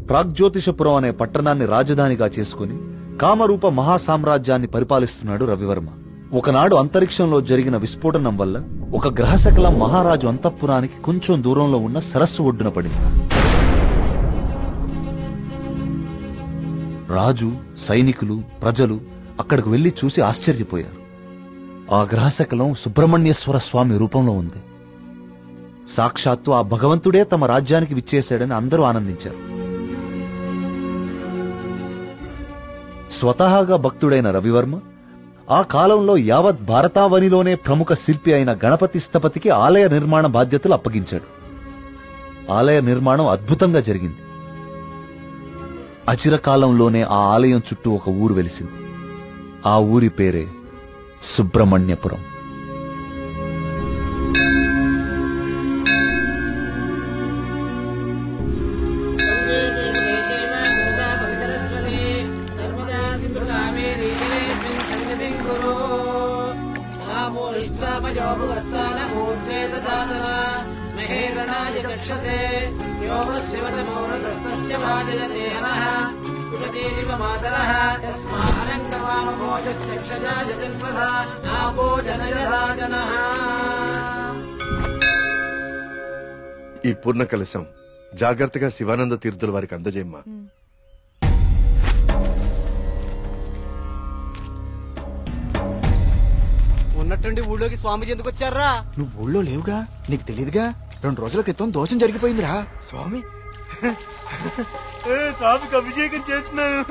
ప్రాగ్జ్యోతిషపురం అనే పట్టణాన్ని రాజధానిగా చేసుకుని కామరూప మహాసామ్రాజ్యాన్ని పరిపాలిస్తున్నాడు రవివర్మ. ఒకనాడు అంతరిక్షంలో జరిగిన విస్ఫోటనం వల్ల ఒక గ్రహశకలం మహారాజు అంతఃపురానికి కొంచెం దూరంలో ఉన్న సరస్సు ఒడ్డున పడింది. రాజు, సైనికులు, ప్రజలు అక్కడికి వెళ్లి చూసి ఆశ్చర్యపోయారు. ఆ గ్రహశకలం సుబ్రహ్మణ్యేశ్వర స్వామి రూపంలో ఉంది. సాక్షాత్తు ఆ భగవంతుడే తమ రాజ్యానికి విచ్చేశాడని అందరూ ఆనందించారు. స్వతహాగా భక్తుడైన రవివర్మ ఆ కాలంలో యావత్ భారతావనిలోనే ప్రముఖ శిల్పి అయిన గణపతి స్థపతికి ఆలయ నిర్మాణ బాధ్యతలు అప్పగించాడు. ఆలయ నిర్మాణం అద్భుతంగా జరిగింది. అచిరకాలంలోనే ఆ ఆలయం చుట్టూ ఒక ఊరు వెలిసింది. ఆ ఊరి పేరే సుబ్రహ్మణ్యపురం. ఈ పూర్ణ కలశం జాగ్రత్తగా శివానంద తీర్థుల వారికి అందజేయమ్మా. ఉన్నట్టుండి ఊళ్ళోకి స్వామీజీ ఎందుకు వచ్చారా? నువ్వు ఊళ్ళో లేవుగా, నీకు తెలియదుగా. 2 రోజుల క్రితం దోషం జరిగిపోయిందిరా. స్వామి స్వామికి అభిషేకం చేస్తున్నాను.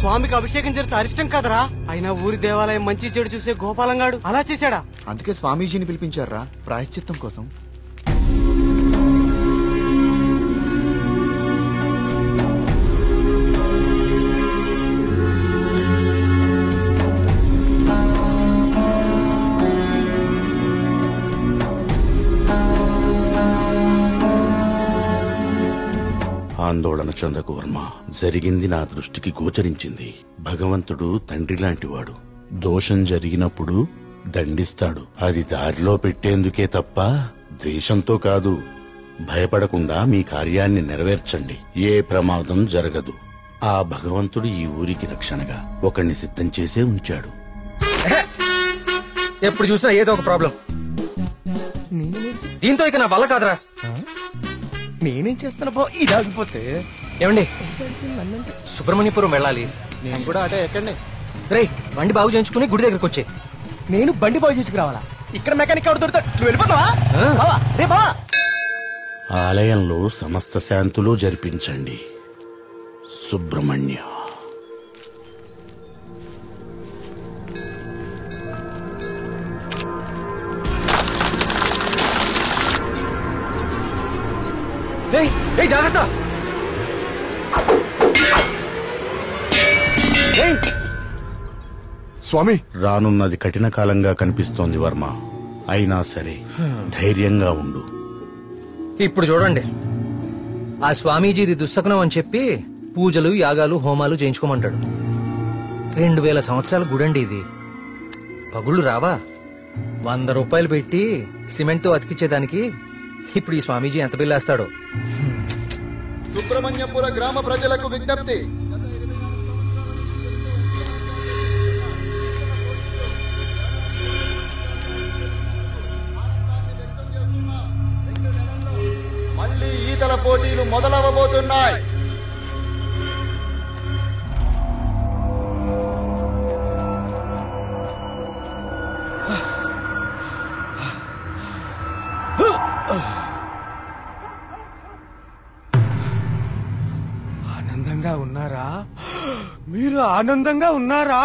స్వామికి అభిషేకం జరిగితే అరిష్టం కదరా. అయినా ఊరి దేవాలయం మంచి చెడు చూసే గోపాలంగాడు అలా చేశాడా? అందుకే స్వామీజీని పిలిపించారా ప్రాయశ్చిత్తం కోసం. ఆందోళన చెందకు వర్మ. జరిగింది నా దృష్టికి గోచరించింది. భగవంతుడు తండ్రి లాంటివాడు. దోషం జరిగినప్పుడు దండిస్తాడు. అది దారిలో పెట్టేందుకే తప్ప ద్వేషంతో కాదు. భయపడకుండా మీ కార్యాన్ని నెరవేర్చండి. ఏ ప్రమాదం జరగదు. ఆ భగవంతుడు ఈ ఊరికి రక్షణగా ఒకణ్ణి సిద్ధం చేసే ఉంచాడు. ఎప్పుడు చూసినా ఏదో ఒక ప్రాబ్లం. దీంతో ఇక నా వల్ల కాదురా. నేనేం చేస్తాను బా, ఇది ఆగిపోతే. ఏమండి, సుబ్రహ్మణ్యపురం వెళ్ళాలి. నేను కూడా అటే ఎక్కండి. రేయ్, బండి బాగు చేయించుకుని గుడి దగ్గరకు వచ్చే. నేను బండి బాగు చేసుకురావాలా? ఇక్కడ మెకానిక్ ఎవరు దొరుకుతాడు? నువ్వు వెళ్ళిపోతావా? ఆలయంలో సమస్త శాంతులు జరిపించండి. సుబ్రహ్మణ్య. జాగ్రత్త. స్వామి, రానున్నది కఠిన కాలంగా కనిపిస్తోంది వర్మ. అయినా సరే ధైర్యంగా ఉండు. ఇప్పుడు చూడండి, ఆ స్వామీజీది దుస్సకునం అని చెప్పి పూజలు, యాగాలు, హోమాలు చేయించుకోమంటాడు. 2000 సంవత్సరాల గుడండి ఇది. పగుళ్ళు రావా? 100 రూపాయలు పెట్టి సిమెంట్ తో అతికిచ్చేదానికి ఇప్పుడు ఈ స్వామీజీ ఎంత బిల్లేస్తాడో. సుబ్రహ్మణ్యపుర గ్రామ ప్రజలకు విజ్ఞప్తి. మళ్ళీ ఈతల పోటీలు మొదలవబోతున్నాయి. ఆనందంగా ఉన్నారా? మీరు ఆనందంగా ఉన్నారా?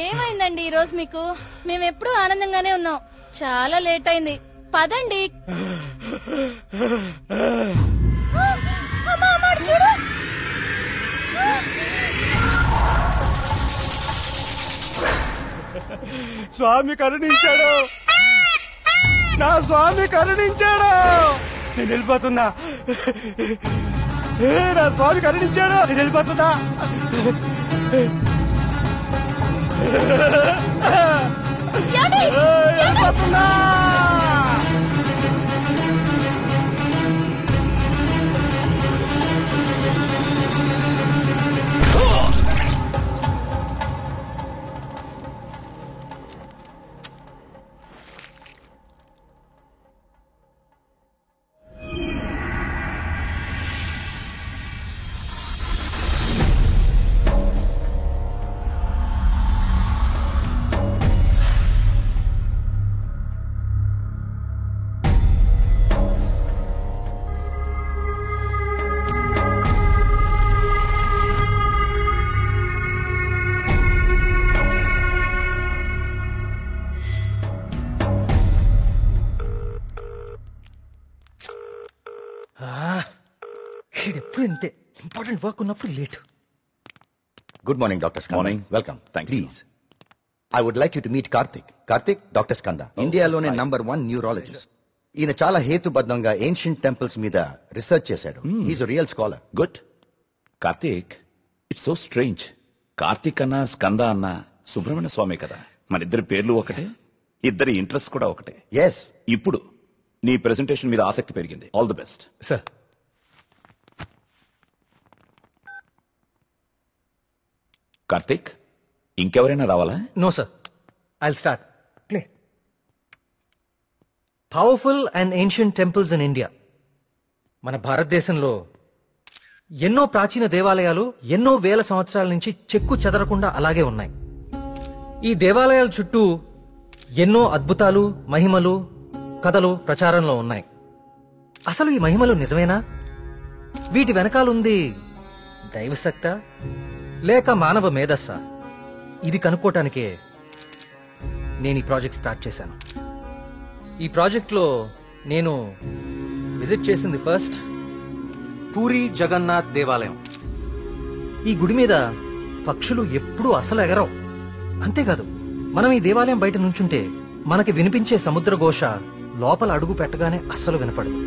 ఏమైందండి ఈ రోజు మీకు? మేమెప్పుడు ఆనందంగానే ఉన్నాం. చాలా లేట్ అయింది, పదండి. చూడు, స్వామి కరుణించాడు, నా స్వామి కరుణించాడు. నేను వెళ్ళిపోతున్నా, నా స్వామి కరుణించాడు, నేను వెళ్ళిపోతున్నా. వెళ్ళిపోతున్నా. ఎప్పుడు ఇంతే, ఇంపార్టెంట్ వర్క్ ఉన్నప్పుడు late. Good morning doctor Skanda. Morning. Welcome. Thank you. Please I would like you to meet Karthik. Karthik, doctor Skanda, ఇండియాలోనే నంబర్ 1 న్యూరాలజిస్ట్. ఈయన చాలా హేతుబద్ధంగా ఏన్షియంట్ టెంపుల్స్ మీద రీసెర్చ్ చేశాడు. Is real scholar. Good. Karthik, it's so strange. Karthik అన్న స్కంద అన్న సుబ్రహ్మణ్య స్వామి కదా, మన ఇద్దరి పేర్లు ఒకటే, ఇద్దరి ఇంట్రెస్ట్ కూడా ఒకటే. ఎస్. ఇప్పుడు నీ ప్రెజెంటేషన్ మీద ఆసక్తి పెరిగింది. All the best. Sir, Karthik, ఇంకెవరైనా రావాలా? No sir, I'll start. Play. Powerful and ancient temples in India. మన భారతదేశంలో ఎన్నో ప్రాచీన దేవాలయాలు ఎన్నో వేల సంవత్సరాల నుంచి చెక్కు చెదరకుండా అలాగే ఉన్నాయి. ఈ దేవాలయాల చుట్టూ ఎన్నో అద్భుతాలు, మహిమలు, కథలు ప్రచారంలో ఉన్నాయి. అసలు ఈ మహిమలు నిజమేనా? వీటి వెనకాలుంది దైవశక్తా లేక మానవ మేధస్సా? ఇది కనుక్కోటానికే నేను ఈ ప్రాజెక్ట్ స్టార్ట్ చేశాను. ఈ ప్రాజెక్ట్లో నేను విజిట్ చేసింది ఫస్ట్ పూరి జగన్నాథ్ దేవాలయం. ఈ గుడి మీద పక్షులు ఎప్పుడూ అసలు ఎగరవు. అంతేకాదు, మనం ఈ దేవాలయం బయట నుంచుంటే మనకి వినిపించే సముద్ర ఘోష లోపల అడుగు పెట్టగానే అస్సలు వినపడదు.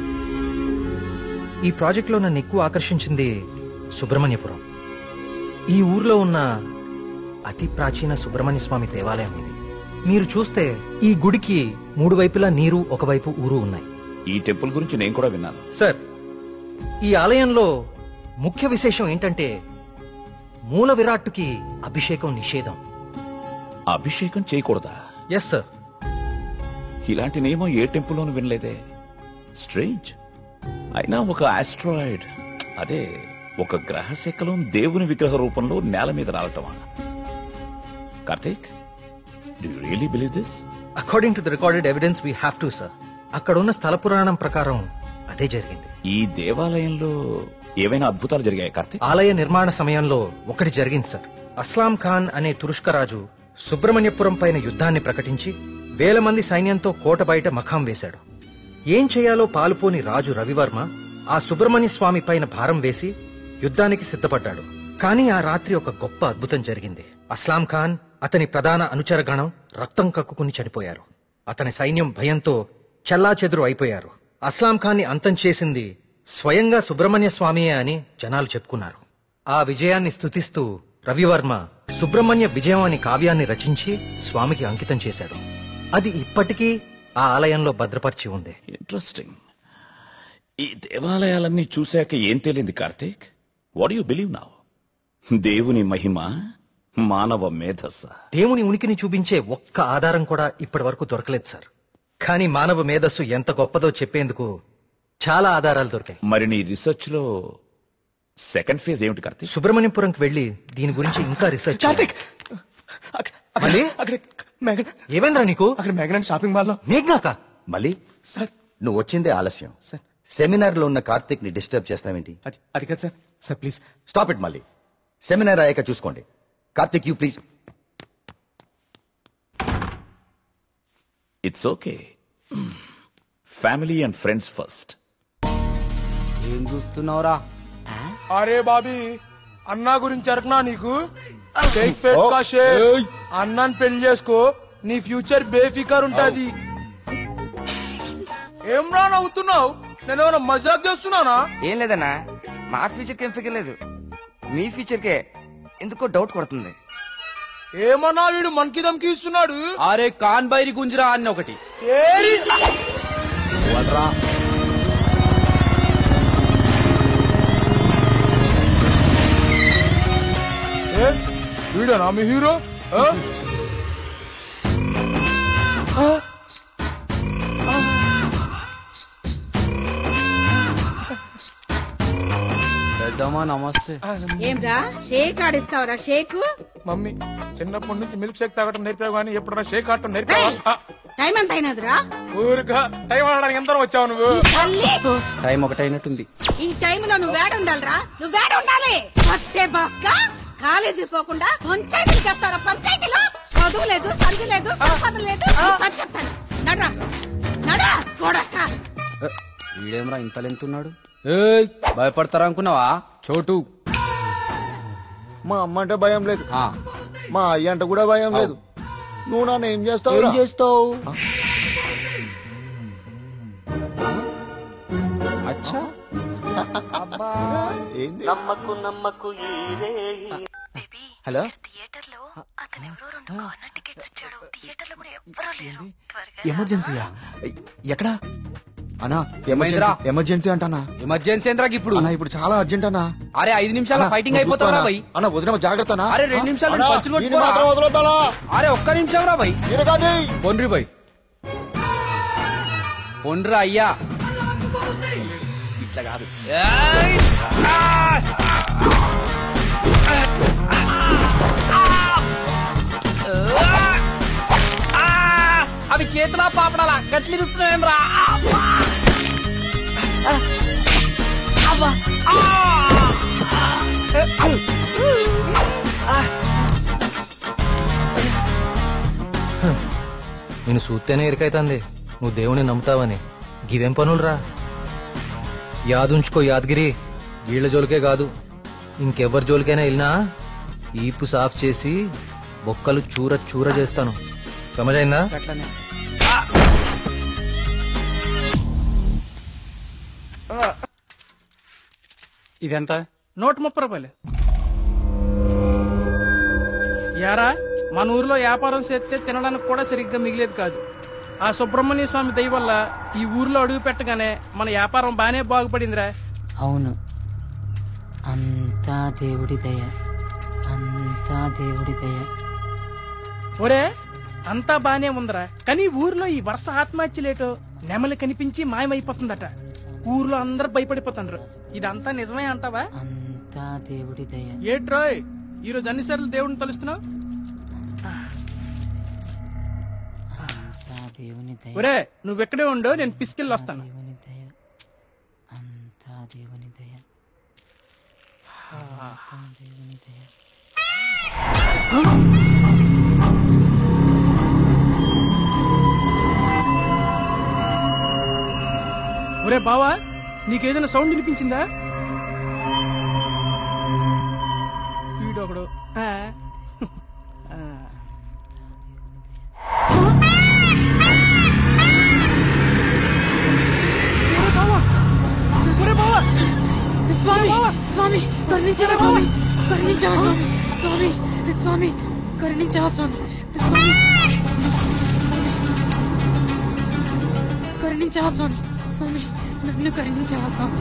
ఈ ప్రాజెక్ట్లో నన్ను ఎక్కువ ఆకర్షించింది సుబ్రహ్మణ్యపురం. ఈ ఊర్లో ఉన్న అతి ప్రాచీన సుబ్రహ్మణ్య స్వామి దేవాలయం ఇది. మీరు చూస్తే ఈ గుడికి 3 వైపులా నీరు, ఒకవైపు ఊరు ఉన్నాయి. ఈ టెంపుల్ గురించి నేను కూడా విన్నాను. సార్, ఈ ఆలయంలో ముఖ్య విశేషం ఏంటంటే మూల విరాట్టుకి అభిషేకం నిషేధం. అభిషేకం చేయకూడదా? Yes sir. ఇలాంటి నియమం ఏ టెంపుల్లోనూ వినలేదే. స్ట్రేంజ్. అయినా ఒక ఆస్ట్రాయిడ్, అదే ఒక గ్రహ శకలం దేవుని విగ్రహ రూపంలో నేల మీద రావటమా? Karthik, do you really believe this? According to the recorded evidence we have to sir. అక్కడ ఉన్న స్థల పురాణం ప్రకారం అదే జరిగింది. ఈ దేవాలయంలో ఏవైనా అద్భుతాలు జరిగాయి కార్తీక్? ఆలయ నిర్మాణ సమయంలో ఒకటి జరిగింది సార్. అస్లాం ఖాన్ అనే తురుష్క రాజు సుబ్రహ్మణ్యపురం పైన యుద్ధాన్ని ప్రకటించి 1000 మంది సైన్యంతో కోట బయట మఖాం వేశాడు. ఏం చేయాలో పాలుపోని రాజు రవివర్మ ఆ సుబ్రహ్మణ్య స్వామి పైన భారం వేసి యుద్ధానికి సిద్ధపడ్డాడు. కానీ ఆ రాత్రి ఒక గొప్ప అద్భుతం జరిగింది. అస్లాం ఖాన్, అతని ప్రధాన అనుచరగణం రక్తం కక్కుకుని చనిపోయారు. అతని సైన్యం భయంతో చెల్లాచెదురు అయిపోయారు. అస్లాం ఖాన్ ని అంతం చేసింది స్వయంగా సుబ్రహ్మణ్య స్వామియే అని జనాలు చెప్పుకున్నారు. ఆ విజయాన్ని స్తుతిస్తూ రవివర్మ సుబ్రహ్మణ్య విజయం అని కావ్యాన్ని రచించి స్వామికి అంకితం చేశాడు. అది ఇప్పటికీ ఆ ఆలయంలో భద్రపరిచి ఉంది. ఇంట్రెస్టింగ్. ఈ దేవాలయాలన్నీ చూశాక ఏం తేలింది Karthik? What you believe now? దేవుని మహిమ, మానవ మేధస్స? దేవుని ఉనికిని చూపించే ఒక్క ఆధారం కూడా ఇప్పటి వరకు దొరకలేదు సార్. కానీ మానవ మేధస్సు ఎంత గొప్పదో చెప్పేందుకు చాలా ఆధారాలు దొరికాయి. మరి నీ రీసెర్చ్ లో సెకండ్ ఫేజ్ ఏమిటి కార్తీక్? సుబ్రహ్మణ్యపురంకి వెళ్లి దీని గురించి ఇంకా రీసెర్చ్. కార్తిక్, మళ్ళీ అక్కడ మేఘన, ఏమైందిరా నీకు? అక్కడ మేఘన షాపింగ్ మాల్ లో. మేఘ్నాక? మళ్ళీ సార్, నువ్వు వచ్చిందే ఆలస్యం. సార్, సెమినార్ లో ఉన్న కార్తిక్ ని డిస్టర్బ్ చేస్తావేంటి? అది కాదు sir. Sir please stop it. మళ్ళీ సెమినార్ అయ్యాక చూసుకోండి. Karthik, you please. It's okay. Family and friends first. ఏం చూస్తున్నావురా? అరే బాబీ, అన్నా గురించి అరకనా నీకు? అన్నాన్ని పెళ్లి చేసుకో, నీ ఫ్యూచర్ బేఫికర్ ఉంటది. ఏం రా నవ్వుతున్నావు? నేను ఏమైనా మజాక్ చేస్తున్నానా? ఏం లేదన్నా, మా ఫ్యూచర్ కి ఏం ఫిగర్ లేదు, మీ ఫ్యూచర్ కే ఎందుకో డౌట్ కొడుతుంది. ఏమన్నా వీడు మనకి దమ్కి ఇస్తున్నాడు. అరే కాన్ బైరి గుంజరా అన్న ఒకటి వీడనా మీ హీరో? పెద్దమ్మా నమస్తే. ఏంరా షేక్ ఆడిస్తావరా? షేక్ మమ్మీ చిన్నప్పటి నుంచి మిల్క్ షేక్ తాగటం నేర్పావు కానీ ఎప్పుడన్నా షేక్ ఆడటం నేర్పావా? టైం ఎంత అయినదిరా? ఊరుగా టైం ఆడడానికి ఎంత వచ్చావు నువ్వు? టైం ఒకటైనట్టుంది. ఈ టైంలో నువ్వు వేడ ఉండాలిరా, నువ్వు వేడ ఉండాలి. పట్టే బాస్కా కాలేజీ పోకుండా పంచాయతీలు చెప్తారా? పంచాయతీలో చదువు లేదు, సంధి లేదు, సంపద లేదు. చెప్తాను నడరా నడరా కొడక. వీడేమరా ఇంత లెంతున్నాడు? ఏయ్ భయపడతారా అనుకున్నావా? చోటు మా అమ్మ అంటే భయం లేదు, మా అయ్య అంటే కూడా భయం లేదు. నువ్వు నన్ను ఏం చేస్తావు? ఏం చేస్తావు? అచ్చా హలో, ఎమర్జెన్సీయా? ఎక్కడా అన్నా? ఎమర్జెన్సీ అంటానా? ఎమర్జెన్సీ ఏంట్రా ఇప్పుడు? అన్నా ఇప్పుడు చాలా అర్జెంట్ అన్నా. అరే 5 నిమిషాల ఫైటింగ్ అయిపోతారా భయ్? అన్న వదిన జాగ్రత్త. అరే 2 నిమిషాలు వదులుతారా? అరే ఒక్క నిమిషం రా భయ్. పొండ్రి భయ్, పొండ్రా అయ్యా. ఇట్లా కాదు, అవి చేతులా పాపడాలా గట్లిరుస్తున్నాయేం రా? నేను చూస్తేనే ఎరికైతుంది నువ్వు దేవుని నమ్ముతావని. గివేం పనులురా? యాదుంచుకో యాదగిరి, వీళ్ళ జోలికే కాదు ఇంకెవ్వరి జోలికైనా వెళ్ళినా ఈపు సాఫ్ చేసి బొక్కలు చూర చూర చేస్తాను. సమజైందా? ఇదెంత? 130 రూపాయలు. యారా మన ఊర్లో వ్యాపారం చేస్తే తినడానికి కూడా సరిగ్గా మిగిలేదు కాదు. ఆ సుబ్రహ్మణ్య స్వామి దయ వల్ల ఈ ఊర్లో అడుగు పెట్టగానే మన వ్యాపారం బానే బాగుపడిందిరా. అవును, అంతా దేవుడి దయ, అంతా దేవుడి దయ. ఒరే అంతా బానే ఉందిరా, కానీ ఊర్లో ఈ వరుస ఆత్మహత్యలేటో నెమలి కనిపించి మాయమైపోతుందట. ఊర్లో అందరు భయపడిపోతున్నారు. ఇదంతా నిజమే అంటావా? అంతా దేవుడి దయ. ఏట్రోయ్ ఈరోజు అన్నిసార్లు దేవుడిని తలుస్తున్నావు? ఒరే నువ్వెక్కడే ఉండో, నేను పిసికెళ్ళి వస్తాను. అంతా దేవుని దయ, దేవుని దయ. ఒరే బావా, నీకేదైనా సౌండ్ వినిపించిందా? వీడొకడు స్వామి స్వామి కరుణించవా స్వామి, కరుణించవా స్వామి, స్వామి స్వామి కరుణించవా స్వామి, స్వామి కరుణించవా స్వామి, స్వామి నన్ను కరుణించవా స్వామి.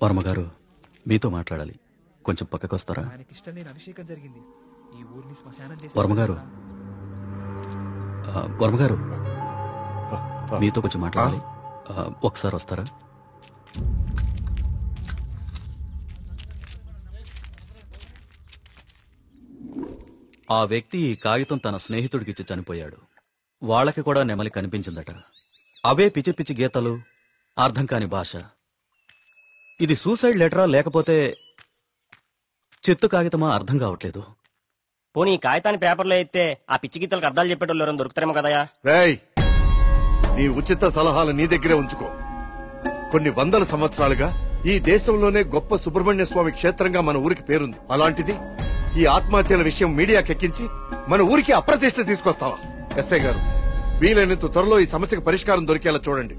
వర్మగారు మీతో మాట్లాడాలి, కొంచెం పక్కకొస్తారా? వర్మగారు వర్మ గారు మీతో కొంచెం మాట్లాడాలి. ఒకసారి వస్తారా? ఆ వ్యక్తి ఈ కాగితం తన స్నేహితుడికిచ్చి చనిపోయాడు. వాళ్ళకి కూడా నెమలి కనిపించిందట. అవే పిచ్చి పిచ్చి గీతలు, అర్థం కాని భాష. ఇది సూసైడ్ లెటరా లేకపోతే చెత్త కాగితమా అర్థం కావట్లేదు. పోనీ ఈ కాగితాన్ని పేపర్లో అయితే ఆ పిచ్చి గీతలకు అర్థాలు చెప్పేటోళ్ళు ఎవరైనా దొరుకుతారేమో కదయా. రేయ్, నీ ఉచిత సలహాలు నీ దగ్గరే ఉంచుకో. కొన్ని వందల సంవత్సరాలుగా ఈ దేశంలోనే గొప్ప సుబ్రహ్మణ్య స్వామి క్షేత్రంగా మన ఊరికి పేరుంది. అలాంటిది ఈ ఆత్మహత్యల విషయం మీడియాకెక్కించి మన ఊరికి అప్రతిష్ట తీసుకొస్తావా? ఎస్ఐ గారు, వీలైనంత త్వరలో ఈ సమస్యకు పరిష్కారం దొరికేలా చూడండి.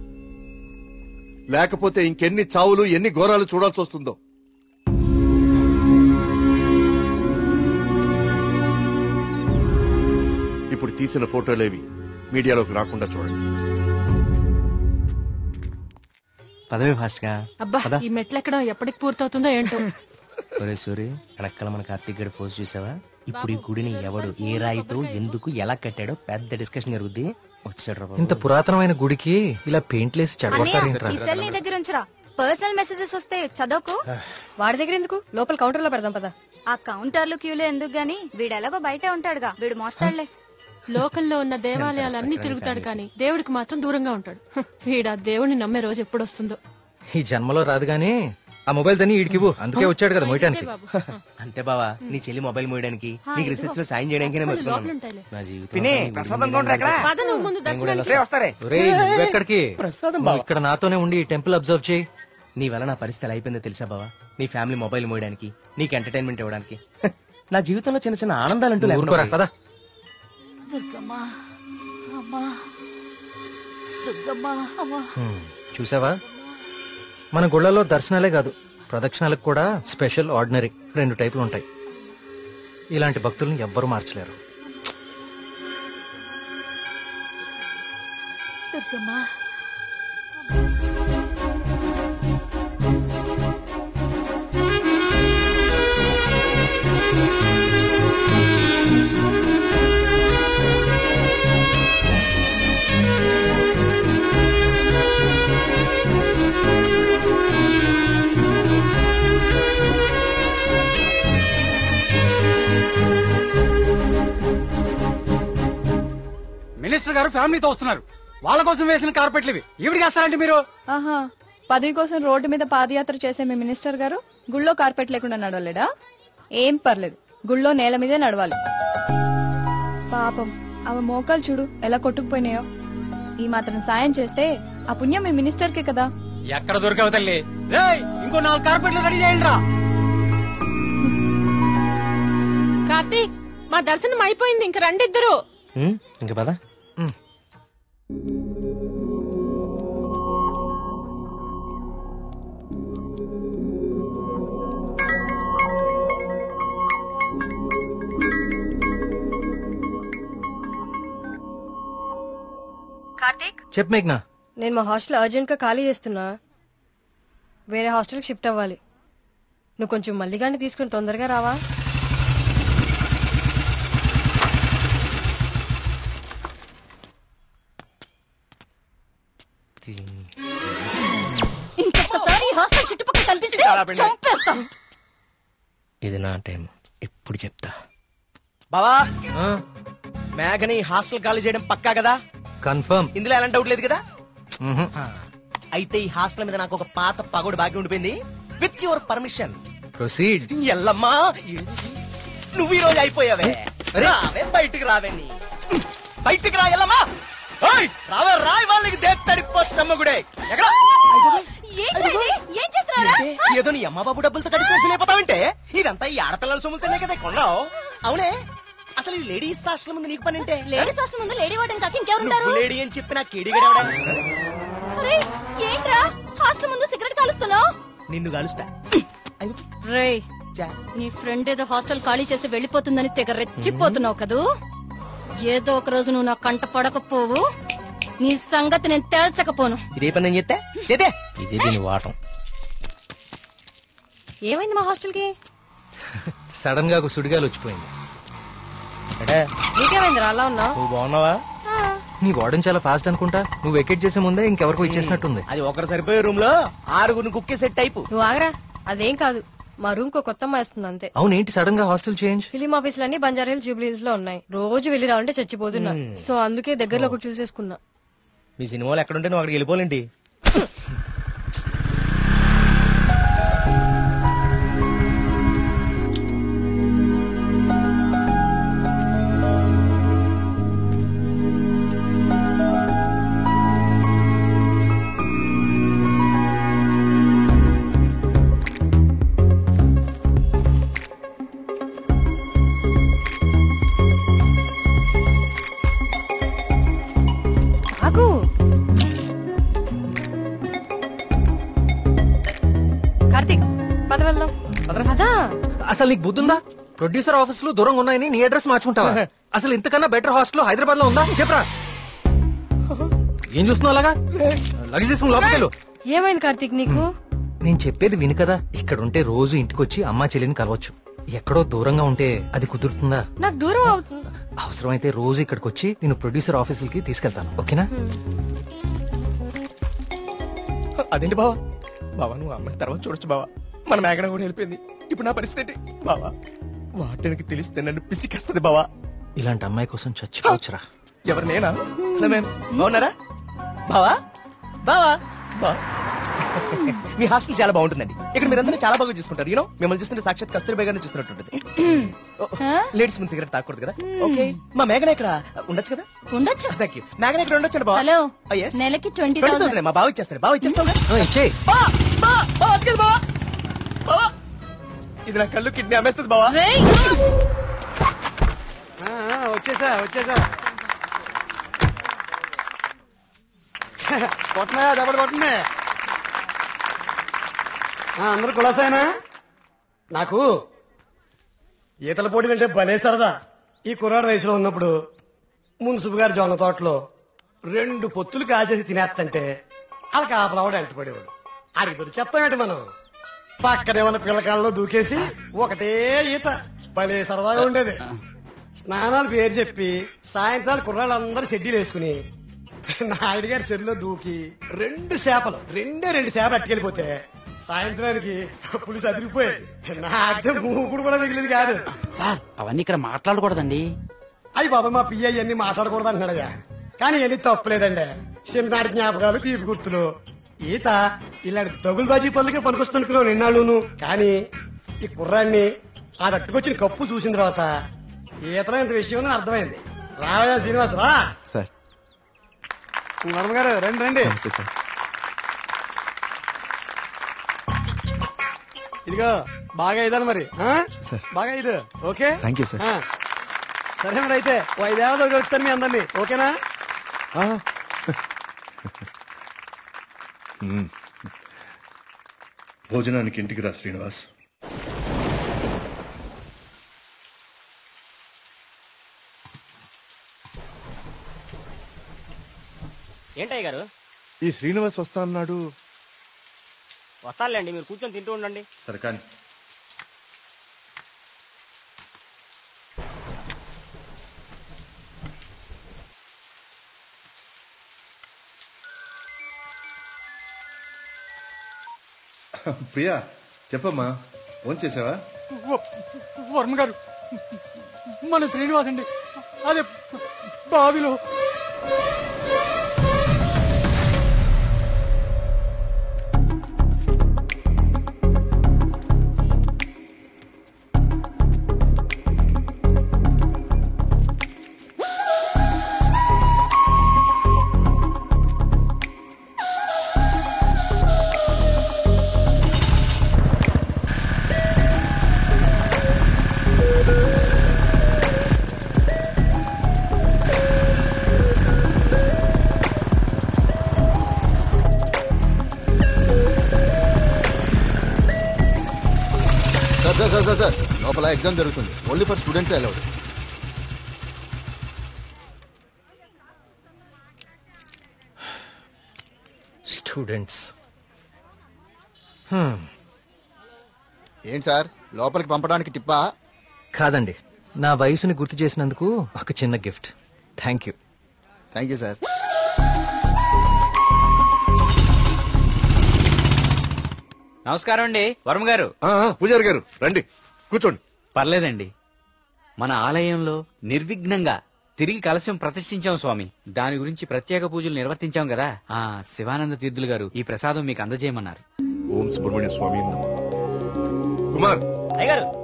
లేకపోతే ఇంకెన్ని చావులు, ఎన్ని ఘోరాలు చూడాల్సి వస్తుందో. ఇప్పుడు తీసిన ఫోటోలేవి మీడియాలోకి రాకుండా చూడండి. పదవి ఫాస్ట్ గా. అబ్బా, ఈ మెట్లు ఎక్కడం ఎప్పటికి పూర్తవుతుందో ఏంటో. ఒరే సూరి, వెనకాల మన కార్తీక్ గడి పోస్ట్ చూసావా? ఇప్పుడు ఈ గుడిని ఎవడు, ఏ రాయితో, ఎందుకు, ఎలా కట్టాడో పెద్ద డిస్కషన్ జరుగుద్ది. వచ్చాడు. ఇంత పురాతనమైన గుడికి ఇలా పెయింట్లేసి చెడగొట్టారేంట్రా? ఈ సెల్ నీ దగ్గర ఉంచరా. పర్సనల్ మెసేజెస్ వస్తే చదవకు. వాడి దగ్గర ఎందుకు? లోపల కౌంటర్ లో పెడదాం పదా. ఆ కౌంటర్లు క్యూలో ఎందుకు గాని, వీడు ఎలాగో బయటే ఉంటాడుగా, వీడు మోస్తాడులే. లోకల్లో ఉన్న దేవాలయాలన్నీ తిరుగుతాడు కానీ దేవుడికి మాత్రం దూరంగా ఉంటాడు. వీడు ఆ దేవుడిని నమ్మే రోజు ఎప్పుడు వస్తుందో. ఈ జన్మలో రాదు గానీ ఆ మొబైల్స్ అన్ని ఈడికివ్వు. అందుకే వచ్చాడు కదా మోయటానికి. అంతే బావా, నీ చెల్లి మొబైల్ మోయడానికి, నీకు రిసెర్చ్ లో సాయం చేయడానికి నా జీవితం. పద, నువ్వు ముందు దర్శనానికి ఒరేయ్, నువ్వెక్కడికి? నువ్వు ఇక్కడ నాతోనే ఉండి టెంపుల్ అబ్జర్వ్ చేయి. నీ వల్ల నా పరిస్థితి అయిపోయిందో తెలుసా బావా? నీ ఫ్యామిలీ మొబైల్ మోయడానికి, నీకు ఎంటర్టైన్మెంట్ ఇవ్వడానికి. నా జీవితంలో చిన్న చిన్న ఆనందాలంటూ ఊరుకోరా, పద. దుర్గమ్మా, అమ్మా, దుర్గమ్మా, అమ్మా. చూసావా, మన గుళ్ళలో దర్శనాలే కాదు, ప్రదక్షిణాలకు కూడా స్పెషల్, ఆర్డినరీ 2 టైపులు ఉంటాయి. ఇలాంటి భక్తుల్ని ఎవ్వరూ మార్చలేరు. దుర్గమ్మా, మినిస్టర్ గారు ఫ్యామిలీతో వస్తున్నారు. వాళ్ళ కోసం వేసిన కార్పెట్లు ఇవి. ఈవిడికి వేస్తారంటే మీరు? ఆహా, పదవి కోసం రోడ్డు మీద పాదయాత్ర చేసే మీ మినిస్టర్ గారు గుళ్ళో కార్పెట్ లేకుండా నడవలేడా? ఏం పర్లేదు, గుళ్ళో నేల మీదే నడవాలి. పాపం ఆమె మోకాలు చూడు ఎలా కొట్టుకుపోయినాయో. ఈ మాత్రం సాయం చేస్తే ఆ పుణ్యం మీ మినిస్టర్ కే కదా. ఎక్కడ దొరికావు తల్లి? ఇంకో 4 కార్పెట్లు రెడీ చేయండి రా. కార్తీక్, మా దర్శనం అయిపోయింది, ఇంక రండిద్దరు. ఇంకా పదా. కార్తీక్, చెప్పు మేఘ్నా. నేను మా హాస్టల్ అర్జెంట్ గా ఖాళీ చేస్తున్నా. వేరే హాస్టల్ కి షిఫ్ట్ అవ్వాలి. నువ్వు కొంచెం మల్లిగాన్ని తీసుకుని తొందరగా రావా? ఇంకొకసారి హాస్టల్ చుట్టుపక్కల కనిపిస్తే చంపేస్తా. ఇది నా టైం, ఇప్పుడు చెప్తా. బావా, మేఘని హాస్టల్ ఖాళీ చేయడం పక్కా కదా? కన్ఫర్మ్. ఇందులో ఎలాంటి డౌట్ లేదు కదా? అయితే ఈ హాస్టల్ మీద నాకు ఒక పాత పగోడు బాకీ ఉండిపోయింది. With your permission proceed. ఎల్లమ్మా, నువ్వు ఈ రోజు అయిపోయావే. రావే, బయటికి రావే. నీ బయటికి రా ఎల్లమ్మా. రావే, రాయి వాళ్ళకి దేత్తడిపోచ్చమ్మగుడే. ఏదో నీ అమ్మ బాబు డబ్బులతో కడిచిపోతావంటే ఇదంతా ఈ ఆడపిల్లల సొమ్ముతోనే కదా కొన్నావు. అవునే, అసలు ఈ లేడీస్ హాస్టల్ ముందు నీకు పని అంటే? లేడీస్ హాస్టల్ ముందు లేడీ వార్డెన్ కాక ఇంకెవరుంటారు? లేడీ అని చెప్పి నాకు కేడిగడవడా? ఏంట్రా హాస్టల్ ముందు సిగరెట్ కాలుస్తున్నావు? నిన్ను కాలుస్తా. రేయ్, నీ ఫ్రెండ్ ఏదో హాస్టల్ ఖాళీ చేసి వెళ్లిపోతుందని తెగ రెచ్చిపోతున్నావు కదూ. ఏదో ఒక రోజు నువ్వు నా కంట పడకపోవు, నీ సంగతి నేను తేల్చకపోను. ఇదే పని నేను చెప్తే చేతే ఇదే దీని వాటం. ఏమైంది మా హాస్టల్ కి? సడన్ గా ఒక సుడిగాలు వచ్చిపోయింది. నీకేమైంది రా అలా ఉన్నావు? నువ్వు బాగున్నావా? నీ వార్డెన్ చాలా ఫాస్ట్ అనుకుంటా. నువ్వు వెకేట్ చేసే ముందే ఇంకెవరికో ఇచ్చేసినట్టుంది. అది ఒకరు సరిపోయే రూమ్ లో 6 కుక్కే సెట్ టైపు. నువ్వు ఆగరా, అదేం కాదు. మా రూమ్ కో కొత్త అమ్మాయి వస్తుంది అంతే. అవునేంటి సడన్ గా హాస్టల్ చేంజ్? ఫిలిం ఆఫీసులన్నీ బంజారా హిల్స్, జూబ్లీ హిల్స్ లో ఉన్నాయి. రోజు వెళ్ళి రావాలంటే చచ్చిపోతున్నా. సో అందుకే దగ్గరలో ఒకటి చూసేసుకున్నా. మీ సినిమాలు ఎక్కడుంటే నువ్వు అక్కడికి వెళ్ళిపోలేంటి? కార్తీక్ పద వెళ్దాం. పదా. అసలు నీకు బుద్ధుందా? ప్రొడ్యూసర్ ఆఫీసులు దూరంగా ఉన్నాయని నీ అడ్రస్ మార్చుకుంటావా? అసలు ఇంతకన్నా బెటర్ హాస్టల్ హైదరాబాద్ లో ఉందా? చెప్పరా. ఏం చూస్తున్నావు అలాగా? లగేజ్ తీసుకుని లోపలికెళ్ళు. ఏమైంది కార్తీక్ నీకు? నేను చెప్పేది విను కదా. ఇక్కడ ఉంటే రోజు ఇంటికొచ్చి అమ్మా చెల్లిని కలవచ్చు. ఎక్కడో దూరంగా ఉంటే అది కుదురుతుందా? నాకు దూరం అవుతుంది. అవసరమైతే రోజు ఇక్కడికి వచ్చి నేను ప్రొడ్యూసర్ ఆఫీసులకి తీసుకెళ్తాను. ఓకేనా? అదేంటి బావా? బావా నువ్వు అమ్మాయి తర్వాత చూడొచ్చు బావా. మన మేఘన కూడా వెళ్ళిపోయింది. ఇప్పుడు నా పరిస్థితి ఏంటి బావా? వాటికి తెలిస్తే నన్ను పిసికేస్తుంది బావా. ఇలాంటి అమ్మాయి కోసం చచ్చిపోవచ్చురా. ఎవరు నేనా? హలో మ్యామ్, బాగున్నారా? బావా బావా బా మీ హాస్టల్ చాలా బాగుంటుందండి. ఇక్కడ మీరందరూ చాలా బాగా చూసుకుంటారు. యూనో మిమ్మల్ని చూస్తుంటే సాక్షాత్ కస్తూరిబా గారిని చూస్తున్నట్టుంటది. లేడీస్ ముందు సిగరెట్ తాకూడదు కదా. ఓకే, మా మేఘన ఇక్కడ ఉండొచ్చు కదా? ఉండొచ్చు. Thank you. మేఘన ఇక్కడ ఉండొచ్చు బావా. హలో, నెలకి 20,000. మా బావ ఇచ్చేస్తారు. బావ ఇచ్చేస్తావు. ఇది నా కళ్ళు కిడ్నీ అమ్మేస్తుంది బావా. వచ్చేసా కొట్టనా దెబ్బడు కొట్టనే. అందరు కులాసాయనా? నాకు ఈతల పోటీలు అంటే భలే సరదా. ఈ కుర్రాడు వయసులో ఉన్నప్పుడు మున్సిపు గారి జొన్న తోటలో 2 పొత్తులు కాచేసి తినేస్తంటే అలా కాపలావాడు ఎంటపడేవాడు. అడిగి దొరికేస్తామేంటి మనం? పక్కనే ఉన్న పిల్లకాలలో దూకేసి ఒకటే ఈత. భలే సరదాగా ఉండేది. స్నానాలు పేరు చెప్పి సాయంత్రాలు కుర్రాళ్ళందరూ షెడ్యూల్ వేసుకుని నాయుడు గారి చెరువులో దూకి 2 చేపలు అట్టుకెళ్ళిపోతే సాయంత్రానికి పులుసు అదిరిపోయేది. నాకే మూకుడు కూడా మిగిలింది కాదు. సార్ అవన్నీ ఇక్కడ మాట్లాడకూడదండి. అయ్యి బాబా మా పియ్య అన్ని మాట్లాడకూడదు అంటున్నాడయ్యా. కానీ ఎన్ని తప్పలేదండి. చిన్ననాటి జ్ఞాపకాలు, తీపి గుర్తులు. ఈత ఇలాంటి దగులు బాజీ పనులకే పనికొస్తున్నాను నిన్నాళ్ళును. కానీ ఈ కుర్రాన్ని ఆ అట్టుకొచ్చిన కప్పు చూసిన తర్వాత ఈతలో ఇంత విషయం ఉందని అర్థమైంది. రావయ్యా శ్రీనివాస్ రా. సార్ వర్మ గారు రండి రండి. సార్ ఇదిగో బాగా ఇదాను మరి. బాగా ఇది ఓకే. Thank you sir. సరే మరి అయితే 5 ఏళ్ళ దొరుకుతాను మీ అందరినీ. ఓకేనా? భోజనానికి ఇంటికి రా శ్రీనివాస్. ఏంటయ్య గారు? ఈ శ్రీనివాస్ వస్తా అన్నాడు. వస్తానులేండి, మీరు కూర్చొని తింటూ ఉండండి. సరే కానీ ప్రియా చెప్పమ్మా, ఫోన్ చేసావా? వర్మ గారు, మన శ్రీనివాస్ అండి అదే బావిలో. సార్ లోపల ఎగ్జామ్ జరుగుతుంది. Only for students allowed. Students ఏంటి సార్ లోపలికి పంపడానికి టిప్పా? కాదండి, నా వయసుని గుర్తు చేసినందుకు ఒక చిన్న gift. Thank you. Thank you sir. నమస్కారం అండి వర్మ గారు. పూజారి గారు రండి కూర్చోండి. పర్లేదండి, మన ఆలయంలో నిర్విఘ్నంగా తిరిగి కలశం ప్రతిష్ఠించాం స్వామి. దాని గురించి ప్రత్యేక పూజలు నిర్వర్తించాం కదా. శివానంద తీర్థులు గారు ఈ ప్రసాదం మీకు అందజేయమన్నారు. ఓం సుబ్రహ్మణ్య స్వామి. కుమార్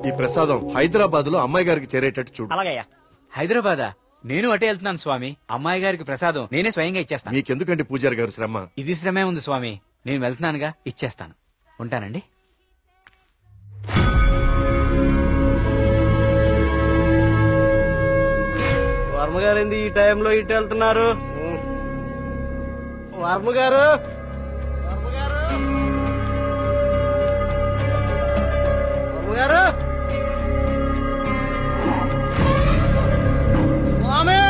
ఈ ప్రసాదం హైదరాబాద్ లో అమ్మాయి గారికి చేరేటట్టు చూడు. అలాగయ్యా. హైదరాబాదా? నేను అటే వెళ్తున్నాను స్వామి. అమ్మాయి గారికి ప్రసాదం నేనే స్వయంగా ఇచ్చేస్తాను. మీకెందుకండి పూజారి గారు శ్రమ? ఇది శ్రమే ఉంది స్వామి. నేను వెళ్తున్నానుగా, ఇచ్చేస్తాను. ఉంటానండి. వర్మగారు ఏంది ఈ టైంలో ఇటు వెళ్తున్నారు? వర్మగారు వర్మగారు స్వామి,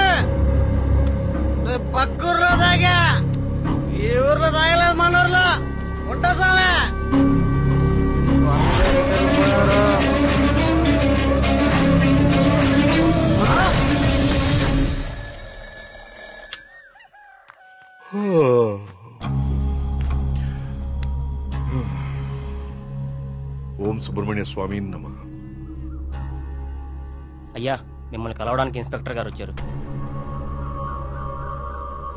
పక్కూర్లో తాగా, ఈ ఊర్లో తాగలేదు, మన ఊర్లో ఉంటా స్వామి. ఓం సుబ్రహ్మణ్య స్వామి నమః. అయ్యా, మిమ్మల్ని కలవడానికి ఇన్స్పెక్టర్ గారు వచ్చారు.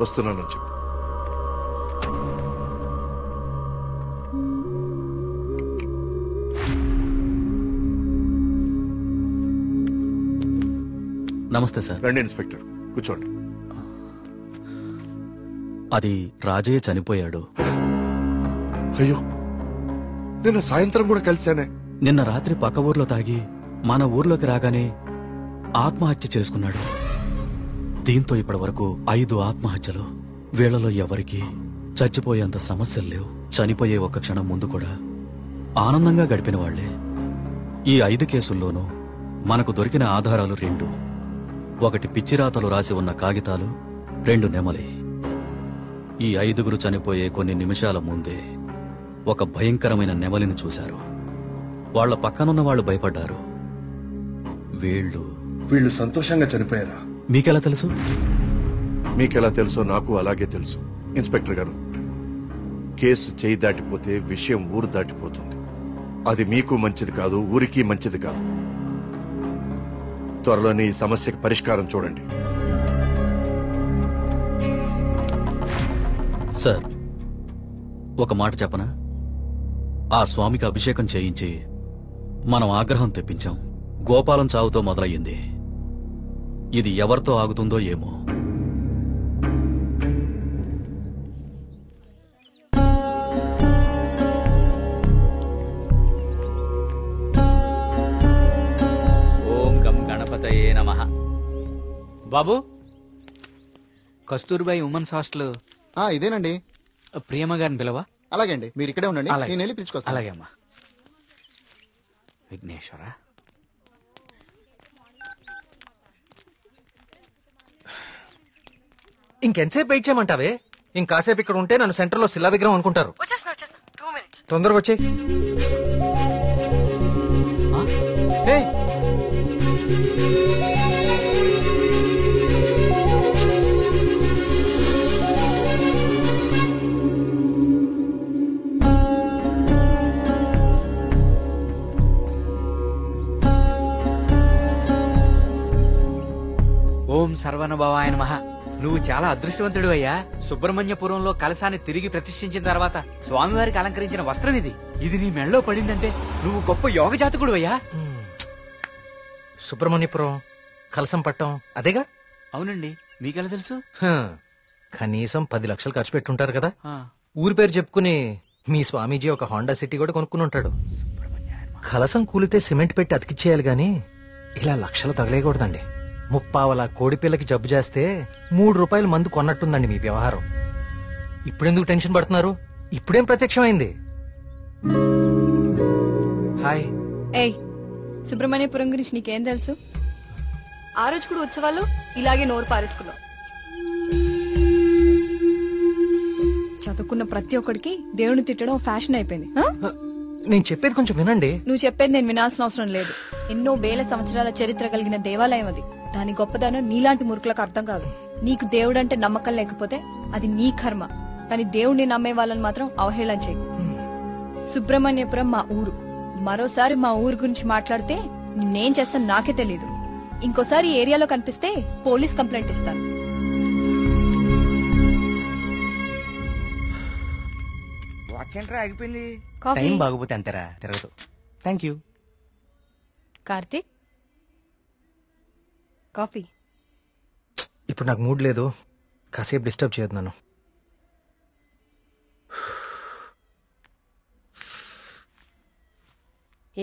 వస్తున్నానని చెప్పు. నమస్తే సార్. రండి ఇన్స్పెక్టర్, కూర్చోండి. అది రాజయ్య చనిపోయాడు. అయ్యో, నిన్న సాయంత్రం కూడా కలిశానే. నిన్న రాత్రి పక్క ఊర్లో తాగి మన ఊర్లోకి రాగానే ఆత్మహత్య చేసుకున్నాడు. దీంతో ఇప్పటి వరకు 5 ఆత్మహత్యలు. వీళ్లలో ఎవరికి చచ్చిపోయేంత సమస్యలు లేవు. చనిపోయే ఒక్క క్షణం ముందు కూడా ఆనందంగా గడిపిన వాళ్లే. ఈ 5 కేసుల్లోనూ మనకు దొరికిన ఆధారాలు 2. ఒకటి పిచ్చిరాతలు రాసి ఉన్న కాగితాలు, 2 నెమలి. ఈ 5గురు చనిపోయే కొన్ని నిమిషాల ముందే ఒక భయంకరమైన నెమలిని చూశారు. వాళ్ల పక్కనున్న వాళ్ళు భయపడ్డారు. వీళ్ళు సంతోషంగా చనిపోయారా? మీకెలా తెలుసు? మీకెలా తెలుసో నాకు అలాగే తెలుసు. ఇన్స్పెక్టర్ గారు, కేసు చేయి దాటిపోతే విషయం ఊరు దాటిపోతుంది. అది మీకు మంచిది కాదు, ఊరికి మంచిది కాదు. త్వరలోనే ఈ సమస్యకు పరిష్కారం చూడండి. సార్, ఒక మాట చెప్పనా? ఆ స్వామికి అభిషేకం చేయించి మనం ఆగ్రహం తెప్పించాం. గోపాలం చావుతో మొదలయ్యింది. ఇది ఎవరితో ఆగుతుందో ఏమో. ఓం గం గణపతయే నమః. బాబు, కస్తూర్బాయి ఉమెన్స్ హాస్టల్ ఇదేనండి. ప్రియమ్మ గారిని పిలవా? అలాగే అండి, మీరు ఇక్కడే ఉండండి, అలాగే. నేను వెళ్ళి పిలుచుకొస్తాను. అలాగే అమ్మా. విఘ్నేశ్వర, ఇంకెంతసేపు వెయిట్ చేయమంటావే? ఇంకాసేపు ఇక్కడ ఉంటే నన్ను సెంటర్ లో శిలా విగ్రహం అనుకుంటారు. తొందరగా వచ్చే. ఓం సర్వనభవాయ నమః. నువ్వు చాలా అదృష్టవంతుడు అయ్యా. సుబ్రహ్మణ్యపురంలో కలశాన్ని తిరిగి ప్రతిష్ఠించిన తర్వాత స్వామివారికి అలంకరించిన వస్త్రం ఇది. ఇది నీ మెళ్ళలో పడిందంటే నువ్వు గొప్ప యోగ జాతకుడు అయ్యా. సుబ్రహ్మణ్యపురం కలసం పట్టం అదేగా? అవునండి. మీకెలా తెలుసు? కనీసం 10 లక్షలు ఖర్చు పెట్టుంటారు కదా. ఊరి పేరు చెప్పుకుని మీ స్వామీజీ ఒక హోండా సిటీ కూడా కొనుక్కుని ఉంటాడు. కలసం కూలితే సిమెంట్ పెట్టి అతికిచ్చేయాలి గాని ఇలా లక్షలు తగలేయకూడదండి. 30 కోడిపిల్లకి జబ్బు చేస్తే 3 రూపాయలు మందు కొన్నట్టుందండి మీ వ్యవహారం. ఇప్పుడెందుకు టెన్షన్ పడుతున్నారు? ఇప్పుడేం ప్రత్యక్షమైంది? హాయ్. ఏయ్, సుబ్రహ్మణ్యపురం గురించి నీకేం తెలుసు? ఆ రోజు కూడా ఉత్సవాలు ఇలాగే నోరు పారేసుకున్నావు. చదువుకున్న ప్రతి ఒక్కడికి దేవుని తిట్టడం ఫ్యాషన్ అయిపోయింది. నేను చెప్పేది కొంచెం వినండి. నువ్వు చెప్పేది నేను వినాల్సిన అవసరం లేదు. ఎన్నో వేల సంవత్సరాల చరిత్ర కలిగిన దేవాలయం అది. దాని గొప్పదనం నీలాంటి మురుకులకు అర్థం కాదు. నీకు దేవుడంటే నమ్మకం లేకపోతే అది నీ కర్మ, కానీ దేవుణ్ణి నమ్మే వాళ్ళని మాత్రం అవహేళన చేయకు. సుబ్రహ్మణ్యపురం మా ఊరు. మరోసారి మా ఊరు గురించి మాట్లాడితే నేనేం చేస్తాను నాకే తెలీదు. ఇంకోసారి ఈ ఏరియాలో కనిపిస్తే పోలీస్ కంప్లైంట్ ఇస్తాను. వాచ్ ఏంట్రా ఆగిపోయింది? టైం బాగోపోతే అంతేరా తిరగదు. Thank you. కార్తీక్ కాఫీ. ఇప్పుడు నాకు మూడ్ లేదు, కాసేపు డిస్టర్బ్ చేయదు నన్ను.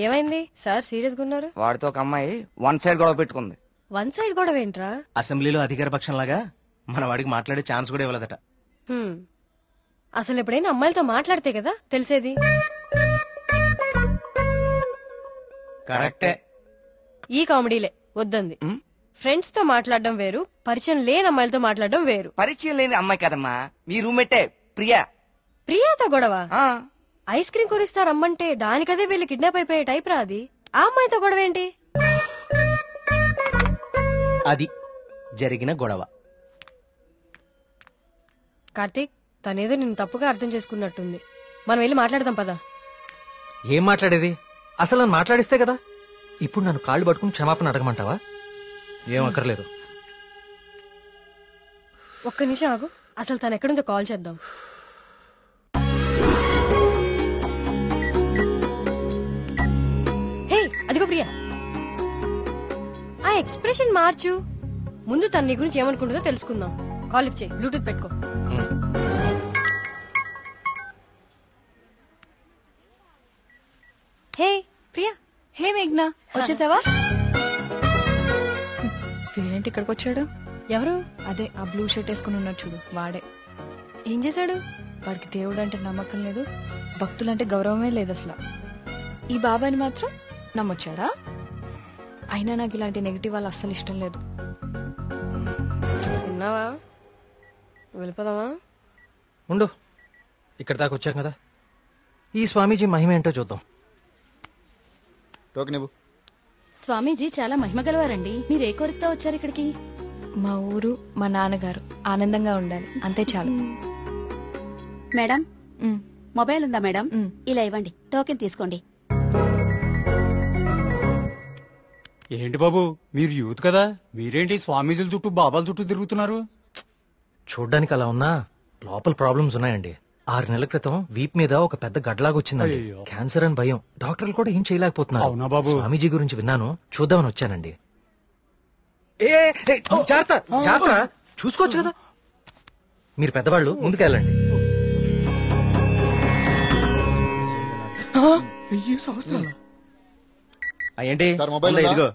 ఏమైంది సార్ సీరియస్ గా ఉన్నారు? వాడితో ఒక అమ్మాయి వన్ సైడ్ గొడవ పెట్టుకుంది. వన్ సైడ్ గొడవ ఏంట్రా? అసెంబ్లీలో అధికార పక్షం లాగా మన వాడికి మాట్లాడే ఛాన్స్ కూడా ఇవ్వలేదట. అసలు ఎప్పుడైనా అమ్మాయిలతో మాట్లాడితే కదా తెలిసేది. కరెక్టే. ఈ కామెడీలే వద్దంది. ఫ్రెండ్స్ తో మాట్లాడడం వేరు, పరిచయం లేని అమ్మాయిలతో మాట్లాడడం వేరు. పరిచయం లేని అమ్మాయి కదమ్మా, మీ రూమ్మేటే ప్రియా. ప్రియాతో గొడవ? ఐస్ క్రీమ్ కొనిస్తా రమ్మంటే దానికదే వీళ్ళు కిడ్నాప్ అయిపోయే టైప్ రా అది. ఆ అమ్మాయితో గొడవ ఏంటి? అది జరిగిన గొడవ. కార్తీక్ తనేదో నిన్ను తప్పుగా అర్థం చేసుకున్నట్టుంది. మనం వెళ్ళి మాట్లాడదాం పదా. ఏం మాట్లాడేది? అసలు నన్ను మాట్లాడిస్తే కదా. ఇప్పుడు నన్ను కాళ్ళు పట్టుకుని క్షమాపణ అడగమంటావా? ఏం అక్కర్లేదు. ఒక్క నిమిషం ఆగు, అసలు తను ఎక్కడుందో కాల్ చేద్దాం. హే అదిగో ప్రియా. ఆ ఎక్స్ప్రెషన్ మార్చు. ముందు తన నీ గురించి ఏమనుకుంటుందో తెలుసుకుందాం. కాల్ లిఫ్ట్ చేయి, బ్లూటూత్ పెట్టుకో. హే ప్రియా. హే మేఘ్నా, వచ్చేసావా? వీడేంటి ఇక్కడికి వచ్చాడు? ఎవరు? అదే ఆ బ్లూ షర్ట్ వేసుకుని ఉన్నాడు చూడు, వాడే. ఏం చేశాడు? వాడికి దేవుడు అంటే నమ్మకం లేదు, భక్తులంటే గౌరవమే లేదు అసలు. ఈ బాబాని మాత్రం నమ్మొచ్చాడా? అయినా నాకు ఇలాంటి నెగిటివ్ వాళ్ళు అస్సలు ఇష్టం లేదు. విన్నావా? వెళ్ళిపోదామా? ఉండు, ఇక్కడ దాకా వచ్చాం కదా, ఈ స్వామీజీ మహిమ ఏంటో చూద్దాం. స్వామీజీ చాలా మహిమ గలవారండి. మీరు ఏ కోరికతో వచ్చారు ఇక్కడికి? మా ఊరు, మా నాన్నగారు ఆనందంగా ఉండాలి, అంతే చాలు. మేడం, మొబైల్ ఉందా మేడం? ఇలా ఇవ్వండి, టోకెన్ తీసుకోండి. ఏంటి బాబు, మీరు యూత్ కదా, మీరేంటి స్వామీజీల చుట్టూ బాబాల చుట్టూ తిరుగుతున్నారు? చూడ్డానికి అలా ఉన్నా లోపల ప్రాబ్లమ్స్ ఉన్నాయండి. 6 నెలల క్రితం వీప్ మీద ఒక పెద్ద గడ్లాగా వచ్చిందండి. క్యాన్సర్ అని భయం, డాక్టర్లు కూడా ఏం చేయలేకపోతున్నారు. అవునా బాబు? స్వామీజీ గురించి విన్నాను, చూద్దామని వచ్చానండి. జాగ్రత్త, చూసుకోవచ్చు కదా. మీరు పెద్దవాళ్ళు, ముందుకెళ్ళండి. 1000 సంవత్సరాలు ఏంటి సార్? మొబైల్ ఇదిగో,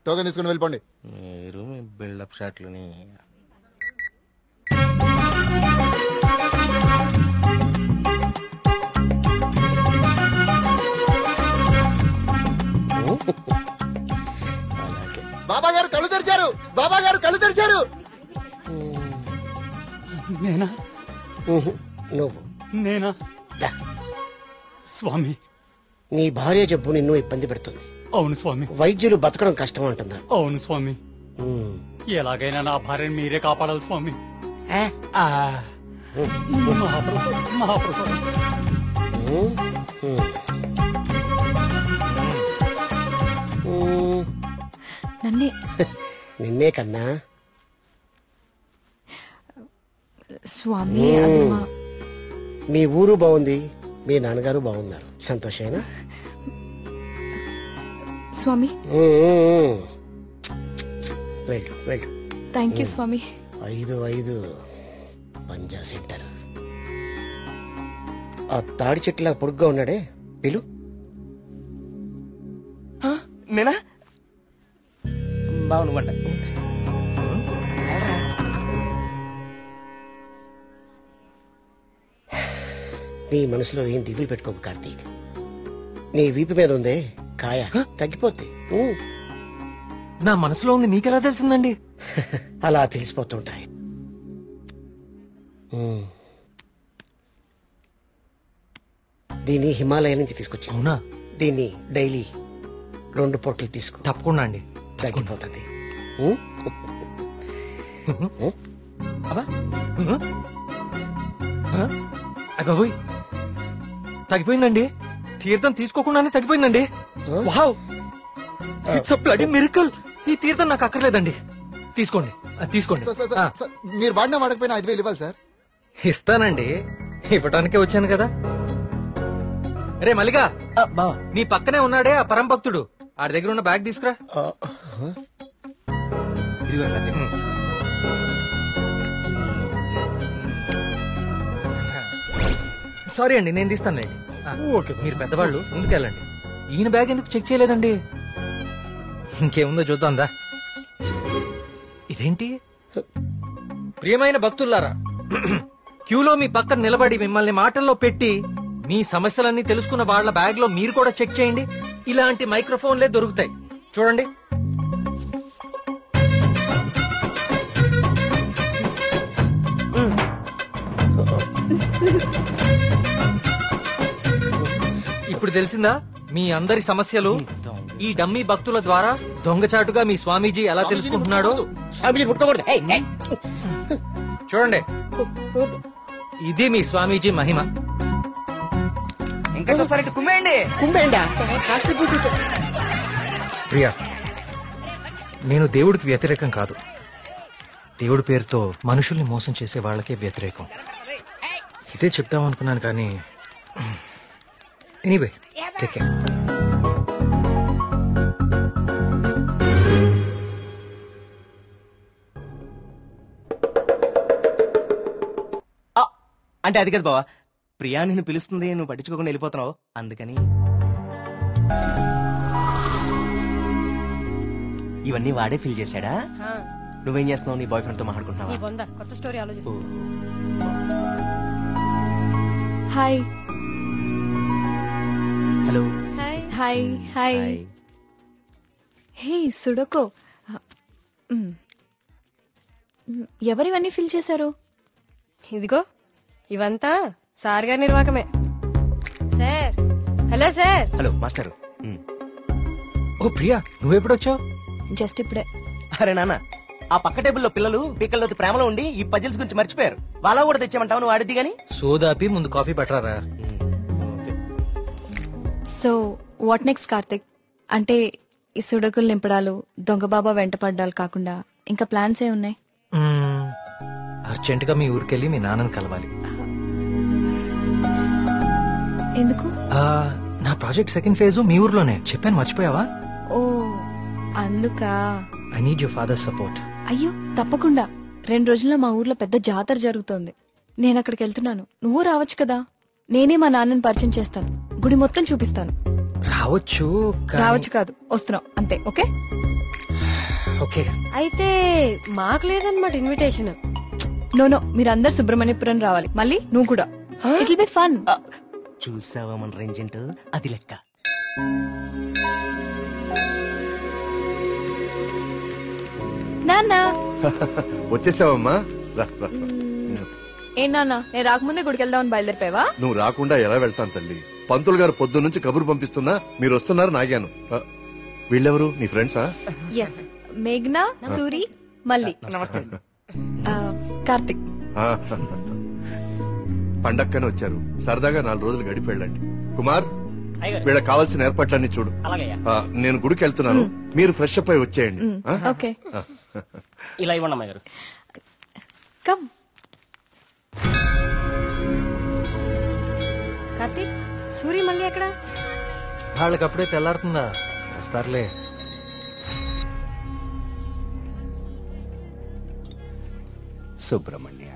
టోకెన్ తీసుకుని వెళ్ళిపోండి. మీరు మీ బిల్డప్ షాట్లని. బాబా గారు కళ్ళు తెరిచారు, బాబా గారు కళ్ళు తెరిచారు. నేనా? నువ్వు నేనా? స్వామి, నీ భార్య జబ్బు నిన్ను ఇబ్బంది పెడుతుంది. అవును స్వామి. వైద్యులు బతకడం కష్టం అంటున్నారు. అవును స్వామి. ఎలాగైనా నా భార్యను మీరే కాపాడాలి స్వామి. మహాప్రసాద్, మహాప్రసాద్. నన్నే నిన్నే కన్నా స్వామి, అది మా- మీ ఊరు బాగుంది, మీ నాన్నగారు బాగున్నారు, సంతోషేనా? స్వామి, వెళ్ళు వెళ్ళు. Thank you Swami. 5 పంజా సెంటర్. ఆ తాడి చెట్టులా పొడుగ్గా ఉన్నాడే, పిలు. నేనా? బాగుండ. నీ మనసులో ఏం దిగులు పెట్టుకోకు కార్తీక్. నీ వీపు మీద ఉందే కాయ, తగ్గిపోద్ది. నా మనసులో ఉంది మీకెలా తెలిసిందండి? అలా తెలిసిపోతుంటాయి. దీన్ని హిమాలయ నుంచి తీసుకొచ్చా. అవునా? దీన్ని డైలీ 2 పొట్లు తీసుకో, తప్పకుండా అండి, తగ్గిపోతుంది. అబ్బాయి తగ్గిపోయిందండి. తీర్థం తీసుకోకుండానే తగ్గిపోయిందండి. Wow, it's a bloody miracle. ఈ తీర్థం నాకు అక్కర్లేదండి. తీసుకోండి తీసుకోండి. మీరు వాడినా వాడకపోయినా 5,000 ఇవ్వాలి సార్. ఇస్తానండి, ఇవ్వటానికే వచ్చాను కదా. రే మల్లిగా, నీ పక్కనే ఉన్నాడే ఆ పరం భక్తుడు, ఆడి దగ్గర ఉన్న బ్యాగ్ తీసుకురా. సారీ అండి, నేను తీస్తానులేండి. మీరు పెద్దవాళ్ళు ముందుకెళ్ళండి. ఈయన బ్యాగ్ ఎందుకు చెక్ చేయలేదండి? ఇంకేముందో చూద్దాందా. ఇదేంటి? ప్రియమైన భక్తులారా, క్యూలో మీ పక్కన నిలబడి మిమ్మల్ని మాటల్లో పెట్టి మీ సమస్యలన్నీ తెలుసుకున్న వాళ్ళ బ్యాగ్ లో మీరు కూడా చెక్ చేయండి. ఇలాంటి మైక్రోఫోన్లే దొరుకుతాయి, చూడండి. ఇప్పుడు తెలిసిందా మీ అందరి సమస్యలు? ఈ డమ్మీ భక్తుల ద్వారా దొంగచాటుగా మీ స్వామీజీ ఎలా తెలుసుకుంటున్నాడో. చూడండి, ఇది మీ స్వామీజీ మహిమ. ఇంకా చూస్తారంటే కుమ్మేయండి. ప్రియా, నేను దేవుడికి వ్యతిరేకం కాదు. దేవుడి పేరుతో మనుషుల్ని మోసం చేసే వాళ్ళకే వ్యతిరేకం. ఇదే చెప్తాం అనుకున్నాను కానీ ఎనీవే, టేక్ కేర్. అంటే అది కదా బావా, ప్రియా నిన్ను పిలుస్తుంది, నువ్వు పట్టించుకోకుండా వెళ్ళిపోతున్నావు, అందుకని. ఇవన్నీ వాడే ఫిల్ చేశాడా? నువ్వేం చేస్తున్నావు? నీ బాయ్ ఫ్రెండ్ తో మాట్లాడుకుంటున్నావా? కొత్త స్టోరీ ఆలోచిస్తా. Hi. Hello. Hi hi. Hey sudoku, ఎవరివన్నీ ఫిల్ చేశారు? ఇదిగో ఇవంతా సార్ గారి నిర్వాకమే. Sir. Hello sir. Hello master. Oh Priya, నువ్వెప్పుడొచ్చావు? జస్ట్ ఇప్పుడే. అరే నాన్న, ఆ పక్క టేబుల్లో పిల్లలు పీకల్లోతి ప్రేమలో ఉండి ఈ పజిల్స్ గురించి మర్చిపోయారు. వాళ్ళ కూడా తెచ్చామంటావు, నువ్వు ఆడిద్ది గాని. సోదాపి ముందు కాఫీ పట్టరారా. So what next Karthik? అంటే ఈ సుడకులు నింపడాలు, దొంగ బాబా వెంట పడ్డాలు కాకుండా ఇంకా ప్లాన్స్ ఏ ఉన్నాయి? అర్జెంట్ గా మీ ఊరికెళ్ళి మీ నాన్నని కలవాలి. ఎందుకు? నా ప్రాజెక్ట్ సెకండ్ ఫేజ్ మీ ఊర్లోనే, చెప్పాను మర్చిపోయావా? ఓ అందుకా. I need your father support. అయ్యో తప్పకుండా. 2 రోజుల్లో మా ఊర్లో పెద్ద జాతర జరుగుతోంది. నేను అక్కడికి వెళ్తున్నాను, నువ్వు రావచ్చు కదా. నేనే మా నాన్నని పరిచయం చేస్తాను, గుడి మొత్తం చూపిస్తాను. రావచ్చు రావచ్చు కాదు, వస్తున్నావు అంతే. Okay okay. అయితే మాకు లేదన్నమాట ఇన్విటేషన్. నో, మీరందరు సుబ్రహ్మణ్యపురం రావాలి. మళ్ళీ నువ్వు కూడా. It will be fun. చూసావా మన రేంజ్ ఏంటో, అది లెక్క. నాన్న వచ్చేసావమ్మా, రా రా. ఏ నాన్న, నేను రాకముందే గుడికి వెళ్దామని బయలుదేరిపోయావా? నువ్వు రాకుండా ఎలా వెళ్తాను తల్లి. పంతులు గారు పొద్దు నుంచి కబురు పంపిస్తున్నా మీరు వస్తున్నారు నాగాను. వీళ్ళెవరు, నీ ఫ్రెండ్సా? ఎస్, మేఘ్నా, సూరి, మల్లి. కార్తిక్. పండక్కనే వచ్చారు, సరదాగా 4 రోజులు గడిపి వెళ్ళండి. కుమార్, వీళ్ళకి కావాల్సిన ఏర్పాట్లన్నీ చూడు. నేను గుడికి వెళ్తున్నాను, మీరు ఫ్రెష్ అప్ అయి వచ్చేయండి. ఓకే. ఇలా ఇవ్వండి అమ్మాయి గారు. కమ్. కార్తీక్, సూరి మళ్ళీ ఎక్కడ? వాళ్ళకి అప్పుడే తెల్లారుతుందా, వస్తారులే. సుబ్రహ్మణ్య,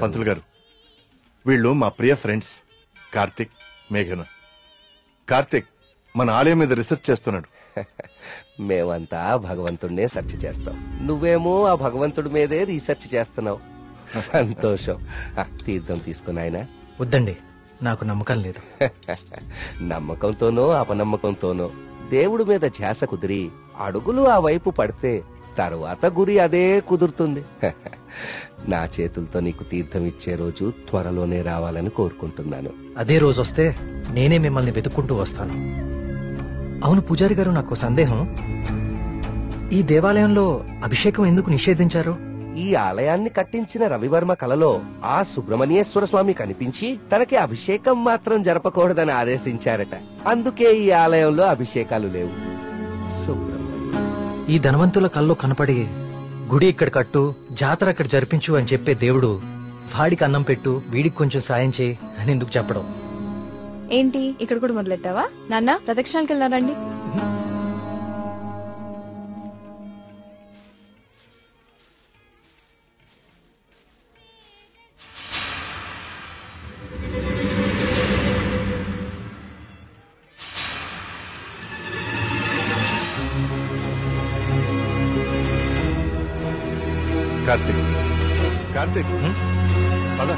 పంతులు గారు, వీళ్ళు మా ప్రియ ఫ్రెండ్స్ కార్తిక్, మేఘన. కార్తిక్ మన ఆలయం మీద రీసెర్చ్ చేస్తున్నాడు. మేమంతా భగవంతుడినే సెర్చ్ చేస్తాం, నువ్వేమో ఆ భగవంతుడి మీదే రీసెర్చ్ చేస్తున్నావు. సంతోషం. తీర్థం తీసుకుని ఆయన. వద్దండి, నాకు నమ్మకం లేదు. నమ్మకంతోనో అపనమ్మకంతోనో దేవుడి మీద ధ్యాస కుదిరి అడుగులు ఆ వైపు పడితే తరువాత గురి అదే కుదురుతుంది. నా చేతులతో నీకు తీర్థం ఇచ్చే రోజు త్వరలోనే రావాలని కోరుకుంటున్నాను. అదే రోజు వస్తే నేనే మిమ్మల్ని వెతుక్కుంటూ వస్తాను. అవును పూజారి గారు, నాకు సందేహం. ఈ దేవాలయంలో అభిషేకం ఎందుకు నిషేధించారు? ఈ ఆలయాన్ని కట్టించిన రవివర్మ కలలో ఆ సుబ్రహ్మణ్యేశ్వర స్వామి కనిపించి తనకి అభిషేకం మాత్రం జరపకూడదని ఆదేశించారట. అందుకే ఈ ఆలయంలో అభిషేకాలు లేవు. ఈ ధనవంతుల కల్లో కనపడి గుడి ఇక్కడ కట్టు, జాతర అక్కడ జరిపించు అని చెప్పే దేవుడు వాడికి అన్నం పెట్టు, వీడికి కొంచెం సాయం చేయి అని ఎందుకు చెప్పడం? ఏంటి ఇక్కడ కూడా మొదలెట్టావా? నాన్న ప్రదక్షిణాలకు వెళ్దారండి. కార్తీక్, కార్తీక్, పద.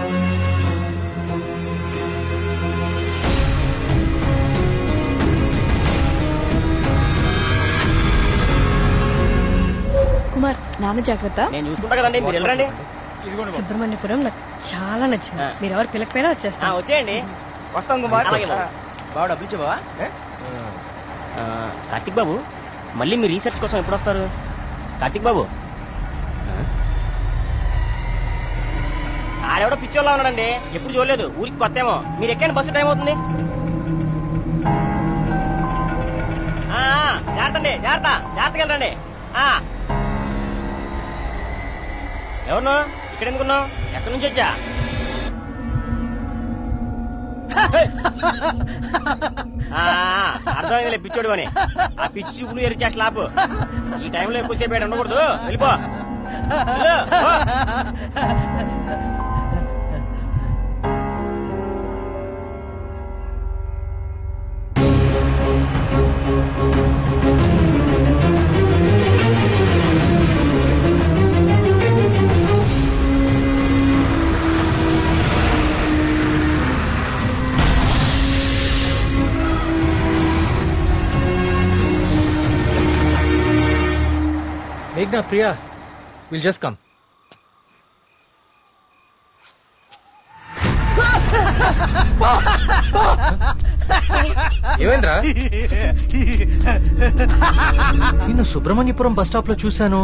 కుమార్ నాన్న జాగ్రత్త. నేను చూసుకుంటా కదండి, మీరు వెళ్ళండి. సుబ్రహ్మణ్యపురం నాకు చాలా నచ్చింది. మీరు ఎవరు పిల్లకపోయినా వచ్చేస్తాను. వచ్చేయండి. వస్తాం కుమార్. బాబు డబ్బులు ఇచ్చే బావా. కార్తిక్ బాబు, మళ్ళీ మీ రీసెర్చ్ కోసం ఎప్పుడు వస్తారు? కార్తిక్ బాబు, ఆడెవడో పిచ్చోళ్ళ ఉన్నాడండి, ఎప్పుడు చూడలేదు, ఊరికి కొత్త ఏమో. మీరు ఎక్కండి, బస్సు టైం అవుతుంది. జాగ్రత్త అండి, జాగ్రత్తగా వెళ్ళండి. ఎవరు ఇక్కడ ఎందుకున్నావు? ఎక్కడి నుంచి వచ్చా? అర్థమైందిలే పిచ్చోడు అని. ఆ పిచ్చి చూపులు ఎరిచా స్లాబ్. ఈ టైంలో ఎక్కువసేపు ఉండకూడదు, వెళ్ళిపో. Meghna, Priya, we'll just come. ఏమైందిరా? నిన్ను సుబ్రహ్మణ్యపురం బస్ స్టాప్ లో చూశాను.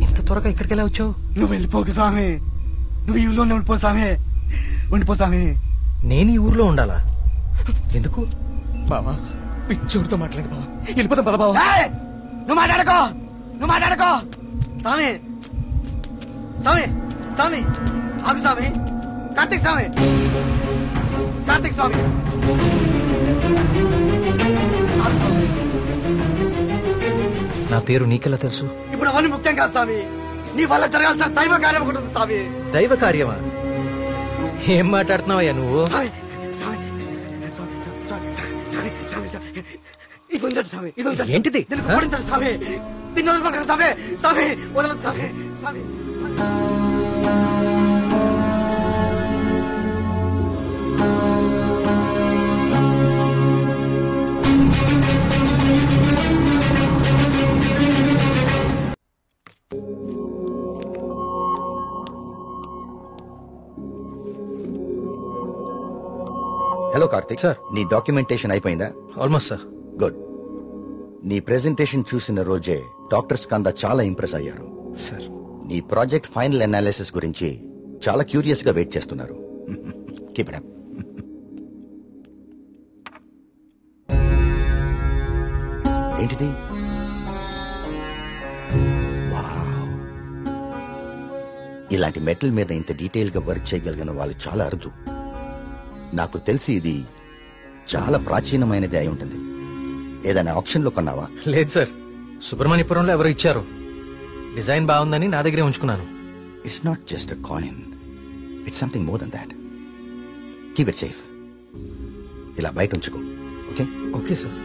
ఇంత త్వరగా ఇక్కడికి ఎలా వచ్చావు? నువ్వు వెళ్ళిపోకు స్వామి, నువ్వు ఈ ఊళ్ళోనే ఉండిపో స్వామి, ఉండిపో స్వామి. నేను ఈ ఊర్లో ఉండాలా? ఎందుకు? బావా పిచ్చోడితో మాట్లాడు బావా, వెళ్ళిపోతాం పద బావా. నువ్వు మాట్లాడుకో స్వామి, స్వామి, స్వామి ఆగు స్వామి. కార్తీక్ స్వామి, కార్తీక్ స్వామి ఆగు స్వామి. నా పేరు నీకెలా తెలుసు? ఇప్పుడు అవన్నీ ముఖ్యం కాదు స్వామి, నీ వల్ల జరగాల్సిన దైవ కార్యం ఒకటి ఉంది స్వామి. దైవ కార్యమా? ఏం మాట్లాడుతున్నావయ్యా నువ్వు? స్వామి, స్వామి, స్వామి, స్వామి, స్వామి, స్వామి, స్వామి, ఇది ఉంచండి స్వామి, ఇది ఉంచండి. ఏంటిది? దీనికి ఓడించండి స్వామి, దీన్ని వదలకండి స్వామి, స్వామి వదలదు స్వామి, స్వామి. హలో కార్తిక్ సార్, నీ డాక్యుమెంటేషన్ అయిపోయిందా? Almost sir. గుడ్. నీ ప్రెజెంటేషన్ చూసిన రోజే డాక్టర్స్ కందా చాలా ఇంప్రెస్ అయ్యారు సార్. నీ ప్రాజెక్ట్ ఫైనల్ అనాలిసిస్ గురించి చాలా క్యూరియస్ గా వెయిట్ చేస్తున్నారు. Keep it up. ఏంటిది? వావ్. ఇలాంటి మెటల్ మీద ఇంత డీటెయిల్ గా వర్క్ చేయగలిగిన వాళ్ళు చాలా అరుదు. నాకు తెలిసి ఇది చాలా ప్రాచీనమైనది అయి ఉంటుంది. ఏదైనా ఆప్షన్ లో కొన్నావా? లేదు సార్, సుబ్రహ్మణ్యపురంలో ఎవరు ఇచ్చారు. డిజైన్ బాగుందని నా దగ్గరే ఉంచుకున్నాను. It's not just a coin, it's something more than that. Keep it safe. ఇలా బయట ఉంచుకో. Okay? Okay sir.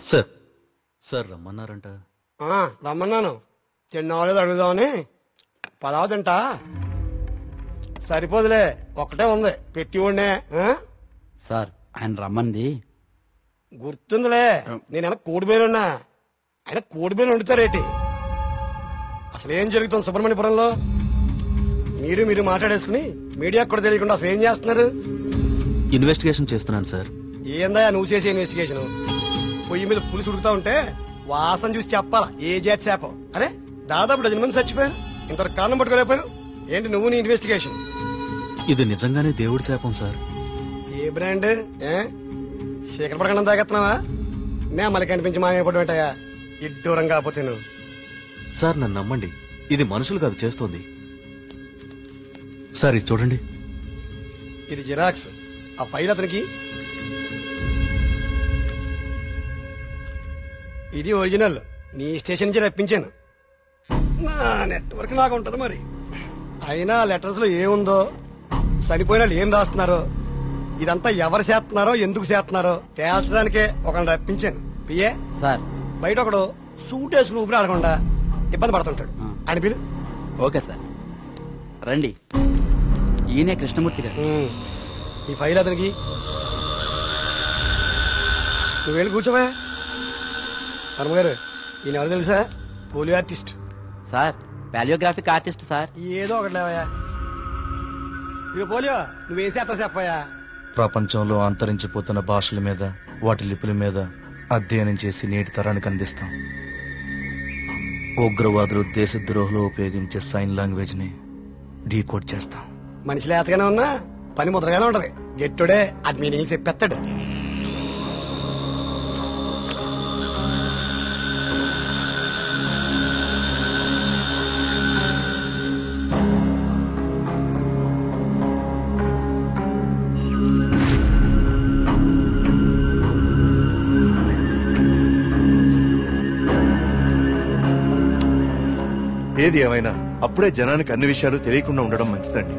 Sir, sir రమ్మన్నారంట. రమ్మన్నాను, తిన్నావాలేదు అడుగుదామని. పలావ్ తింటా? సరిపోదులే, ఒకటే ఉంది పెట్టి ఉండే. సార్ ఆయన రమ్మంది గుర్తుందిలే, నేను కోడి బేరున్నా. ఆయన కోడి బేరు వండుతారేటి? అసలు ఏం జరుగుతుంది సుబ్రహ్మణ్యపురంలో? మీరు మాట్లాడేసుకుని మీడియాకు కూడా తెలియకుండా అసలు ఏం చేస్తున్నారు? ఇన్వెస్టిగేషన్ చేస్తున్నాను సార్. ఏందా నువ్వు చేసే ఇన్వెస్టిగేషన్? పొయ్యి మీద పులుసు ఉడుకుతా ఉంటే వాసన చూసి చెప్పాలా ఏ జాతి శాపం? అరే దాదాపు 10 మంది చచ్చిపోయారు, ఇంతవరకు కారణం పట్టుకోలేకపోయావు ఏంటి నువ్వు నీ ఇన్వెస్టిగేషన్? ఇది నిజంగానే దేవుడి శాపం సార్. ఏ బ్రాండ్? శేఖర పడకుండా తాగెత్తున్నావా? నే మళ్ళీ కనిపించి మాయపడి ఉంటాయా ఇడ్డూరం కాకపోతే నువ్వు? సార్ నన్ను నమ్మండి, ఇది మనుషులు కాదు చేస్తోంది. సార్ ఇది చూడండి. ఇది జిరాక్స్. ఆ ఫైల్ అతనికి. ఇది ఒరిజినల్, నీ స్టేషన్ నుంచి రప్పించాను. నా నెట్వర్క్ నాకు ఉంటది మరి. అయినా లెటర్స్ లో ఏముందో, చనిపోయిన వాళ్ళు ఏం రాస్తున్నారో, ఇదంతా ఎవరు చేస్తున్నారో ఎందుకు చేస్తున్నారో తేల్చడానికే ఒకరిని రప్పించాను. పిఏ సార్, బయట ఒకడు సూట్ వేసుకుని ఊపిరి ఆడకుండా ఇబ్బంది పడుతుంటాడు. అని పిలు. ఓకే సార్, రండి. ఈయనే కృష్ణమూర్తి గారు. ఈ ఫైల్ అతనికి. నువ్వు వెళ్ళి కూర్చోవా. వర్మ గారు, ఈయన ఎవరు తెలుసా? Polio artist sir. Paleographic artist sir. ఏదో ఒకటి లేవయా. ఇక పోలియో నువ్వేం చేస్తా చెప్పయా. ప్రపంచంలో అంతరించిపోతున్న భాషల మీద, వాటి లిపుల మీద అధ్యయనం చేసి నేటి తరానికి అందిస్తాం. ఉగ్రవాదులు, దేశద్రోహులు ఉపయోగించే సైన్ లాంగ్వేజ్ ని డీకోడ్ చేస్తాం. మనిషి లేతగానే ఉన్నా పని ముద్రగానే ఉంటది. గెట్టుడే అది మీనింగ్ చెప్పేస్తాడు. ఏది ఏమైనా అప్పుడే జనానికి అన్ని విషయాలు తెలియకుండా ఉండడం మంచిదండి.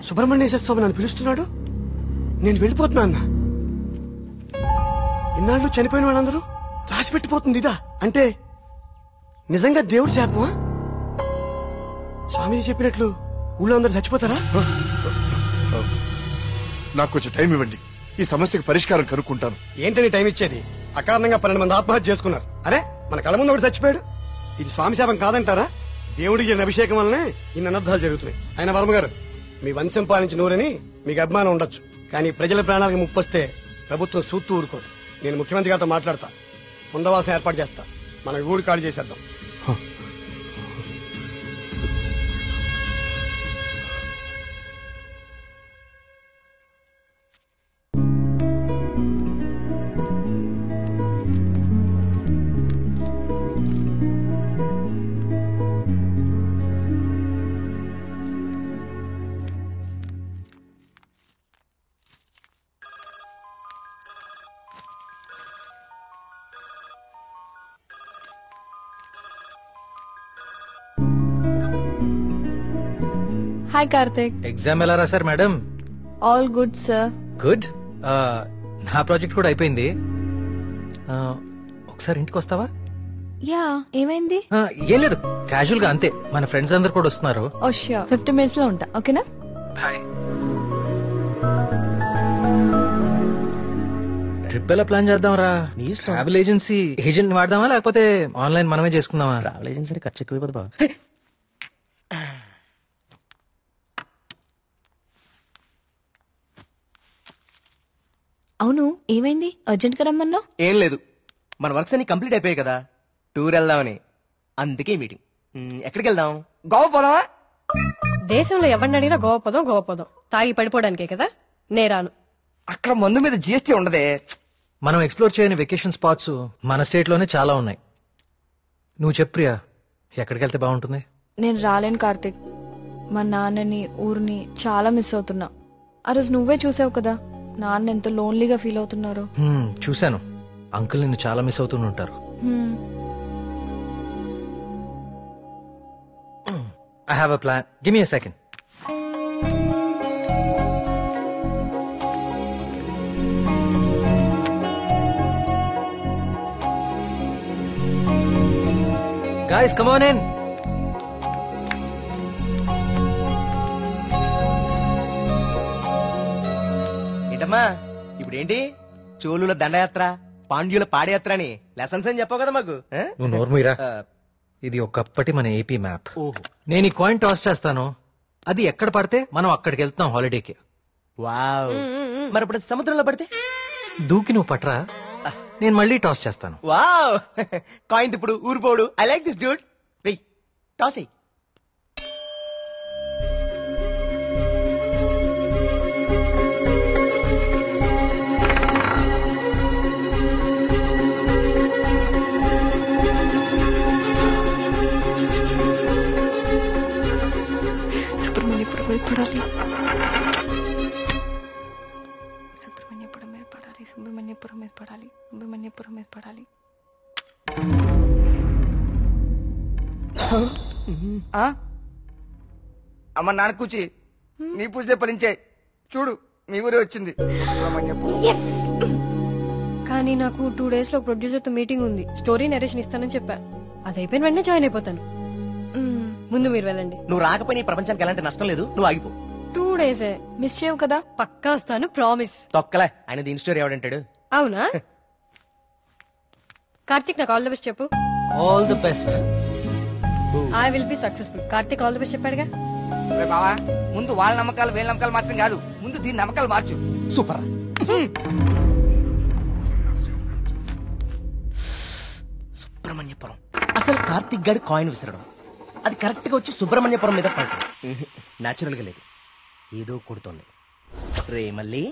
సుబ్రహ్మణ్యేశ్వర స్వామి నన్ను పిలుస్తున్నాడు, నేను వెళ్ళిపోతున్నా అన్న. ఇన్నాళ్ళు చనిపోయిన వాళ్ళందరూ రాసి పెట్టిపోతుంది ఇదా? అంటే నిజంగా దేవుడి శాపమా? స్వామీజీ చెప్పినట్లు ఊళ్ళో అందరూ చచ్చిపోతారా? నాకు కొంచెం టైం ఇవ్వండి, ఈ సమస్యకు పరిష్కారం కనుక్కుంటాను. ఏంటని టైం ఇచ్చేది? అకారణంగా 12 మంది ఆత్మహత్య చేసుకున్నారు. అరే మన కళ్ళ ముందు ఒకటి చచ్చిపోయాడు. ఇది స్వామి శాపం కాదంటారా? దేవుడికి జరిగిన అభిషేకం వల్లనే ఇన్ని అనర్థాలు జరుగుతున్నాయి. ఆయన వర్మ గారు, మీ వంశం పాలించి నూరని మీకు అభిమానం ఉండొచ్చు, కానీ ప్రజల ప్రాణాలకు ముప్పొస్తే ప్రభుత్వం సూత్తూ ఊరుకోదు. నేను ముఖ్యమంత్రి గారితో మాట్లాడతా, పునరావాసం ఏర్పాటు చేస్తా. మన ఊరు ఖాళీ చేసేద్దాం. హాయ్ కార్తిక్. ఎగ్జామ్ ఎలా రాశారు madam? All good sir. Good. నా ప్రాజెక్ట్ కూడా అయిపోయింది. ఒకసారి ఇంటికి వస్తావా? యా, ఏమైంది? ఏం లేదు, క్యాజువల్ గా అంతే. మన ఫ్రెండ్స్ అందరు కూడా వస్తున్నారు. ఓ ష్యూర్, 50 minutes లో ఉంటా. ఓకేనా? బాయ్. ట్రిప్ ఎలా ప్లాన్ చేద్దాం రా? ట్రావెల్ ఏజెన్సీ ఏజెంట్ వాడదామా, లేకపోతే ఆన్లైన్ మనమే చేసుకుందామా? ట్రావెల్ ఏజెన్సీ ఖర్చు ఎక్కువ బాబు. అవును, ఏమైంది? అర్జెంట్ గా రమ్మన్నా? ఏం లేదు, మన వర్క్స్ అన్ని కంప్లీట్ అయిపోయాయి కదా, టూర్ వెళ్దామని. అందుకే మీటింగ్. ఎక్కడికి వెళ్దాం? గోవా పోదామా? దేశంలో ఎవరిని అడిగినా గోవా పోదాం. తాగి పడిపోవడానికే కదా. నేరాను. అక్కడ మందు మీద జిఎస్టీ ఉండదే. మనం ఎక్స్ప్లోర్ చేయని వెకేషన్ స్పాట్స్ మన స్టేట్ లోనే చాలా ఉన్నాయి. నువ్వు చెప్పు ప్రియా, ఎక్కడికి వెళ్తే బాగుంటుంది? నేను రాలేను కార్తిక్. మా నాన్నని ఊరిని చాలా మిస్ అవుతున్నా. ఆ రోజు నువ్వే చూసావు కదా నాన్న ఎంత లోన్లీగా ఫీల్ అవుతున్నారు. చూశాను. అంకుల్ నిన్ను చాలా మిస్ అవుతూనే ఉంటారు. I have a plan. Give me a second. Guys, come on in. ఏంటమ్మా ఇప్పుడేంటి? చోళుల దండయాత్ర, పాండ్యుల పాదయాత్ర అని లెసన్స్ అని చెప్పావు కదా మాకు. నువ్వు నోర్మీరా. ఇది ఒకప్పటి మన ఏపీ మ్యాప్. నేను ఈ కాయిన్ టాస్ చేస్తాను, అది ఎక్కడ పడితే మనం అక్కడికి వెళ్తాం హాలిడేకి. వావ్. మరి ఇప్పుడు సముద్రంలో పడితే దూకి నువ్వు పట్రా, నేను మళ్ళీ టాస్ చేస్తాను. వావ్. కాయిన్ ఇప్పుడు ఊరిపోడు. I like this dude. వెయ్ టాస్ అయ్యి. సుబ్రహ్మణ్యపురం మీద పడాలి. సుబ్రహ్మణ్యపురం మీద పడాలి. సుబ్రహ్మణ్యపురం మీద పడాలి. సుబ్రహ్మణ్యపురం మీద పడాలి. అమ్మ నాన్న కూచి నీ పూజలే ఫలించే. చూడు మీ ఊరే వచ్చింది. కానీ నాకు 2 days లో ప్రొడ్యూసర్ తో మీటింగ్ ఉంది. స్టోరీ నరేషన్ ఇస్తానని చెప్పా. అది అయిపోయిన వెంటనే జాయిన్ అయిపోతాను. ముందు మీరు వెళ్ళండి. నువ్వు రాకపోయినా ఈ ప్రపంచానికి ఎలాంటి నష్టం లేదు. నువ్వు ఆగిపో. 2 days మిస్ చేయవు కదా. పక్కా వస్తాను, ప్రామిస్. తొక్కలే. ఆయన దీని స్టోరీ ఎవడంటాడు? అవునా? కార్తిక్ నాకు ఆల్ ది బెస్ట్ చెప్పు. All the best. I will be successful. Karthik all the best చెప్పాడుగా. బావా ముందు వాళ్ళ నమ్మకాలు వీళ్ళ నమ్మకాలు మాత్రం కాదు, ముందు దీని నమ్మకాలు మార్చు. సూపర్. సుబ్రహ్మణ్యపురం. అసలు కార్తిక్ గారి కాయిన్ విసరడం అది కరెక్ట్ గా వచ్చి సుబ్రహ్మణ్యపురం మీద పడతాం. నాచురల్ గా లేదు, ఏదో కొడుతోంది. రే మళ్ళీ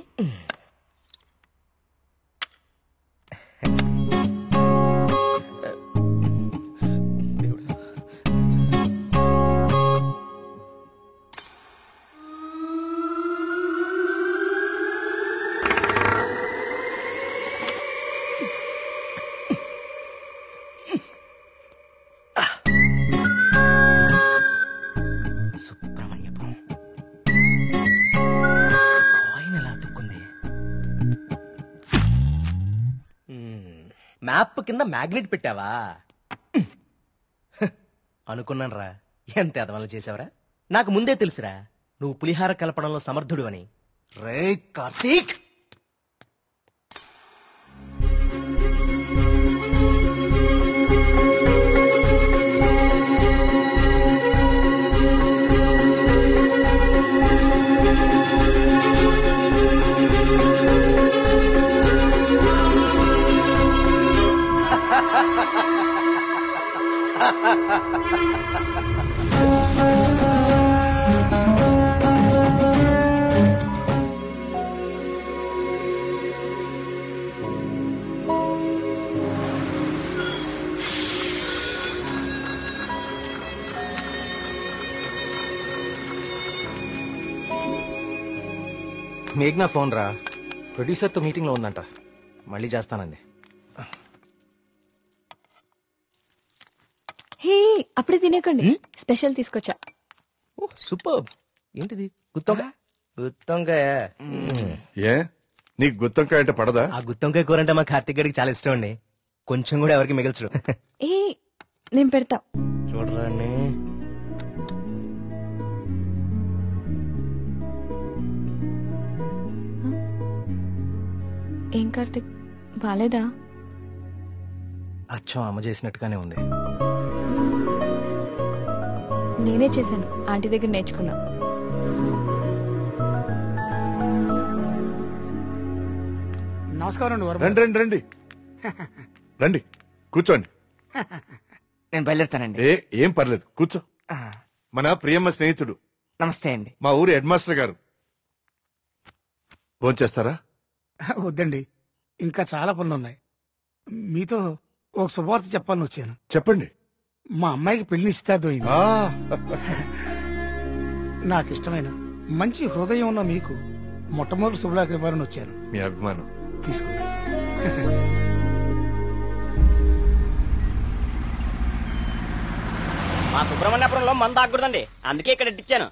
సుబ్రహ్మణ్యపురం కాయిన్ ఎలా తుక్కుంది? మ్యాప్ కింద మ్యాగ్నెట్ పెట్టావా? అనుకున్నాను రా. ఎంత ఎదవలు చేసావరా. నాకు ముందే తెలుసురా నువ్వు పులిహార కలపడంలో సమర్థుడు అని. రే కార్తీక్, మేఘ్నా ఫోన్ రా. ప్రొడ్యూసర్ తో మీటింగ్ లో ఉందంట, మళ్ళీ చేస్తానంది. హే అప్పుడే తినేకండి, స్పెషల్ తీసుకొచ్చా. సూపర్. ఏంటిది? గుత్తొంకాయ. గుత్తొంకాయ. ఏ నీకు గుత్తొంకాయ అంటే పడదా? ఆ గుత్తొంకాయ కూర అంటే మా కార్తిక్ గారికి చాలా ఇష్టం అండి. కొంచెం కూడా ఎవరికి మిగల్చడు. ఏ నేను పెడతా. చూడరాండి. ఏం కార్తిక్ బాలేదా? అచ్చం అమ్మ చేసినట్టుగానే ఉంది. నేనే చేశాను, ఆంటీ దగ్గర నేర్చుకున్నా. నమస్కారం. రండి రండి రండి రండి కూర్చోండి. నేను బయలుదేరుతానండి. ఏం పర్లేదు కూర్చో. మన ప్రియమ్మ స్నేహితుడు. నమస్తే అండి. మా ఊరి హెడ్ మాస్టర్ గారు. భోంచేస్తారా? వద్దండి, ఇంకా చాలా పనులు ఉన్నాయి. మీతో ఒక శుభవార్త చెప్పాలని వచ్చాను. చెప్పండి. మా అమ్మాయికి పెళ్లి నిశ్చితార్థమైంది. నాకు ఇష్టమైన మంచి హృదయం ఉన్న మీకు మొట్టమొదటి శుభలాకి ఇవ్వాలని వచ్చాను. మీ అభిమానం తీసుకో. మా సుబ్రహ్మణ్యపురంలో మంద ఆగకూడదండి, అందుకే ఇక్కడ ఇచ్చాను.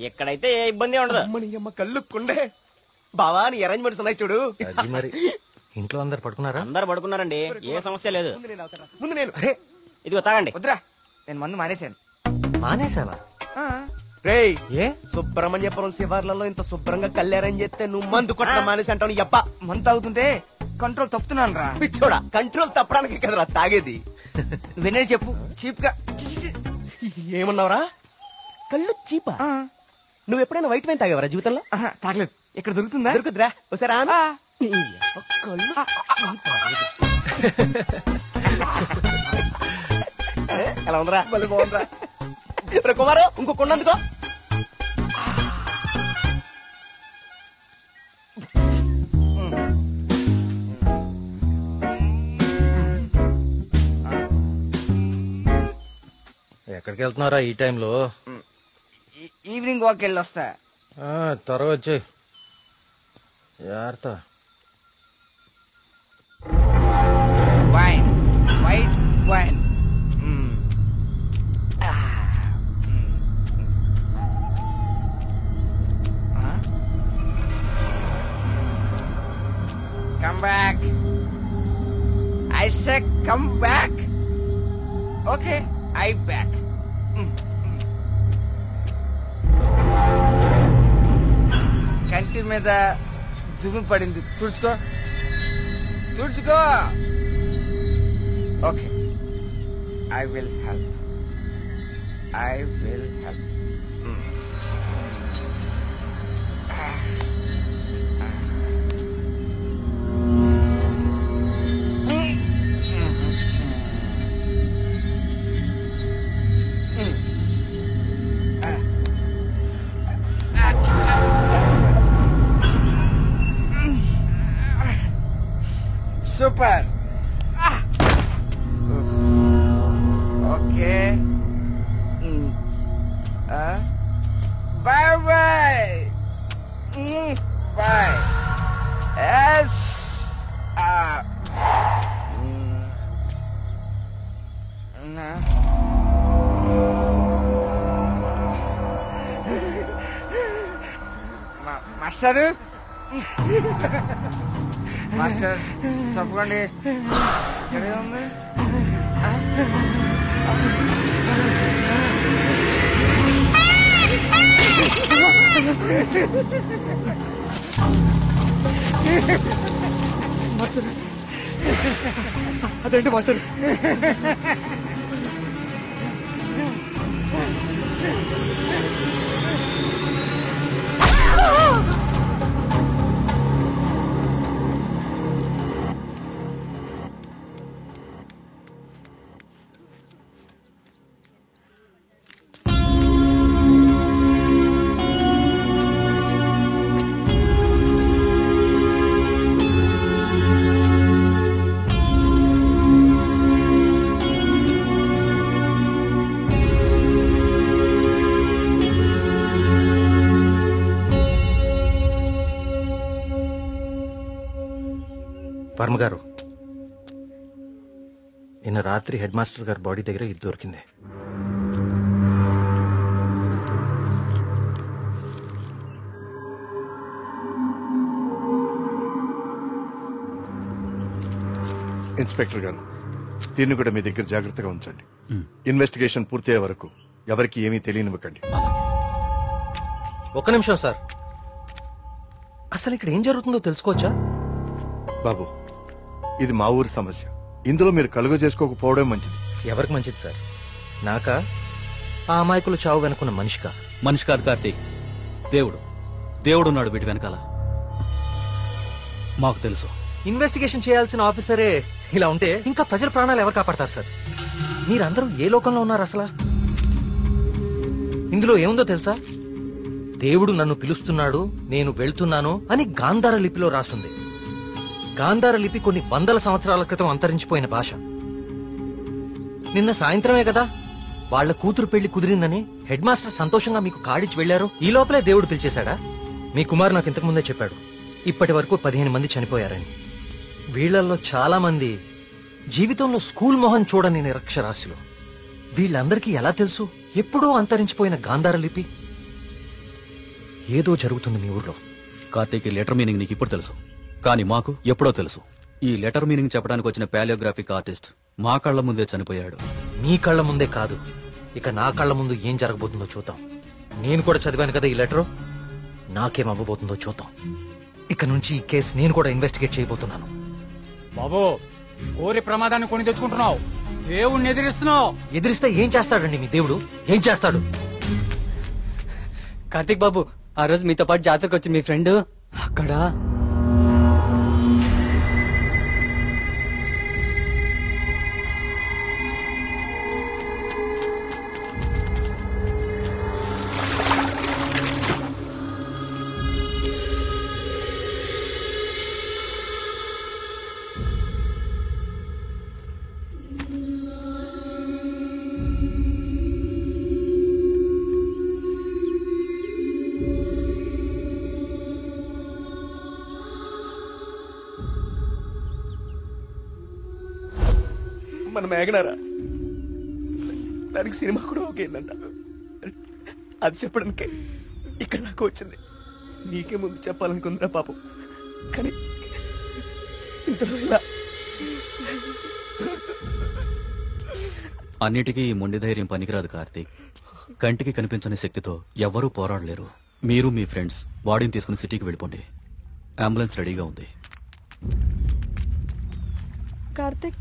ఇక్కడైతే ఏ ఇబ్బంది ఉండదు. అమ్మ కళ్ళు కుండే బావా, నీ అరేంజ్మెంట్స్ ఉన్నాయి చూడు. మరి ఇంట్లో అందరు పడుకున్నారా? అందరు పడుకున్నారండి, ఏ సమస్య లేదు. ముందు నేను ఇదిగో తాగండి. వద్దురా, నేను మందు మానేశాను. మానేసావా? రేయ్, ఏ సుబ్రహ్మణ్యపురం శివార్లలో ఇంత శుభ్రంగా కళ్యాణం చేస్తే నువ్వు మందు కొట్టడం మానేసి అంటావు. నీ అబ్బ మందు తాగుతుంటే కంట్రోల్ తప్పుతున్నాను రా. పిచ్చోడా, కంట్రోల్ తప్పడానికి కదరా తాగేది. వినే చెప్పు, చీప్ గా. ఏమన్నావురా? కళ్ళు చీపా? నువ్వు ఎప్పుడైనా వైట్ వైన్ తాగేవరా జీవితంలో? తాగలేదు. ఇక్కడ దొరుకుతుందా? దొరుకుతురా? ఒకసారి ఎలా ఉందిరా? మళ్ళీ బాగుందిరా. కుమారు, ఇంకో కొండందుకో. ఎక్కడికి వెళ్తున్నారా ఈ టైంలో? ఈవినింగ్ వాక్ వెళ్ళి వస్తా. త్వరగా వచ్చి జాగ్రత్త. Wine, white wine. Come back. I said come back. Okay, I back. కంటి మీద దుమ్ము పడింది, తుడుచుకో తుడుచుకో. Okay, I will help. I will help. Super. Okay. Bye bye. Bye. Yes. Master, master తప్పకండి. ఇక్కడే ఉంది. మాస్టర్, అదేంటి మాస్టర్? వర్మ గారు, నిన్న రాత్రి హెడ్ మాస్టర్ గారి బాడీ దగ్గర ఇది దొరికింది. ఇన్స్పెక్టర్ గారు, దీన్ని కూడా మీ దగ్గర జాగ్రత్తగా ఉంచండి. ఇన్వెస్టిగేషన్ పూర్తయ్యే వరకు ఎవరికి ఏమీ తెలియనివ్వకండి. ఒక్క నిమిషం సార్, అసలు ఇక్కడ ఏం జరుగుతుందో తెలుసుకోవచ్చా? బాబు, ఇది మా ఊరి సమస్య. ఇందులో మీరు కలుగ చేసుకోకపోవడం మంచిది. ఎవరికి మంచిది సార్? నాకా, ఆ అమాయకులు చావు వెనుకున్న మనిషికా? మనిషి కాదు కార్తీక్, దేవుడు. దేవుడున్నాడు వీటి వెనకాల. మాకు తెలుసు. ఇన్వెస్టిగేషన్ చేయాల్సిన ఆఫీసరే ఇలా ఉంటే ఇంకా ప్రజల ప్రాణాలు ఎవరు కాపాడతారు సార్? మీరందరూ ఏ లోకంలో ఉన్నారు అసలు? ఇందులో ఏముందో తెలుసా? దేవుడు నన్ను పిలుస్తున్నాడు, నేను వెళ్తున్నాను అని గాంధార లిపిలో రాసుంది. గాంధార లిపి కొన్ని వందల సంవత్సరాల క్రితం అంతరించిపోయిన భాష. నిన్న సాయంత్రమే కదా వాళ్ళ కూతురు పెళ్లి కుదిరిందని హెడ్ మాస్టర్ సంతోషంగా మీకు కాడిచ్చి వెళ్లారు. ఈ లోపలే దేవుడు పిలిచేశాడా? మీ కుమారు నాకు ఇంతకు ముందే చెప్పాడు, ఇప్పటి వరకు 15 మంది చనిపోయారని. వీళ్లలో చాలా మంది జీవితంలో స్కూల్ మొహం చూడని నిరక్షరాస్యులు. వీళ్ళందరికీ ఎలా తెలుసు ఎప్పుడో అంతరించిపోయిన గాంధార లిపి? ఏదో జరుగుతుంది మీ ఊర్లో. కార్తీక్, ఈ లెటర్ మీనింగ్ నీకు ఇప్పుడు తెలుసు, కానీ మాకు ఎప్పుడో తెలుసు. ఈ లెటర్ మీనింగ్ చెప్పడానికి వచ్చిన పాలియోగ్రాఫిక్ ఆర్టిస్ట్ మా కళ్ల ముందే చనిపోయాడు. మీ కళ్ల ముందే కాదు, ఇక నా కళ్ల ముందు ఏం జరగబోతుందో చూద్దాం. నేను కూడా చదివాను కదా ఈ లెటరు, నాకేం అవ్వబోతుందో చూద్దాం. ఇక నుంచి ఈ కేసు నేను కూడా ఇన్వెస్టిగేట్ చేయబోతున్నాను. బాబు, కోరి ప్రమాదాన్ని కొని తెచ్చుకుంటున్నావు, దేవుణ్ణి ఎదిరిస్తున్నావు. ఎదిరిస్తే ఏం చేస్తాడండి మీ దేవుడు? ఏం చేస్తాడు? కార్తీక్ బాబు, ఆ రోజు మీతో పాటు జాతరకు వచ్చి మీ ఫ్రెండ్ అక్కడ మన మేఘనారా, దానికి సినిమా కూడా ఓకేందంట. అది చెప్పడానికే ఇక్కడ నాకు వచ్చింది. నీకే ముందు చెప్పాలనుకుందిరా పాపం, కానీ ఇంతలో ఇలా. అన్నిటికీ ఈ మొండి ధైర్యం పనికిరాదు కార్తీక్. కంటికి కనిపించని శక్తితో ఎవ్వరూ పోరాడలేరు. మీరు మీ ఫ్రెండ్స్ బాడీని తీసుకుని సిటీకి వెళ్ళిపోండి. అంబులెన్స్ రెడీగా ఉంది. కార్తిక్,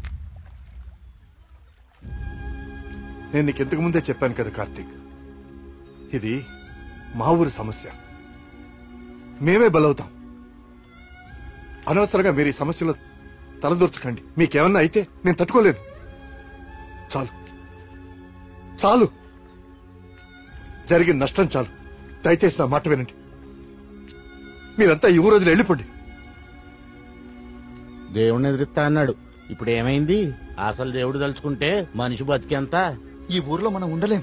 నేను నీకు ఇంతకు ముందే చెప్పాను కదా కార్తీక్, ఇది మా ఊరి సమస్య, మేమే బలవుతాం. అనవసరంగా మీరు ఈ సమస్యలో తలదూర్చకండి. మీకేమన్నా అయితే నేను తట్టుకోలేను. చాలు చాలు, జరిగిన నష్టం చాలు. దయచేసి నా మాట వినండి. మీరంతా ఈ ఊరు వదిలి వెళ్ళిపోండి. దేవుణ్ణి ఎదిరిస్తా అన్నాడు, ఇప్పుడు ఏమైంది? అసలు దేవుడు తలుచుకుంటే మనిషి బతికేంత. ఈ ఊర్లో మనం ఉండలేం.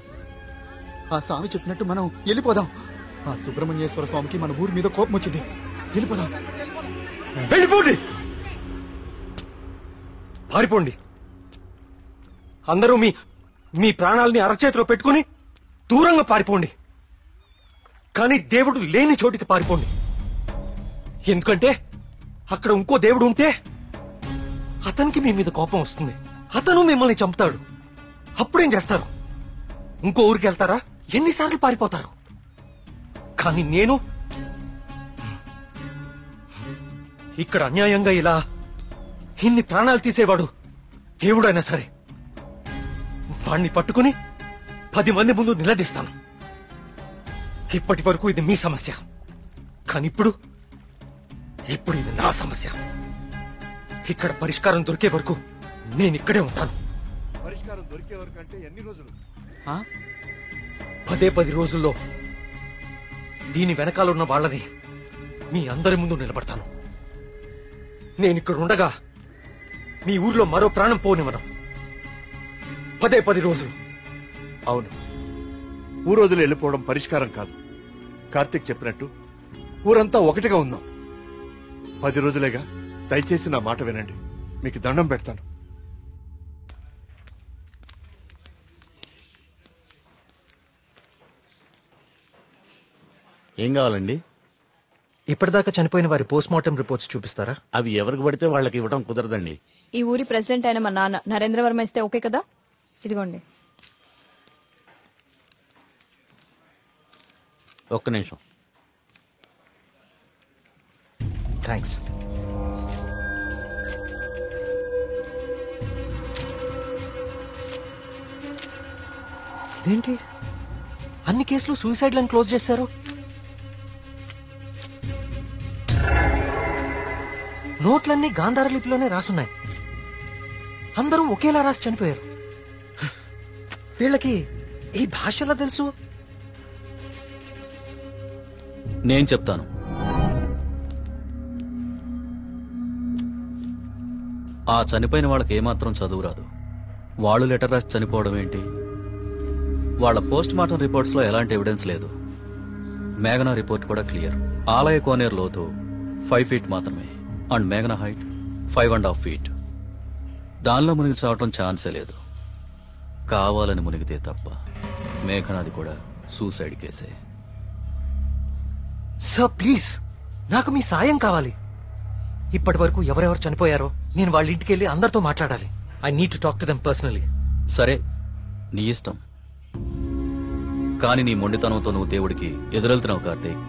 ఆ స్వామి చెప్పినట్టు మనం వెళ్ళిపోదాం. ఆ సుబ్రహ్మణ్యేశ్వర స్వామికి మన ఊరి మీద కోపం వచ్చింది. వెళ్ళిపోదాం. వెళ్ళిపోండి, పారిపోండి. అందరూ మీ మీ ప్రాణాలని అరచేతిలో పెట్టుకుని దూరంగా పారిపోండి. కానీ దేవుడు లేని చోటికి పారిపోండి. ఎందుకంటే అక్కడ ఇంకో దేవుడు ఉంటే అతనికి మీ మీద కోపం వస్తుంది. అతను మిమ్మల్ని చంపుతాడు. అప్పుడేం చేస్తారు? ఇంకో ఊరికి వెళ్తారా? ఎన్నిసార్లు పారిపోతారు? కానీ నేను ఇక్కడ అన్యాయంగా ఇలా ఇన్ని ప్రాణాలు తీసేవాడు దేవుడైనా సరే వాణ్ణి పట్టుకుని 10 మంది ముందు నిలదీస్తాను. ఇప్పటి వరకు ఇది మీ సమస్య, కానీ ఇప్పుడు ఇది నా సమస్య. ఇక్కడ పరిష్కారం దొరికే వరకు నేను ఇక్కడే ఉంటాను. పరిష్కారం దొరికే వరకు అంటే ఎన్ని రోజులు? 10 రోజుల్లో దీని వెనకాల ఉన్న వాళ్ళని మీ అందరి ముందు నిలబడతాను. నేను ఇక్కడ ఉండగా మీ ఊర్లో మరో ప్రాణం పోనివ్వను. 10 రోజులు. అవును, ఊరు వదిలి వెళ్ళిపోవడం పరిష్కారం కాదు. కార్తీక్ చెప్పినట్టు ఊరంతా ఒకటిగా ఉందాం. 10 రోజులేగా. దయచేసి నా మాట వినండి. మీకు దండం పెడతాను. ఏం కావాలండి? ఇప్పటిదాకా చనిపోయిన వారి పోస్ట్ మార్టం రిపోర్ట్స్ చూపిస్తారా? అవి ఎవరికి పడితే వాళ్ళకి ఇవ్వడం కుదరదండి. ఈ ఊరి ప్రెసిడెంట్ అయిన మా నాన్న నరేంద్ర వర్మ ఇస్తే ఓకే కదా? ఇదిగోండి. ఒక్క నిమిషం. థ్యాంక్స్. ఇదేంటి, అన్ని కేసులు సూసైడ్లను క్లోజ్ చేశారు? నోట్లన్నీ గాంధార లిపిలోనే రాసున్నాయి. అందరూ ఒకేలా రాసి చనిపోయారు. వీళ్ళకి ఈ భాషలా తెలుసు? నేను చెప్తాను. ఆ చనిపోయిన వాళ్ళకి ఏమాత్రం చదువు రాదు. వాళ్ళు లెటర్ రాసి చనిపోవడం ఏంటి? వాళ్ళ పోస్ట్ మార్టం రిపోర్ట్స్ లో ఎలాంటి ఎవిడెన్స్ లేదు. మేఘనా రిపోర్ట్ కూడా క్లియర్. ఆలయ కోనేరు లోతు 5 feet మాత్రమే అండ్ మేఘనా హైట్ 5.5 feet. దానిలో మునిగి చావటం ఛాన్సే లేదు. కావాలని మునిగితే తప్ప. మేఘనాది కూడా సూసైడ్ కేసే. సార్ ప్లీజ్, నాకు మీ సాయం కావాలి. ఇప్పటి వరకు ఎవరెవరు చనిపోయారో నేను వాళ్ళ ఇంటికి వెళ్ళి అందరితో మాట్లాడాలి. I need to talk to them personally. సరే, నీ ఇష్టం. కానీ నీ మొండితనంతో నువ్వు దేవుడికి ఎదురెళ్తున్నావు కార్తీక్.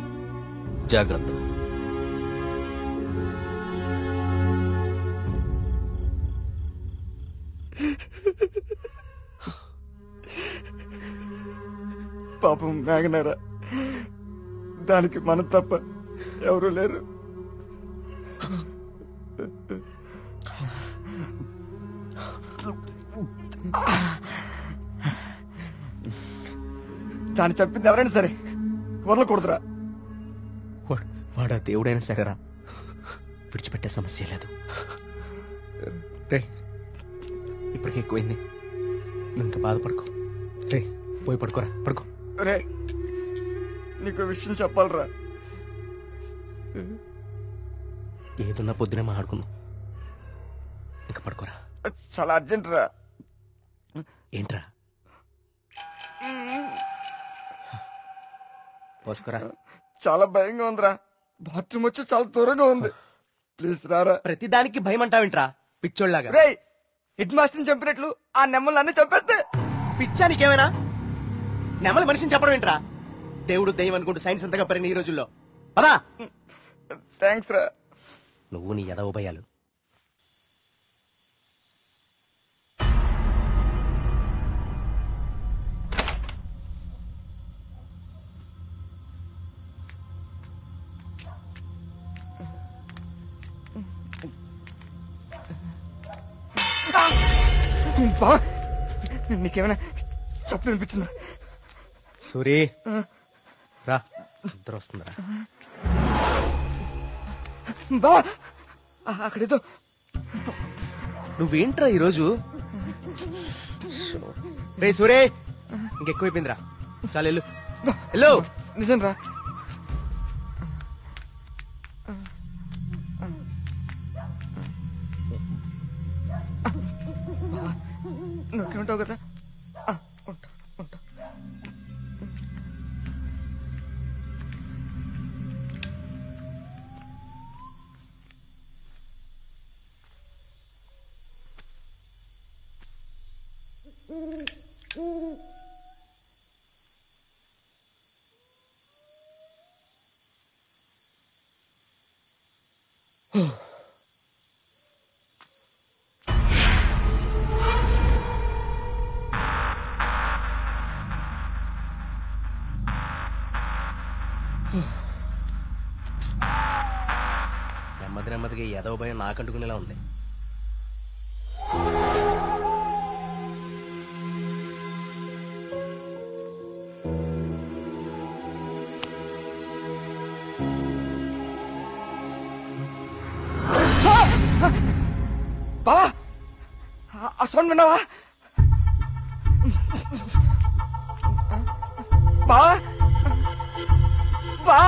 జాగ్రత్త. పాపం మేఘనారా, దానికి మనం తప్ప ఎవరు లేరు. దాన్ని చెప్పింది ఎవరైనా సరే వదలకూడదురా. వాడా దేవుడైనా సరేరా, విడిచిపెట్టే సమస్య లేదు. రే, ఇప్పటికే ఎక్కువైంది, నువ్వు ఇంకా బాధపడుకో. రే, పోయి పడుకోరా, పడుకో. రే, నీకు విషయం చెప్పాలరా. ఏదున్నా పొద్దునే మాట్లాడుకుందాం. ఇంకా పడుకోరా. చాలా అర్జెంట్ రా. ఏంట్రా? పోసుకోరా. చాలా భయంగా ఉందిరా. బాత్రూమ్ వచ్చి చాలా దూరంగా ఉంది. ప్లీజ్ రారా. ప్రతిదానికి భయం అంటావేంట్రా పిచ్చోళ్ళలాగా? రే, హెడ్ మాస్టర్ని చంపినట్లు ఆ నెమ్మలు అన్నీ చంపేస్తే. పిచ్చా నీకేమైనా? నెమలి మనిషిని చెప్పడం ఏంట్రా? దేవుడు దయ్యం అనుకుంటూ సైన్స్ అంతగా పెరిగిన ఈ రోజుల్లో. పదా. థ్యాంక్స్ రా. నువ్వు నీ ఎదవ భయాలు. బా, నీకేమైనా చెప్పు వినిపించిందా? సూరి రా, నిద్ర వస్తుందిరా. బా, అక్కడేదో. నువ్వేంట్రా ఈరోజు? రే సూరే, ఇంకెక్కువైపోయిందిరా. చాలు వెళ్ళు. వెళ్ళు. నిజం రా. నువ్వుంటావు కదా. ఉంటా ఉంటా. నెమ్మది నెమ్మదిగా ఎదవ భయం నాకంటుకునేలా ఉంది. బావా, ఆ సౌండ్ విన్నావా? బావా, బా,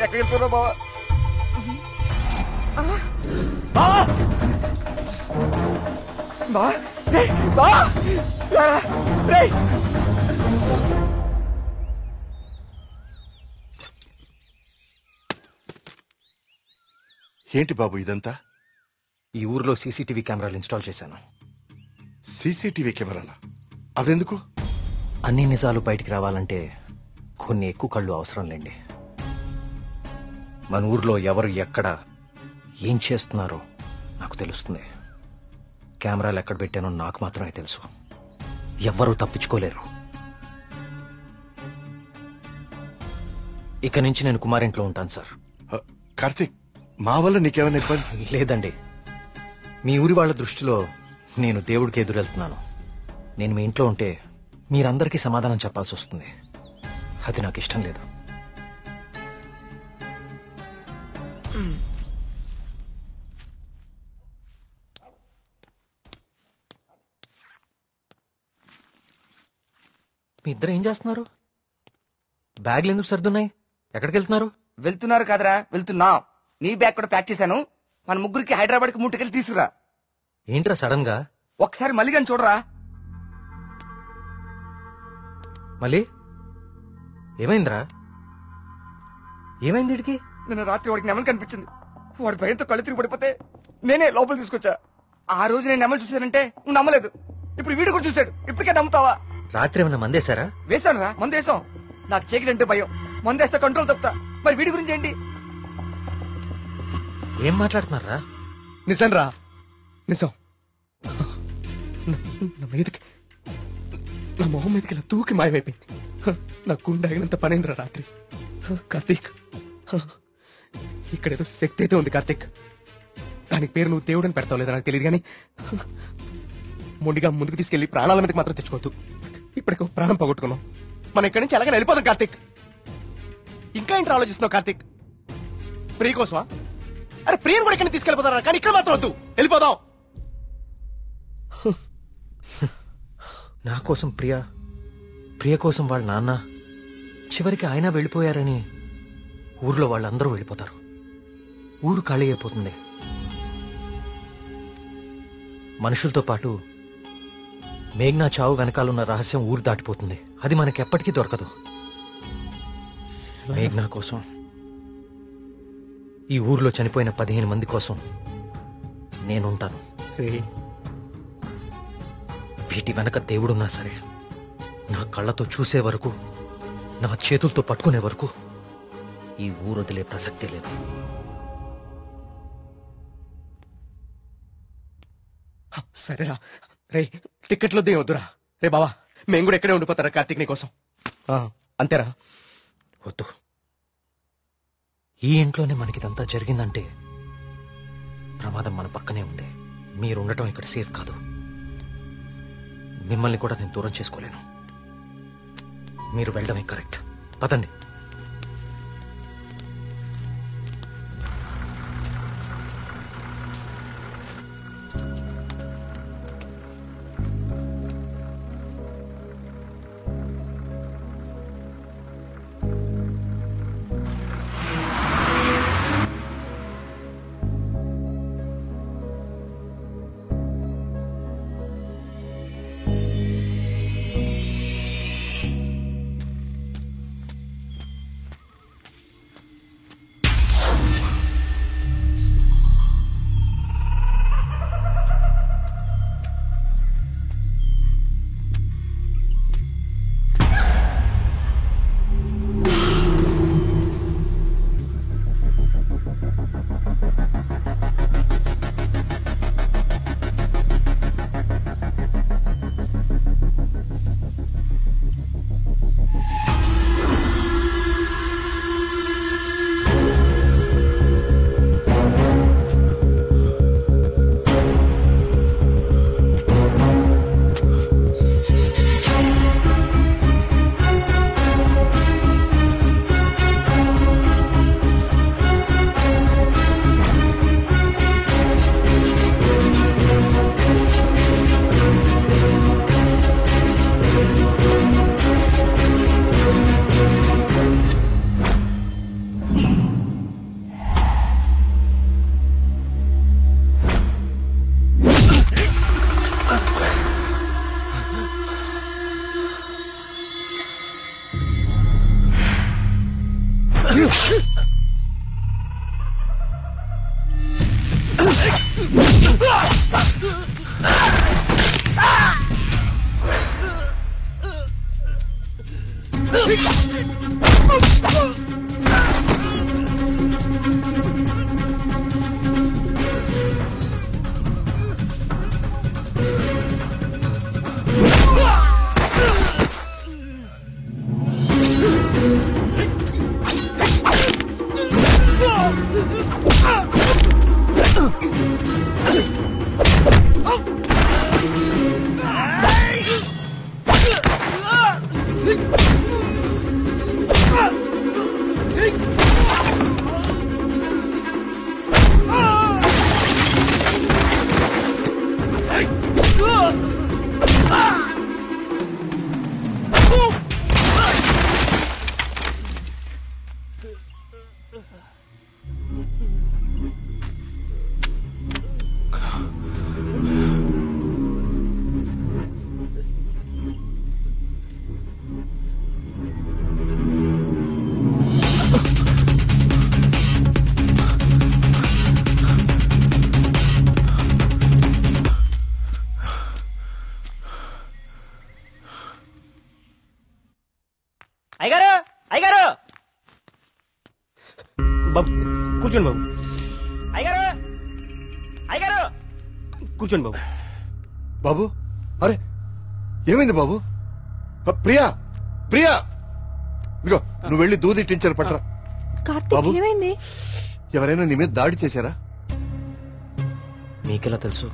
ఎక్కడికి వెళ్ళిపోయినా బావా? బావా, బావా, రేయ్, బావా, రారా, రేయ్. ఏంటి బాబు ఇదంతా? ఈ ఊర్లో సీసీటీవీ కెమెరాలు ఇన్స్టాల్ చేశాను. సీసీటీవీ కెమెరాలా? అవెందుకు? అన్ని నిజాలు బయటికి రావాలంటే కొన్ని ఎక్కువ కళ్ళు అవసరం లేండి. మన ఊర్లో ఎవరు ఎక్కడ ఏం చేస్తున్నారో నాకు తెలుస్తుంది. కెమెరాలు ఎక్కడ పెట్టానో నాకు మాత్రమే తెలుసు. ఎవ్వరూ తప్పించుకోలేరు. ఇక నుంచి నేను కుమారింట్లో ఉంటాను సార్. కార్తీక్, మా వల్ల నీకేమైనా ఇబ్బంది? లేదండి, మీ ఊరి వాళ్ళ దృష్టిలో నేను దేవుడికి ఎదురెళ్తున్నాను. నేను మీ ఇంట్లో ఉంటే మీరందరికీ సమాధానం చెప్పాల్సి వస్తుంది. అది నాకు ఇష్టం లేదు. మీ ఇద్దరు ఏం చేస్తున్నారు? బ్యాగ్లు ఎందుకు సర్దున్నాయి? ఎక్కడికి వెళ్తున్నారు? వెళ్తున్నారు కాదరా, వెళ్తున్నా. నీ బ్యాగ్ కూడా ప్యాక్ చేశాను. మన ముగ్గురికి హైదరాబాద్ కి ముట్టుకెళ్ళి తీసుకురా. ఏంట్రా సడన్ గా? ఒకసారి మళ్ళీ కానీ చూడరా. మళ్ళీ ఏమైందిరా? ఏమైంది వీడికి? నిన్న రాత్రి వాడికి నెమలు కనిపించింది. వాడి భయంతో కళ్ళు తిరిగి పడిపోతే నేనే లోపల తీసుకొచ్చా. ఆ రోజు నేను నెమలు చూశానంటే నువ్వు నమ్మలేదు. ఇప్పుడు వీడు కూడా చూశాడు. ఇప్పటికే నమ్ముతావా? రాత్రి ఏమన్నా మందేశారా? వేశాను రా, మందేశాం. నాకు చీకలంటే భయం. మందేస్తే కంట్రోల్ తప్పుతా. మరి వీడి గురించి ఏంటి? ఏం మాట్లాడుతున్నారా? నిజం రా, నిజం. నా మీదకి, నా మొహం మీదకి ఇలా తూకి మాయమైపోయింది. నా గుండె ఆగినంత పనైందిరా రాత్రి. కార్తీక్, ఇక్కడేదో శక్తి అయితే ఉంది కార్తీక్. దానికి పేరు నువ్వు దేవుడని పెడతావు లేదా నాకు తెలియదు, కానీ మొండిగా ముందుకు తీసుకెళ్లి ప్రాణాల మీదకి మాత్రం తెచ్చుకోవద్దు. ఇప్పటికో ప్రాణం పోగొట్టుకున్నాం. మనం ఇక్కడి నుంచి ఎలాగైనా వెళ్ళిపోదాం కార్తీక్. ఇంకా ఏంటి ఆలోచిస్తున్నావు కార్తీక్? ప్రియ కోసమా? అరే ప్రియను కూడా ఇక్కడ తీసుకెళ్ళిపోతారా, కానీ ఇక్కడ మాత్రం వద్దు, వెళ్ళిపోదాం. నా కోసం ప్రియ కోసం వాళ్ళ నాన్న, చివరికి ఆయన వెళ్ళిపోయారని ఊర్లో వాళ్ళందరూ వెళ్ళిపోతారు. ఊరు ఖాళీ అయిపోతుంది. మనుషులతో పాటు మేఘ్నా చావు వెనకాలన్న రహస్యం ఊరు దాటిపోతుంది. అది మనకెప్పటికీ దొరకదు. మేఘ్నా కోసం, ఈ ఊర్లో చనిపోయిన 15 మంది కోసం నేనుంటాను. వీటి వెనక దేవుడున్నా సరే, నా కళ్ళతో చూసే వరకు, నా చేతులతో పట్టుకునే వరకు ఈ ఊరు వదిలే ప్రసక్తే లేదు. సరేరా, రే టికెట్లు వద్దురా. రే బావా, మేము కూడా ఎక్కడే ఉండిపోతారా కార్తీక్ నీ కోసం? అంతేరా? వద్దు. ఈ ఇంట్లోనే మనకిదంతా జరిగిందంటే ప్రమాదం మన పక్కనే ఉంది. మీరుండటం ఇక్కడ సేఫ్ కాదు. మిమ్మల్ని కూడా నేను దూరం చేసుకోలేను. మీరు వెళ్ళడమే కరెక్ట్. పదండి. అయ్యగారు అయ్యగారు బాబు కూర్చోండి బాబు. అయ్యగారు అయ్యగారు కూర్చోండి బాబు. బాబు అరే ఏమైంది బాబు? ప్రియా ప్రియా ఇదిగో నువ్వు వెళ్ళి దూది టించర్ పట్టరా. కార్తీక్ ఏమైంది? ఎవరైనా నీ మీద దాడి చేశారా? మీకెలా తెలుసు?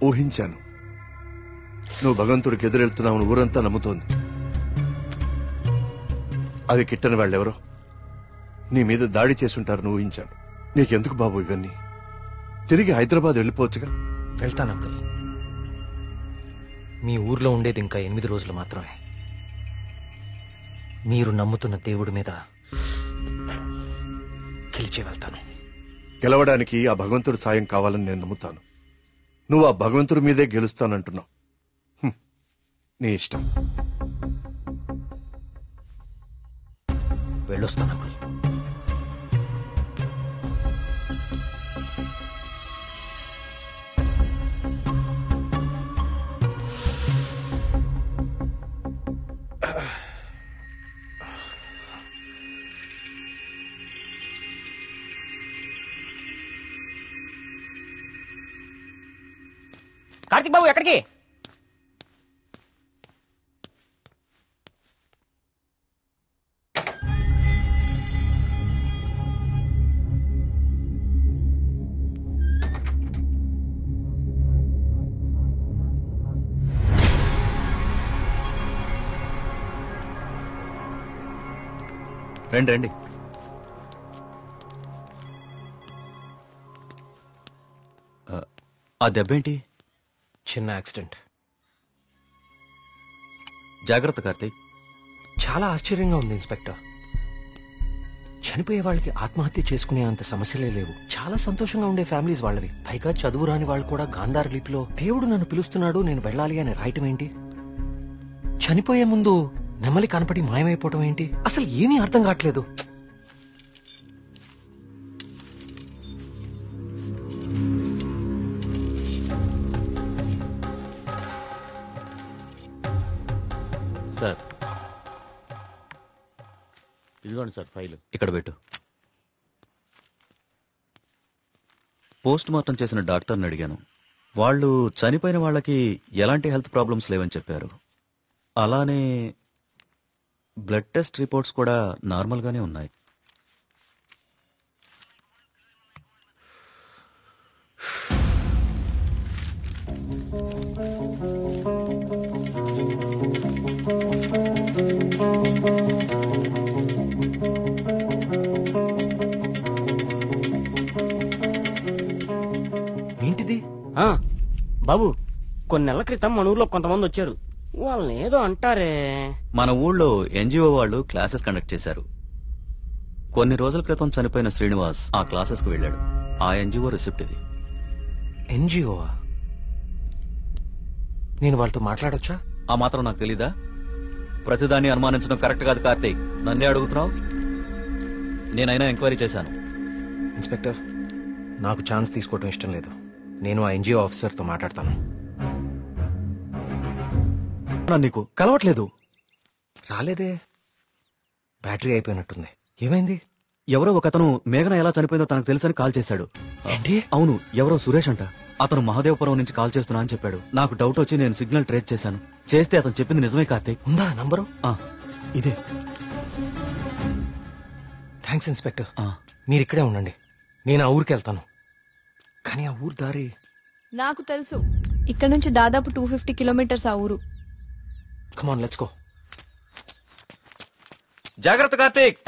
ఊహించాను. నువ్వు భగవంతుడికి ఎదురెళ్తున్నావు ఊరంతా నమ్ముతోంది. అది కిట్టని వాళ్ళెవరో నీ మీద దాడి చేసుంటారని ఊహించాను. నీకెందుకు బాబు ఇవన్నీ? తిరిగి హైదరాబాద్ వెళ్ళిపోవచ్చుగా. వెళ్తాను అంకుల్. మీ ఊర్లో ఉండేది ఇంకా 8 రోజులు మాత్రమే. మీరు నమ్ముతున్న దేవుడి మీద గెలిచి వెళ్తాను. గెలవడానికి ఆ భగవంతుడి సాయం కావాలని నేను నమ్ముతాను. నువ్వు ఆ భగవంతుడి మీదే గెలుస్తానంటున్నావు. నీ ఇష్టం. వెళ్ళొస్తాను అంకుల్. కార్తీక్ బాబు ఎక్కడికి? రండి రండి. ఆ దెబ్బేంటి? చిన్న యాక్సిడెంట్. జాగ్రత్త కార్తీక్. చాలా ఆశ్చర్యంగా ఉంది ఇన్స్పెక్టర్. చనిపోయే వాళ్ళకి ఆత్మహత్య చేసుకునే అంత సమస్యలే లేవు. చాలా సంతోషంగా ఉండే ఫ్యామిలీస్ వాళ్ళవి. పైగా చదువు రాని వాళ్ళు కూడా గాంధార లిపిలో దేవుడు నన్ను పిలుస్తున్నాడు నేను వెళ్ళాలి అని రాయటం ఏంటి? చనిపోయే ముందు నెమలి కనపడి మాయమైపోవటం ఏంటి? అసలు ఏమీ అర్థం కావట్లేదు. సార్ ఇదిగోండి సార్ ఫైల్. ఇక్కడ పెట్టు. పోస్ట్ మార్టం చేసిన డాక్టర్ని అడిగాను. వాళ్ళు చనిపోయిన వాళ్ళకి ఎలాంటి హెల్త్ ప్రాబ్లమ్స్ లేవని చెప్పారు. అలానే బ్లడ్ టెస్ట్ రిపోర్ట్స్ కూడా నార్మల్ గానే ఉన్నాయి. ఏంటిది? బాబు కొన్ని నెలల క్రితం మన ఊర్లో కొంతమంది వచ్చారు. వాళ్ళని ఏదో అంటారే. మన ఊళ్ళో ఎన్జిఓ వాళ్ళు క్లాసెస్ కండక్ట్ చేశారు. కొన్ని రోజుల క్రితం చనిపోయిన శ్రీనివాస్ ఆ క్లాసెస్ కు వెళ్ళాడు. ఆ ఎన్జిఓ రిసిప్ట్ ఇది. ఎన్జిఓవా? నేను వాళ్ళతో మాట్లాడొచ్చా? ఆ మాత్రం నాకు తెలీదా? ప్రతిదాన్ని అనుమానించడం కరెక్ట్ కాదు కార్తీక్. నన్నే అడుగుతున్నావు. నేనైనా ఎంక్వైరీ చేశాను. ఇన్స్పెక్టర్, నాకు ఛాన్స్ తీసుకోవటం ఇష్టం లేదు. నేను ఆ ఎన్జిఓ ఆఫీసర్తో మాట్లాడతాను. నీకు కలవట్లేదు? రాలేదే. బ్యాటరీ అయిపోయినట్టుంది. ఏమైంది? ఎవరో ఒకతను మేఘన ఎలా చనిపోయిందో తనకు తెలుసని కాల్ చేశాడు. ఏంటి? అవును, ఎవరో సురేష్ అంట. అతను మహాదేవపురం నుంచి కాల్ చేస్తున్నా అని చెప్పాడు. నాకు డౌట్ వచ్చి నేను సిగ్నల్ ట్రేస్ చేశాను. చేస్తే అతను చెప్పింది నిజమే కార్తీక్. ఉందా నంబరు? ఇదే. Thanks inspector. మీరు ఇక్కడే ఉండండి. నేను ఆ ఊరికి వెళ్తాను. కానీ ఆ ఊరు దారి నాకు తెలుసు. ఇక్కడ నుంచి దాదాపు 250 కిలోమీటర్స్ ఆ ఊరు. Come on let's go. జాగ్రత్త కార్తీక్.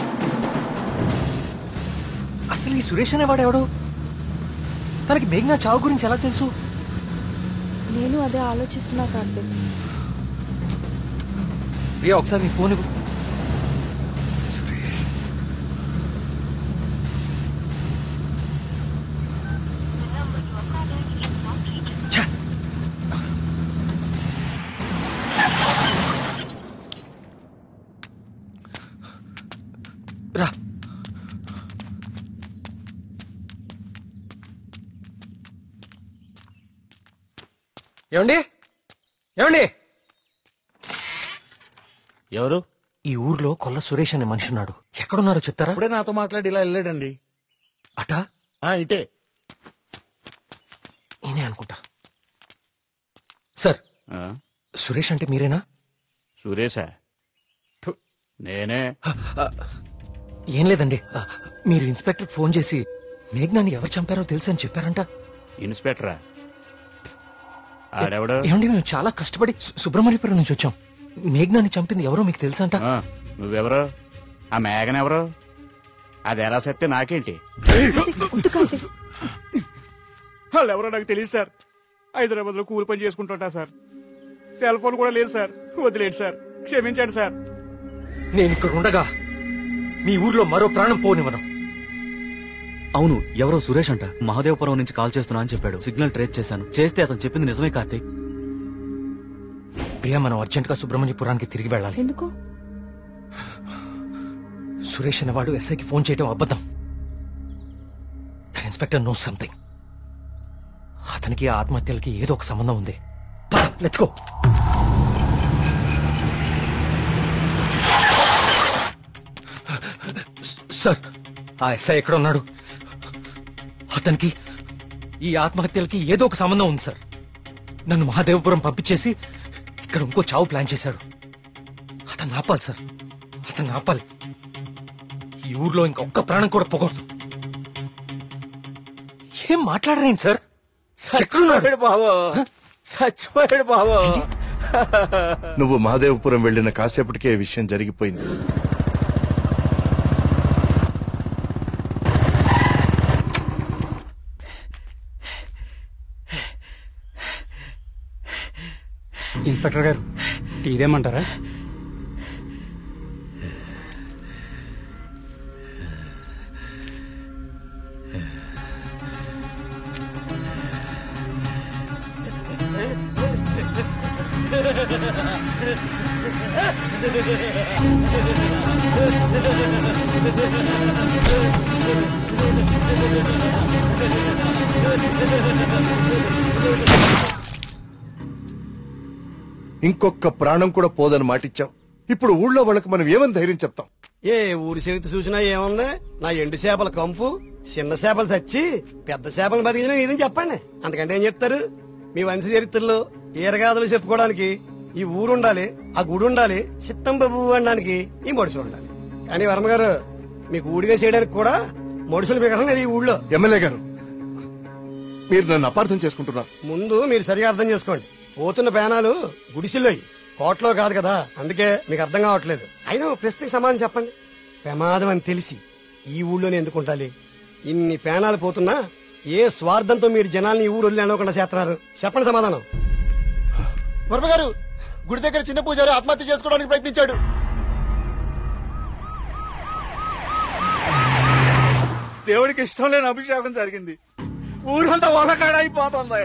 అసలు ఈ సురేష్ అనేవాడెవడు? తనకి మేఘనా చావు గురించి ఎలా తెలుసు? నేను అదే ఆలోచిస్తున్నా కార్తీక్. ప్రియా ఒకసారి నీ ఫోన్ ఇవ్వు. రా. ఏమండి? ఏమండి? ఎవరు? ఈ ఊర్లో కొల్ల సురేష్ అనే మనిషి ఉన్నాడు. ఎక్కడున్నారో చెప్తారా? ఇప్పుడే నాతో మాట్లాడి ఇలా వెళ్ళాడండి. అటా ఇటే నేనే అనుకుంటా. సార్, సురేష్ అంటే మీరేనా? సురేషా? నేనే. ఏం లేదండి, మీరు ఇన్స్పెక్టర్ ఫోన్ చేసి మేఘ్నాన్ని ఎవరు చంపారో తెలుసని చెప్పారంట. ఇన్స్పెక్టరా? ఆడెవడు? ఏమండి, మేము చాలా కష్టపడి సుబ్రహ్మణ్యపురం నుంచి వచ్చాం. మేఘ్నాన్ని చంపింది ఎవరో మీకు తెలుసంట. నువ్వెవరు? ఆ మేఘన ఎవరు? అది ఎలా సత్తే నాకేంటి? వాళ్ళు ఎవరో నాకు తెలియదు సార్. హైదరాబాద్ లో కూలి పని చేసుకుంటుంటా సార్. సెల్ ఫోన్ కూడా లేదు సార్. వదిలేండి సార్, క్షమించండి సార్. నేను ఇక్కడ ఉండగా మీ ఊర్లో మరో ప్రాణం పోనివ్వను. అవును, ఎవరో సురేష్ అంట మహాదేవపురం నుంచి కాల్ చేస్తున్నా అని చెప్పాడు. సిగ్నల్ ట్రేస్ చేశాను. చేస్తే అతను చెప్పింది నిజమే కార్తీక్. ప్రియా, మనం అర్జెంట్ గా సుబ్రహ్మణ్యపురానికి తిరిగి వెళ్ళాలి. ఎందుకు? సురేష్ అనేవాడు ఎస్ఐకి ఫోన్ చేయడం అబద్ధం. That inspector knows something. అతనికి ఆ ఆత్మహత్యలకి ఏదో ఒక సంబంధం ఉంది. Let's go. సార్, ఆ ఎస్ఐ ఎక్కడ ఉన్నాడు? అతనికి ఈ ఆత్మహత్యలకి ఏదో ఒక సంబంధం ఉంది సార్. నన్ను మహాదేవపురం పంపించేసి ఇక్కడ ఇంకో చావు ప్లాన్ చేశాడు. అతన్ని ఆపాలి సార్, అతన్ని ఆపాలి. ఈ ఊర్లో ఇంకొక్క ప్రాణం కూడా పోకూడదు. ఏం మాట్లాడరేంటి సార్? చచ్చిపోయాడు బాబు, చచ్చిపోయాడు బాబు. నువ్వు మహాదేవపురం వెళ్లిన కాసేపటికే విషయం జరిగిపోయింది. ఇన్స్పెక్టర్ గారు, టీ దేమంటారా? ఇంకొక ప్రాణం కూడా పోదని మాటిచ్చావు. ఇప్పుడు ఊళ్ళో వాళ్ళకి మనం ఏమని ధైర్యం చెప్తాం? ఏ ఊరి చరిత్ర చూసినా ఏముంది? నా ఎండు చేపల కంపు, చిన్న చేపలు చచ్చి పెద్ద చేపలు బతికిన ఇదని చెప్పండి. అంతకంటే ఏం చెప్తారు? మీ వంశ చరిత్రలో ఈరగాథలు చెప్పుకోవడానికి ఈ ఊరు ఉండాలి, ఆ గుడి ఉండాలి, చిత్తం బాబు అనడానికి ఈ మడుసులు ఉండాలి. కానీ వర్మ గారు, మీకు ఊడిగా చేయడానికి కూడా మడుసులు మిగడం లేదు ఈ ఊళ్ళో. ఎమ్మెల్యే గారు, మీరు నన్ను అపార్థం చేసుకుంటున్నారు. ముందు మీరు సరిగా అర్థం చేసుకోండి. పోతున్న పేనాలు గుడిసిల్లోయి, కోట్లో కాదు కదా. అందుకే మీకు అర్థం కావట్లేదు. అయినా ప్రశ్నకి సమాధానం చెప్పండి. ప్రమాదం అని తెలిసి ఈ ఊళ్ళోనే ఎందుకు ఉండాలి? ఇన్ని పేనాలు పోతున్నా ఏ స్వార్థంతో మీరు జనాల్ని ఈ ఊరు వదిలి అనుకుండా చేస్తున్నారు? చెప్పండి సమాధానం. వర్మ గారు, గుడి దగ్గర చిన్న పూజారి ఆత్మహత్య చేసుకోవడానికి ప్రయత్నించాడు. దేవుడికి ఇష్టం లేని అభిషేకం జరిగింది. ఊరంతా వలకాడ అయిపోతుంది.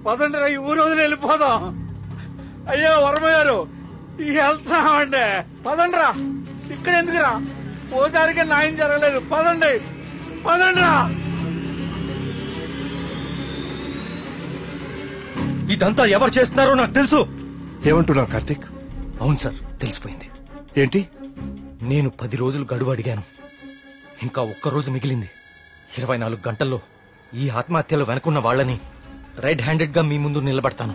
పదండి రా, ఈ ఊరు వదిలి వెళ్ళిపోదాం. అయ్యో వర్మ గారు, వెళ్తామండి. పదండి రా, ఇక్కడ ఎందుకురా? పూజారికి న్యాయం జరగలేదు. పదండి, పదండి రా. ఇదంతా ఎవరు చేస్తున్నారో నాకు తెలుసు. ఏమంటున్నావు కార్తీక్? అవును సార్, తెలిసిపోయింది. ఏంటి? నేను 10 రోజులు గడువు అడిగాను. ఇంకా ఒక్క రోజు మిగిలింది. 24 గంటల్లో ఈ ఆత్మహత్యలు వెనుకున్న వాళ్ళని రెడ్ హ్యాండెడ్ గా మీ ముందు నిలబడతాను.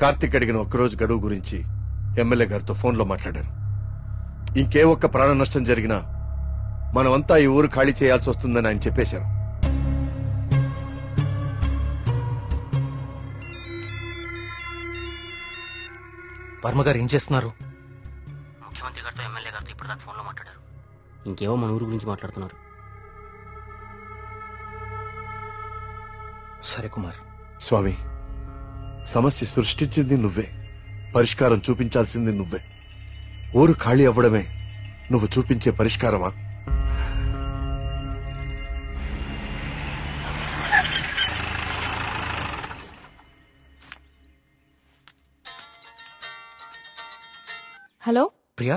కార్తీక్ అడిగిన ఒక్కరోజు గడువు గురించి ఎమ్మెల్యే గారితో ఫోన్లో మాట్లాడారు. ఇంకే ఒక్క ప్రాణ నష్టం జరిగినా మనమంతా ఈ ఊరు ఖాళీ చేయాల్సి వస్తుందని ఆయన చెప్పేశారు. వర్మ గారు ఏం చేస్తున్నారు? ముఖ్యమంత్రి గారితో ఎమ్మెల్యే గారితో ఇప్పుడు దాకా ఫోన్లో మాట్లాడారు. ఇంకేవో మన ఊరు గురించి మాట్లాడుతున్నారు. సరే కుమార్. స్వామి, సమస్య సృష్టించింది నువ్వే, పరిష్కారం చూపించాల్సింది నువ్వే. ఊరు ఖాళీ అవ్వడమే నువ్వు చూపించే పరిష్కారమా? హలో ప్రియా,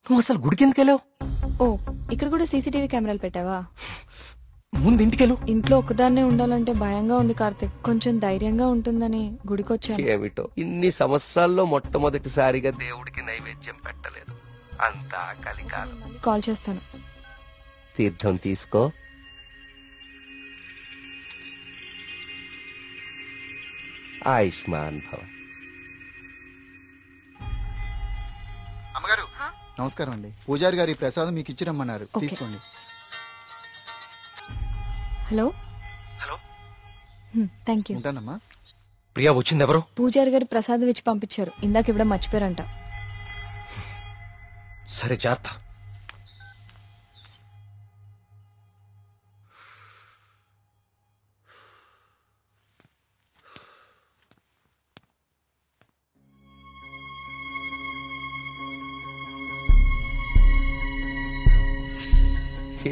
నువ్వు అసలు గుడికి ఎందుకు వెళ్ళావు? ఓ, ఇక్కడ కూడా సీసీటీవీ కెమెరాలు పెట్టావా? ముందు ఇంటికెళ్ళు. ఇంట్లో ఒక్కదాన్నే ఉండాలంటే భయంగా ఉంది కార్తిక్. కొంచెం ధైర్యంగా ఉంటుందని గుడికొచ్చాను. ఏమిటో ఇన్ని సంవత్సరాల్లో మొట్టమొదటిసారిగా దేవుడికి నైవేద్యం పెట్టలేదు. అంతా కలికాలం. కాల్ చేస్తాను. తీర్థం తీసుకో. ఆయుష్మాన్ భవ. అమ్మగారు నమస్కారం అండి. పూజారి గారి ప్రసాదం మీకు ఇచ్చి రమ్మన్నారు, తీసుకోండి. హలో. Thank you. ఉంటానమ్మా. ప్రియా వచ్చింది ఎవరు? పూజారి గారు ప్రసాదం ఇచ్చి పంపించారు. ఇందాక ఇవ్వడం మర్చిపోయారంట. సరే జాగ్రత్త.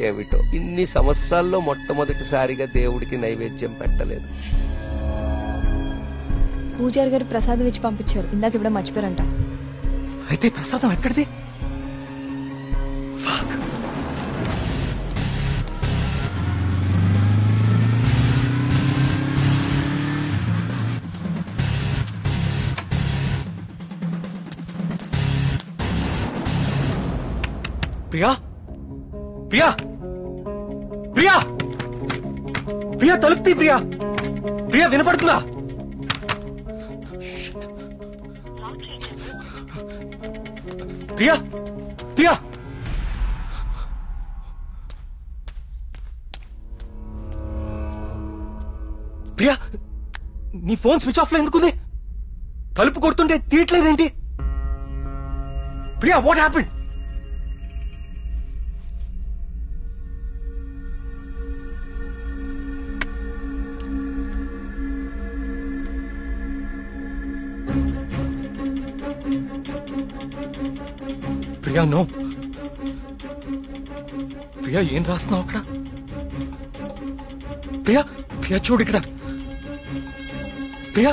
ఏమిటో ఇన్ని సంవత్సరాల్లో మొట్టమొదటిసారిగా దేవుడికి నైవేద్యం పెట్టలేదు. పూజారి గారు ప్రసాదం ఇచ్చి పంపించారు. ఇందాక ఇవ్వడం మర్చిపోయారంట. అయితే ప్రసాదం ఎక్కడిది? ప్రియా ప్రియా ప్రియా ప్రియా తలుపుతీ. ప్రియా ప్రియా వినపడుతుందా? ప్రియా ప్రియా ప్రియా నీ ఫోన్ స్విచ్ ఆఫ్ లో ఎందుకుంది? తలుపు కొడుతుంటే తీయట్లేదేంటి? Priya what happened? Priya no. Priya ఏం రాస్తున్నావు అక్కడ? ప్రియా ప్రియా చూడు ఇక్కడ. ప్రియా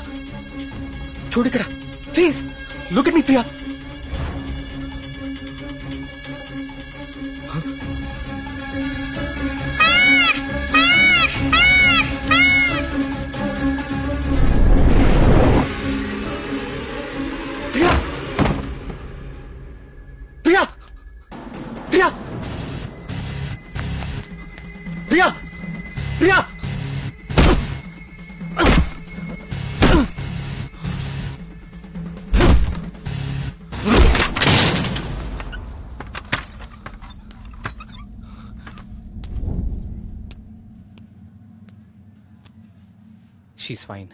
చూడు ఇక్కడ. Please look at me Priya. Priya Priya she's fine.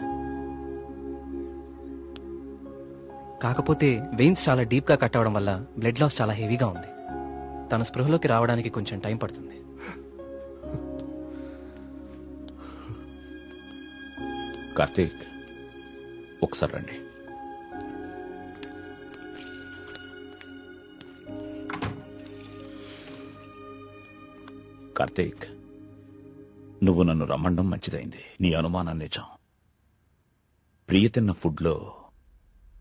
కాకపోతే వెయిన్స్ చాలా డీప్ గా కట్ అవడం వల్ల బ్లడ్ లాస్ చాలా హెవీగా ఉంది. తన స్పృహలోకి రావడానికి కొంచెం టైం పడుతుంది. కార్తీక్ ఒకసారి రండి. కార్తీక్ నువ్వు నన్ను రమ్మడం మంచిదైంది. నీ అనుమానం నిజం. ప్రియ తిన్న ఫుడ్లో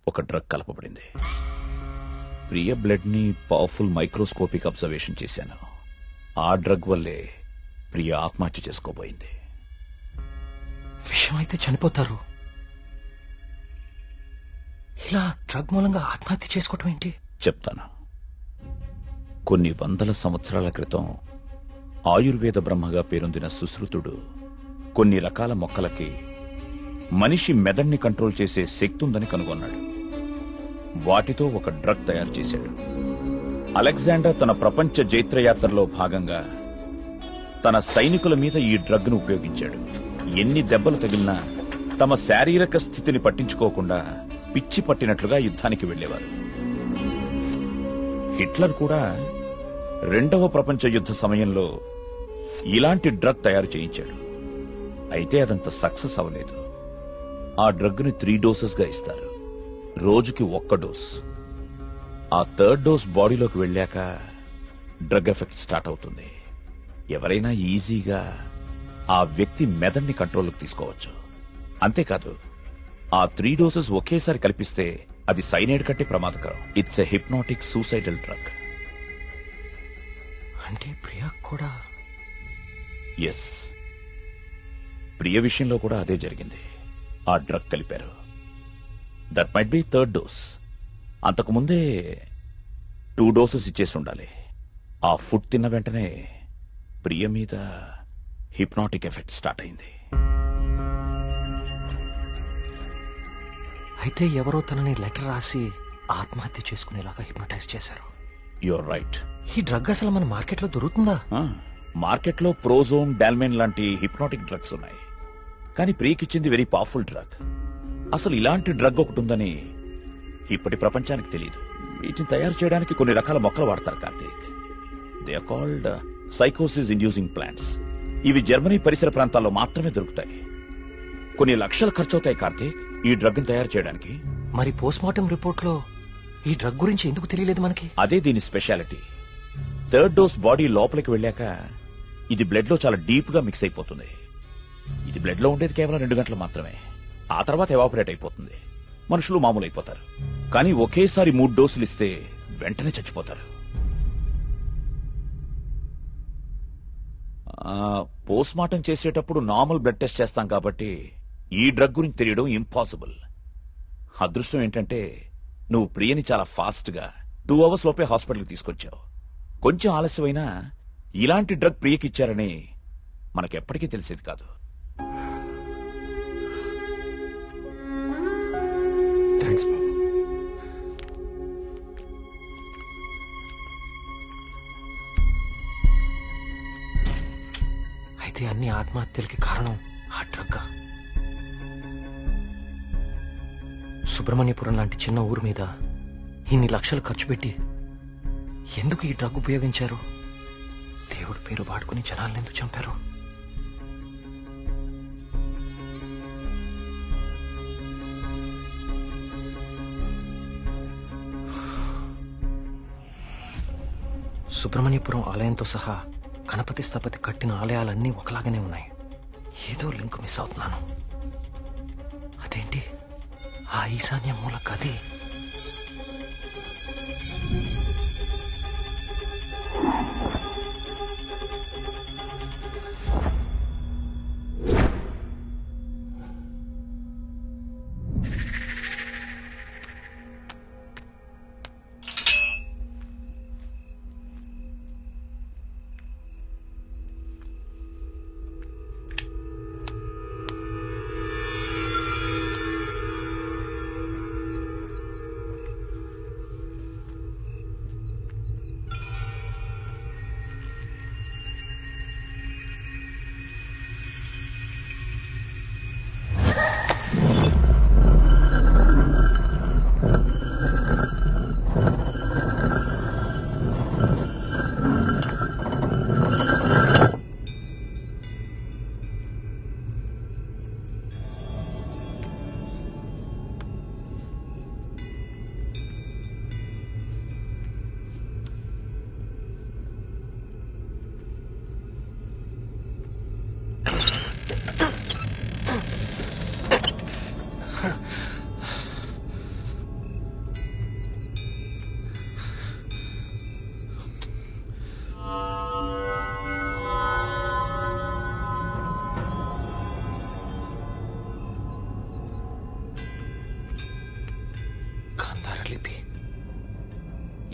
ఒక డ్రగ్ కలపబడింది. ప్రియ బ్లడ్ ని పవర్ఫుల్ మైక్రోస్కోపిక్ అబ్జర్వేషన్ చేశాను. ఆ డ్రగ్ వల్లే ప్రియ ఆత్మహత్య చేసుకోబోయింది. విషయం అయితే చనిపోతారు. ఇలా డ్రగ్ మూలంగా ఆత్మహత్య చేసుకోవటం ఏంటి? చెప్తాను. కొన్ని వందల సంవత్సరాల క్రితం ఆయుర్వేద బ్రహ్మగా పేరొందిన సుశ్రుతుడు కొన్ని రకాల మొక్కలకి మనిషి మెదడుని కంట్రోల్ చేసే శక్తి ఉందని కనుగొన్నాడు. వాటితో ఒక డ్రగ్ తయారు చేశాడు. అలెగ్జాండర్ తన ప్రపంచ జైత్రయాత్రలో భాగంగా తన సైనికుల మీద ఈ డ్రగ్ ను ఉపయోగించాడు. ఎన్ని దెబ్బలు తగిలినా తమ శారీరక స్థితిని పట్టించుకోకుండా పిచ్చి పట్టినట్లుగా యుద్ధానికి వెళ్లేవారు. హిట్లర్ కూడా రెండవ ప్రపంచ యుద్ధ సమయంలో ఇలాంటి డ్రగ్ తయారు చేయించాడు. అయితే అదంత సక్సెస్ అవ్వలేదు. ఆ డ్రగ్ ని 3 డోసెస్ గా ఇస్తారు. రోజుకి 1 డోస్. ఆ 3rd డోస్ బాడీలోకి వెళ్ళాక డ్రగ్ ఎఫెక్ట్ స్టార్ట్ అవుతుంది. ఎవరైనా ఈజీగా ఆ వ్యక్తి మెదడుని కంట్రోల్లోకి తీసుకోవచ్చు. అంతేకాదు, ఆ 3 డోసెస్ ఒకేసారి కల్పిస్తే అది సైనైడ్ కంటే ప్రమాదకరం. It's a hypnotic suicidal drug. అంటే ప్రియా కూడా? ఎస్. ప్రియ విషయంలో కూడా అదే జరిగింది. ఆ డ్రగ్ కలిపారు. That might be third dose. అంతకుముందే 2 డోసెస్ ఇచ్చేసి ఉండాలి. ఆ ఫుడ్ తిన్న వెంటనే ప్రియ మీద హిప్నాటిక్ ఎఫెక్ట్ స్టార్ట్ అయింది. అయితే ఎవరో తనని లెటర్ రాసి ఆత్మహత్య చేసుకునేలాగా హిప్నటైజ్ చేశారు. You're right. ఈ డ్రగ్ అసలు మన మార్కెట్లో దొరుకుతుందా? మార్కెట్లో ప్రోజోన్, డాల్మెన్ లాంటి హిప్నాటిక్ డ్రగ్స్ ఉన్నాయి. కానీ ప్రియకిచ్చింది వెరీ పవర్ఫుల్ డ్రగ్. అసలు ఇలాంటి డ్రగ్ ఒకటి ఉందని ఇప్పటి ప్రపంచానికి తెలియదు. వీటిని తయారు చేయడానికి కొన్ని రకాల మొక్కలు వాడతారు కార్తీక్. దే ఆర్ కాల్డ్ సైకోసిస్ ఇండ్యూసింగ్ ప్లాంట్స్. ఇవి జర్మనీ పరిసర ప్రాంతాల్లో మాత్రమే దొరుకుతాయి. కొన్ని లక్షలు ఖర్చవుతాయి కార్తీక్ ఈ డ్రగ్ ని తయారు చేయడానికి. మరి పోస్ట్ మార్టం రిపోర్ట్ లో ఈ డ్రగ్ గురించి ఎందుకు తెలియలేదు మనకి? అదే దీని స్పెషాలిటీ. థర్డ్ డోస్ బాడీ లోపలికి వెళ్ళాక ఇది బ్లడ్ లో చాలా డీప్ గా మిక్స్ అయిపోతుంది. ఇది బ్లడ్ లో ఉండేది కేవలం 2 గంటలు మాత్రమే. ఆ తర్వాత ఎవాపరేట్ అయిపోతుంది. మనుషులు మామూలు అయిపోతారు. కానీ ఒకేసారి 3 డోసులు ఇస్తే వెంటనే చచ్చిపోతారు. పోస్ట్ మార్టం చేసేటప్పుడు నార్మల్ బ్లడ్ టెస్ట్ చేస్తాం కాబట్టి ఈ డ్రగ్ గురించి తెలియడం ఇంపాసిబుల్. అదృష్టం ఏంటంటే నువ్వు ప్రియని చాలా ఫాస్ట్ గా 2 అవర్స్ లోపే హాస్పిటల్కి తీసుకొచ్చావు. కొంచెం ఆలస్యమైనా ఇలాంటి డ్రగ్ ప్రియకిచ్చారని మనకెప్పటికీ తెలిసేది కాదు. థ్యాంక్స్ బాబు. అయితే అన్ని ఆత్మహత్యలకి కారణం ఆ డ్రగ్. సుబ్రహ్మణ్యపురం లాంటి చిన్న ఊరు మీద ఇన్ని లక్షలు ఖర్చు పెట్టి ఎందుకు ఈ డ్రగ్ ఉపయోగించారు? దేవుడి పేరు వాడుకుని జనాలను ఎందుకు చంపారు? సుబ్రహ్మణ్యపురం ఆలయంతో సహా గణపతి స్థపతి కట్టిన ఆలయాలన్నీ ఒకలాగానే ఉన్నాయి. ఏదో లింక్ మిస్ అవుతున్నాను. అదేంటి ఆ ఈశాన్య మూల గది?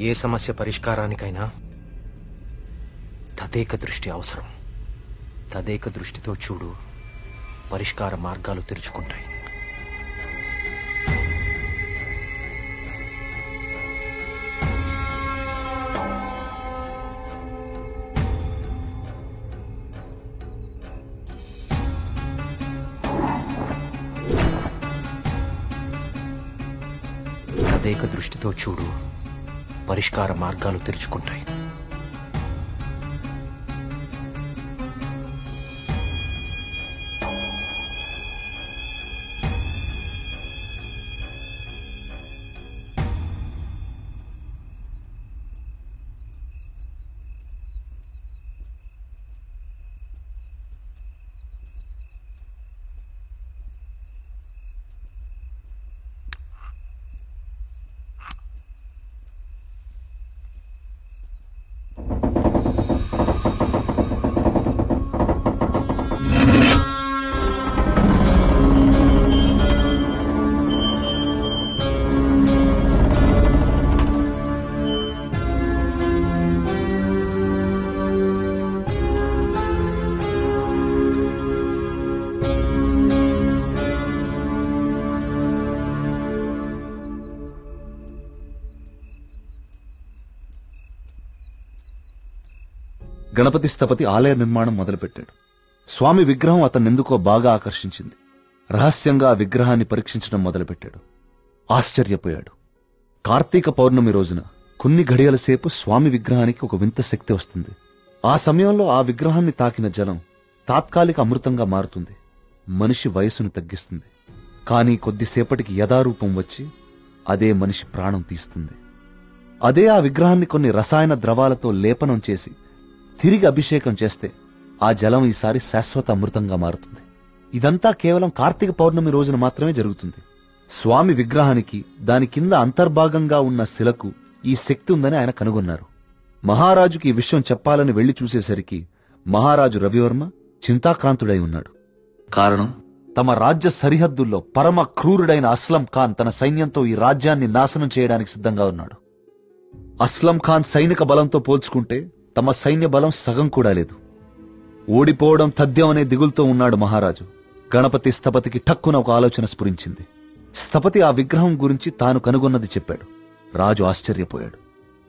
ఏ సమస్య పరిష్కారానికైనా తదేక దృష్టి అవసరం. తదేక దృష్టితో చూడు, పరిష్కార మార్గాలు తెరుచుకుంటాయి. తదేక దృష్టితో చూడు, పరిష్కార మార్గాలు తెరుచుకుంటాయి. గణపతి స్థపతి ఆలయ నిర్మాణం మొదలుపెట్టాడు. స్వామి విగ్రహం అతన్నెందుకో బాగా ఆకర్షించింది. రహస్యంగా ఆ విగ్రహాన్ని పరీక్షించడం మొదలుపెట్టాడు. ఆశ్చర్యపోయాడు. కార్తీక పౌర్ణమి రోజున కొన్ని ఘడియల సేపు స్వామి విగ్రహానికి ఒక వింత శక్తి వస్తుంది. ఆ సమయంలో ఆ విగ్రహాన్ని తాకిన జలం తాత్కాలిక అమృతంగా మారుతుంది. మనిషి వయసును తగ్గిస్తుంది. కానీ కొద్దిసేపటికి యథారూపం వచ్చి అదే మనిషి ప్రాణం తీస్తుంది. అదే ఆ విగ్రహాన్ని కొన్ని రసాయన ద్రవాలతో లేపనం చేసి తిరిగి అభిషేకం చేస్తే ఆ జలం ఈసారి శాశ్వత అమృతంగా మారుతుంది. ఇదంతా కేవలం కార్తీక పౌర్ణమి రోజున మాత్రమే జరుగుతుంది. స్వామి విగ్రహానికి దాని కింద అంతర్భాగంగా ఉన్న శిలకు ఈ శక్తి ఉందని ఆయన కనుగొన్నారు. మహారాజుకి ఈ విషయం చెప్పాలని వెళ్లి చూసేసరికి మహారాజు రవివర్మ చింతాక్రాంతుడై ఉన్నాడు. కారణం, తమ రాజ్య సరిహద్దుల్లో పరమ క్రూరుడైన అస్లం ఖాన్ తన సైన్యంతో ఈ రాజ్యాన్ని నాశనం చేయడానికి సిద్ధంగా ఉన్నాడు. అస్లం ఖాన్ సైనిక బలంతో పోల్చుకుంటే తమ సైన్య బలం సగం కూడా లేదు. ఓడిపోవడం తథ్యం అనే దిగులుతో ఉన్నాడు మహారాజు. గణపతి స్థపతికి ఠక్కున ఒక ఆలోచన స్ఫురించింది. స్థపతి ఆ విగ్రహం గురించి తాను కనుగొన్నది చెప్పాడు. రాజు ఆశ్చర్యపోయాడు.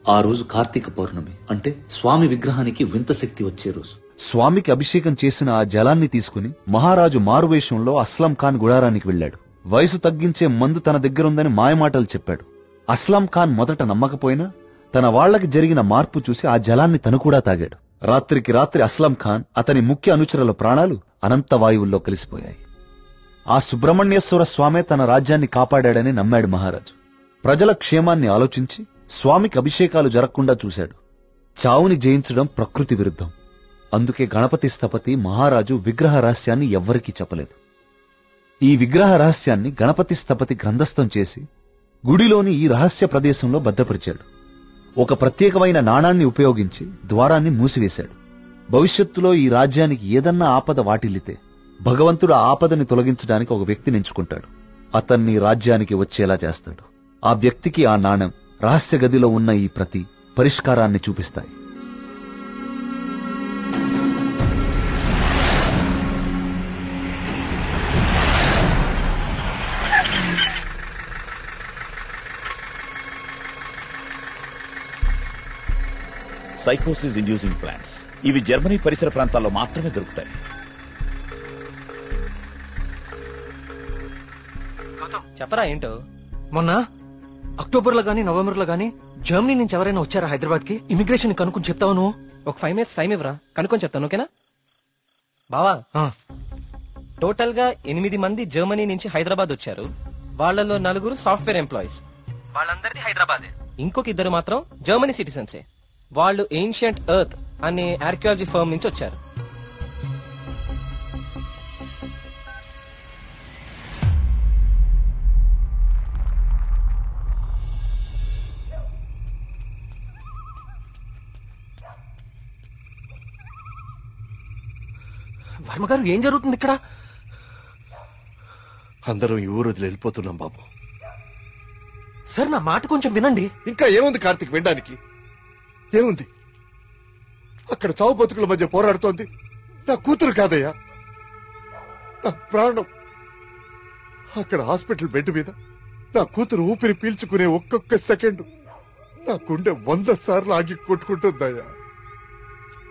ఆ రోజు కార్తీక పౌర్ణమి, అంటే స్వామి విగ్రహానికి వింత శక్తి వచ్చే రోజు. స్వామికి అభిషేకం చేసిన ఆ జలాన్ని తీసుకుని మహారాజు మారువేషంలో అస్లం ఖాన్ గుడారానికి వెళ్లాడు. వయసు తగ్గించే మందు తన దగ్గరుందని మాయమాటలు చెప్పాడు. అస్లం ఖాన్ మొదట నమ్మకపోయినా తన వాళ్లకి జరిగిన మార్పు చూసి ఆ జలాన్ని తను కూడా తాగాడు. రాత్రికి రాత్రి అస్లం ఖాన్, అతని ముఖ్య అనుచరుల ప్రాణాలు అనంత వాయువుల్లో కలిసిపోయాయి. ఆ సుబ్రహ్మణ్యేశ్వర స్వామే తన రాజ్యాన్ని కాపాడాడని నమ్మాడు మహారాజు. ప్రజల క్షేమాన్ని ఆలోచించి స్వామికి అభిషేకాలు జరగకుండా చూశాడు. చావుని జయించడం ప్రకృతి విరుద్ధం. అందుకే గణపతి స్థపతి మహారాజు విగ్రహ రహస్యాన్ని ఎవ్వరికీ చెప్పలేదు. ఈ విగ్రహ రహస్యాన్ని గణపతి స్థపతి గ్రంథస్థం చేసి గుడిలోని ఈ రహస్య ప్రదేశంలో భద్రపరిచాడు. ఒక ప్రత్యేకమైన నాణాన్ని ఉపయోగించి ద్వారాన్ని మూసివేశాడు. భవిష్యత్తులో ఈ రాజ్యానికి ఏదన్నా ఆపద వాటిల్లితే భగవంతుడు ఆ ఆపదని తొలగించడానికి ఒక వ్యక్తిని ఎంచుకుంటాడు. అతన్ని రాజ్యానికి వచ్చేలా చేస్తాడు. ఆ వ్యక్తికి ఆ నాణెం, రహస్య గదిలో ఉన్న ఈ ప్రతి పరిష్కారాన్ని చూపిస్తాయి. సైకోసిస్ ఇండ్యూసింగ్ ప్లాంట్స్ ఇవి జర్మనీ పరిసర ప్రాంతాల్లో మాత్రమే దొరుకుతాయి. చెప్పరా ఏంటో. మొన్న అక్టోబర్లో గానీ నవంబర్లో గానీ జర్మనీ నుంచి ఎవరైనా వచ్చారా హైదరాబాద్ కి? ఇమిగ్రేషన్ కనుక్కొని చెప్తావు నువ్వు. ఒక 5 minutes టైం ఇవ్వరా, కనుక్కొని చెప్తాను. ఓకేనా బావా? టోటల్ గా 8 మంది జర్మనీ నుంచి హైదరాబాద్ వచ్చారు. వాళ్ళలో 4 సాఫ్ట్వేర్ ఎంప్లాయీస్. వాళ్ళందరిది హైదరాబాదే. ఇంకొక 2 మాత్రం జర్మనీ సిటిజన్సే. వాళ్ళు ఏన్షియంట్ ఎర్త్ అనే ఆర్కియాలజీ ఫర్మ్ నుంచి వచ్చారు. వర్మగారు, ఏం జరుగుతుంది ఇక్కడ? అందరం ఈ ఊరు వదిలి వెళ్ళిపోతున్నాం బాబు. సార్, నా మాట కొంచెం వినండి. ఇంకా ఏముంది కార్తీక్ వినడానికి? ఏముంది? అక్కడ చావు బతుకుల మధ్య పోరాడుతోంది నా కూతురు కాదయ్యా, నా ప్రాణం. అక్కడ హాస్పిటల్ బెడ్ మీద నా కూతురు ఊపిరి పీల్చుకునే ఒక్కొక్క సెకండ్ నా గుండె 100 సార్లు ఆగి కొట్టుకుంటుందయ్యా.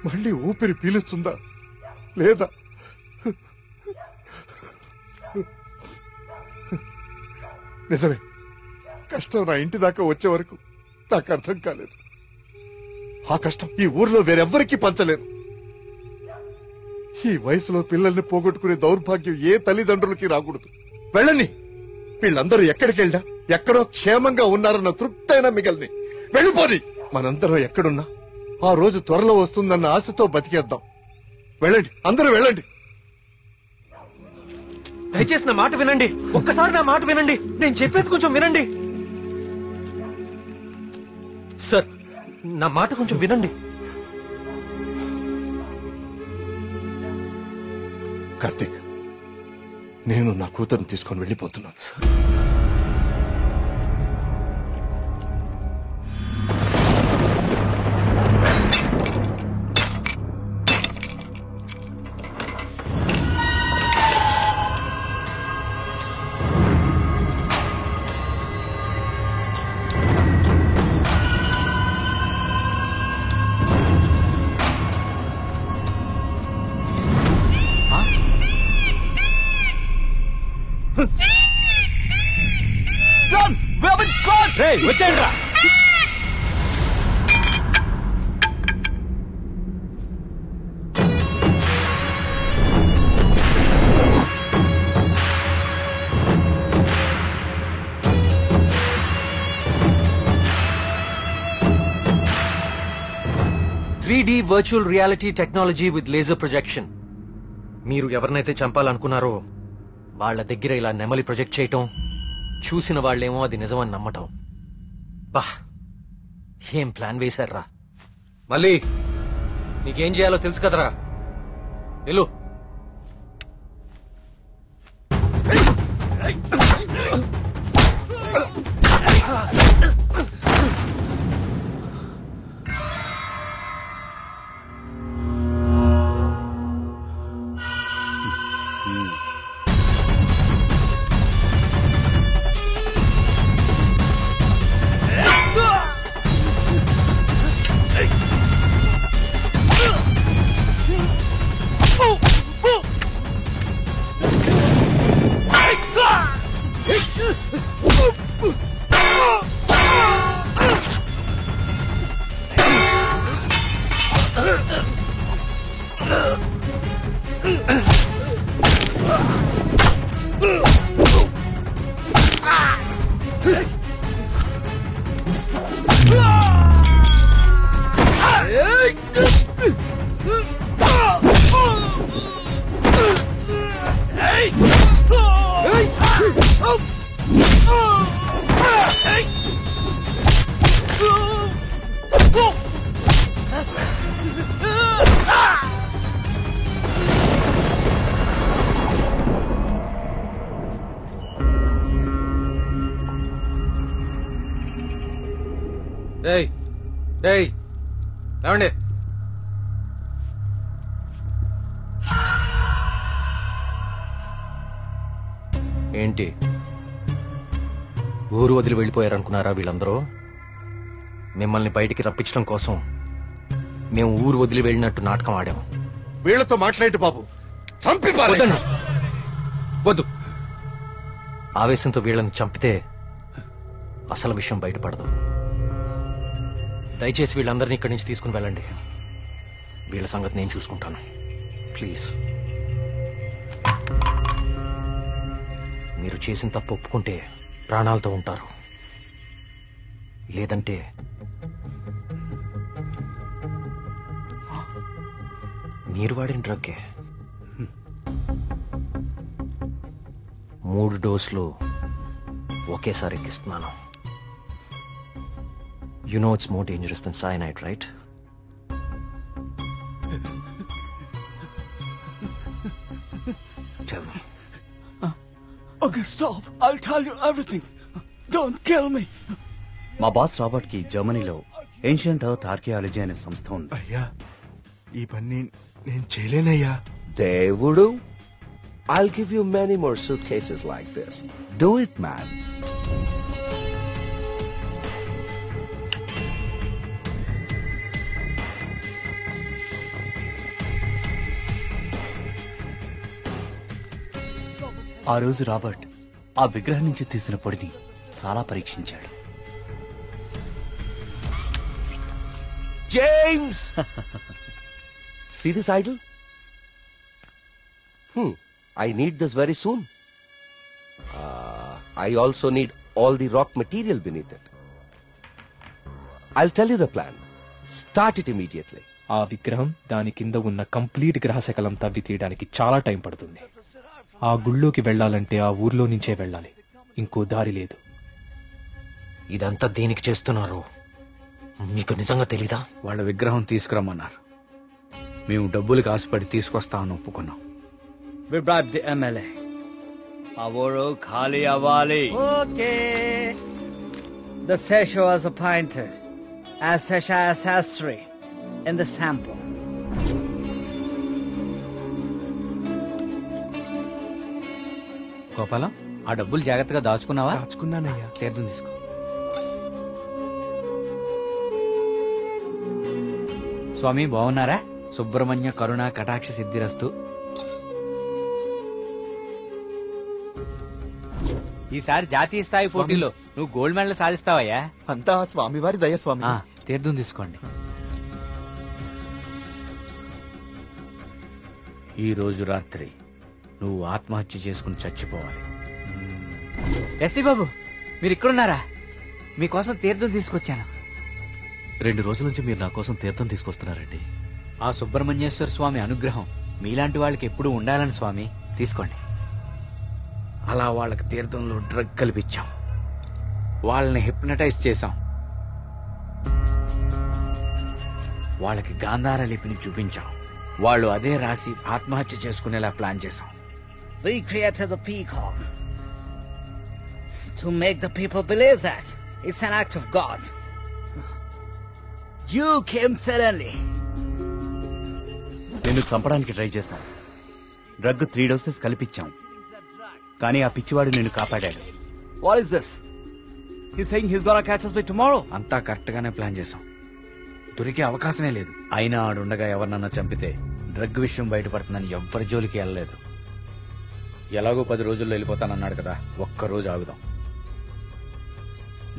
మళ్ళీ ఊపిరి పీలుస్తుందా లేదా? నిజమే, కష్టం నా ఇంటి దాకా వచ్చే వరకు నాకు అర్థం కాలేదు. ఆ కష్టం ఈ ఊర్లో వేరెవ్వరికీ పంచలేను. ఈ వయసులో పిల్లల్ని పోగొట్టుకునే దౌర్భాగ్యం ఏ తల్లిదండ్రులకి రాకూడదు. వెళ్ళని, వీళ్ళందరూ ఎక్కడికి వెళ్ళా ఎక్కడో క్షేమంగా ఉన్నారన్న తృప్తైనా మిగల్ని. వెళ్ళిపోని. మనందరం ఎక్కడున్నా ఆ రోజు త్వరలో వస్తుందన్న ఆశతో బతికేద్దాం. వెళ్ళండి, అందరూ వెళ్ళండి. దయచేసి నా మాట వినండి. ఒక్కసారి నా మాట వినండి. నేను చెప్పేది కొంచెం వినండి. సార్, నా మాట కొంచెం వినండి. కార్తీక్, నేను నా కూతురుని తీసుకొని వెళ్ళిపోతున్నాను. వచ్చేయండి రా. Virtual reality technology with laser projection. మీరు ఎవరినైతే చంపాలనుకున్నారో వాళ్ళ దగ్గర ఇలా నెమలి ప్రొజెక్ట్ చేయటం, చూసిన వాళ్ళేమో అది నిజమని నమ్మటం. బా, ఏం ప్లాన్ వేశారా? మళ్ళీ నీకేం చేయాలో తెలుసు కదరా, వెళ్ళు. ఏమండి, ఏంటి ఊరు వదిలి వెళ్ళిపోయారనుకున్నారా వీళ్ళందరూ? మిమ్మల్ని బయటికి రప్పించడం కోసం మేము ఊరు వదిలి వెళ్ళినట్టు నాటకం ఆడాం. వీళ్లతో మాట్లాడి బాబు, చంపి పారేయండి. వద్దు, ఆవేశంతో వీళ్ళని చంపితే అసలు విషయం బయటపడదు. దయచేసి వీళ్ళందరినీ ఇక్కడి నుంచి తీసుకుని వెళ్ళండి. వీళ్ళ సంగతి నేను చూసుకుంటాను, ప్లీజ్. మీరు చేసిన తప్పు ఒప్పుకుంటే ప్రాణాలతో ఉంటారు, లేదంటే మీరు వాడిన డ్రగ్గే 3 డోసులు ఒకేసారి ఎక్కిస్తున్నాను. You know it's more dangerous than cyanide, right? Tell me. Okay, stop. I'll tell you everything. Don't kill me. మా బాస్ రాబర్ట్ కి జర్మనీలో ఏన్షియంట్ ఎర్త్ ఆర్కియాలజీ అనే సంస్థ ఉంది. అయ్యా, ఈ పని నేను చేయలేనయ్యా. దేవుడు, I'll give you many more suitcases like this. Do it, man. ఆ రోజు రాబర్ట్ ఆ విగ్రహం నుంచి తీసిన పొడిని చాలా పరీక్షించాడు. James! See this idol? I need this very soon. I also need all the rock material beneath it. I'll tell you the plan. Start it immediately. ఆ విగ్రహం దాని కింద ఉన్న కంప్లీట్ గ్రహశకలం తవ్వి తీయడానికి చాలా టైం పడుతుంది. ఆ గుళ్ళోకి వెళ్లాలంటే ఆ ఊర్లో నుంచే వెళ్ళాలి, ఇంకో దారి లేదు. ఇదంతా దేనికి చేస్తున్నారు మీకు నిజంగా తెలీదా? వాళ్ళ విగ్రహం తీసుకురమ్మన్నారు, మేము డబ్బులకి ఆశపడి తీసుకొస్తామని ఒప్పుకున్నాం. We bribed the MLA. ఆ ఊరు ఖాళీ అవ్వాలి. Okay. The Sesha was appointed as Sesha Sastry in the sample. Gopalam, ఆ డబ్బులు జాగ్రత్తగా దాచుకున్నావా? దాచుకున్నానయ్యా. తీర్థం తీసుకో. స్వామి బాగున్నారా? సుబ్రహ్మణ్య కరుణ కటాక్ష సిద్ధిరస్తు. ఈసారి జాతీయ స్థాయి పోటీలో నువ్వు గోల్డ్ మెడల్ సాధిస్తావయ్యా. అంతా స్వామివారి దయ స్వామి. తీర్థం తీసుకోండి. ఈ రోజు రాత్రి నువ్వు ఆత్మహత్య చేసుకుని చచ్చిపోవాలి. ఎస్సీ బాబు మీరు ఇక్కడున్నారా? మీకోసం తీర్థం తీసుకొచ్చాను. 2 రోజుల నుంచి మీరు నా కోసం తీర్థం తీసుకొస్తున్నారండి. ఆ సుబ్రహ్మణ్యేశ్వర స్వామి అనుగ్రహం మీలాంటి వాళ్ళకి ఎప్పుడూ ఉండాలని స్వామి. తీసుకోండి. అలా వాళ్ళకి తీర్థంలో డ్రగ్ కల్పించాం, వాళ్ళని హిప్నటైజ్ చేశాం, వాళ్ళకి గాంధార లిపిని చూపించాం. వాళ్ళు అదే రాసి ఆత్మహత్య చేసుకునేలా ప్లాన్ చేశాం. We created the peacock to make the people believe that it's an act of God. You came suddenly. నేను చంపడానికి ట్రై చేశాం. డ్రగ్ 3 డోసెస్ కల్పించాం, కానీ ఆ పిచ్చివాడు నేను కాపాడాడు. What is this? He's saying he's gonna catch us by tomorrow. అంతా correct గానే ప్లాన్ చేశాం. దొరికే అవకాశమే లేదు. అయినా ఆడుండగా ఎవరినన్నా చంపితే డ్రగ్ విషయం బయటపడుతుందని ఎవ్వరి జోలికి వెళ్ళలేదు. ఎలాగో 10 రోజుల్లో వెళ్ళిపోతానన్నాడు కదా, ఒక్కరోజు ఆగుదాం.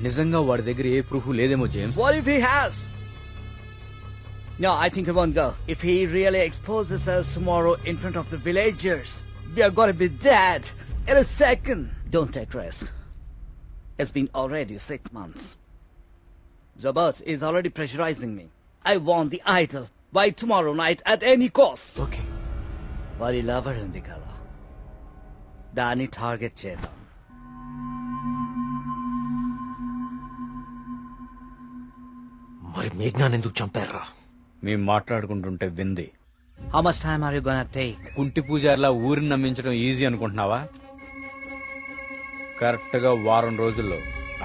నిజంగా వాడి దగ్గర ఏ ప్రూఫ్ లేదేమో James. What if he has? No, I think he won't go. If he really exposes us tomorrow in front of the villagers, we are gonna be dead in a second. Don't take risk. It's been already 6 months. Zabas is already pressurizing me. I want the idol by tomorrow night at any cost. Okay. Vari lover undi kada. Dani target chedam. మరి మేఘ్నాన్ని ఎందుకు చంపారా? మేము మాట్లాడుకుంటుంటే వింది. How much time are you gonna take? కుంటి పూజారిలా ఊరిని నమ్మించడం easy అనుకుంటున్నావా? Correct గా 1 వారం రోజుల్లో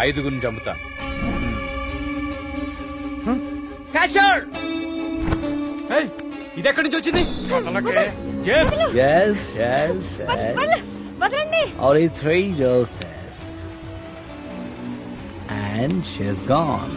5గురిని చంపుతాను. Catcher! Hey, ఇది ఎక్కడి నుంచి వచ్చింది? Yes. Only 3 doses. And she's gone.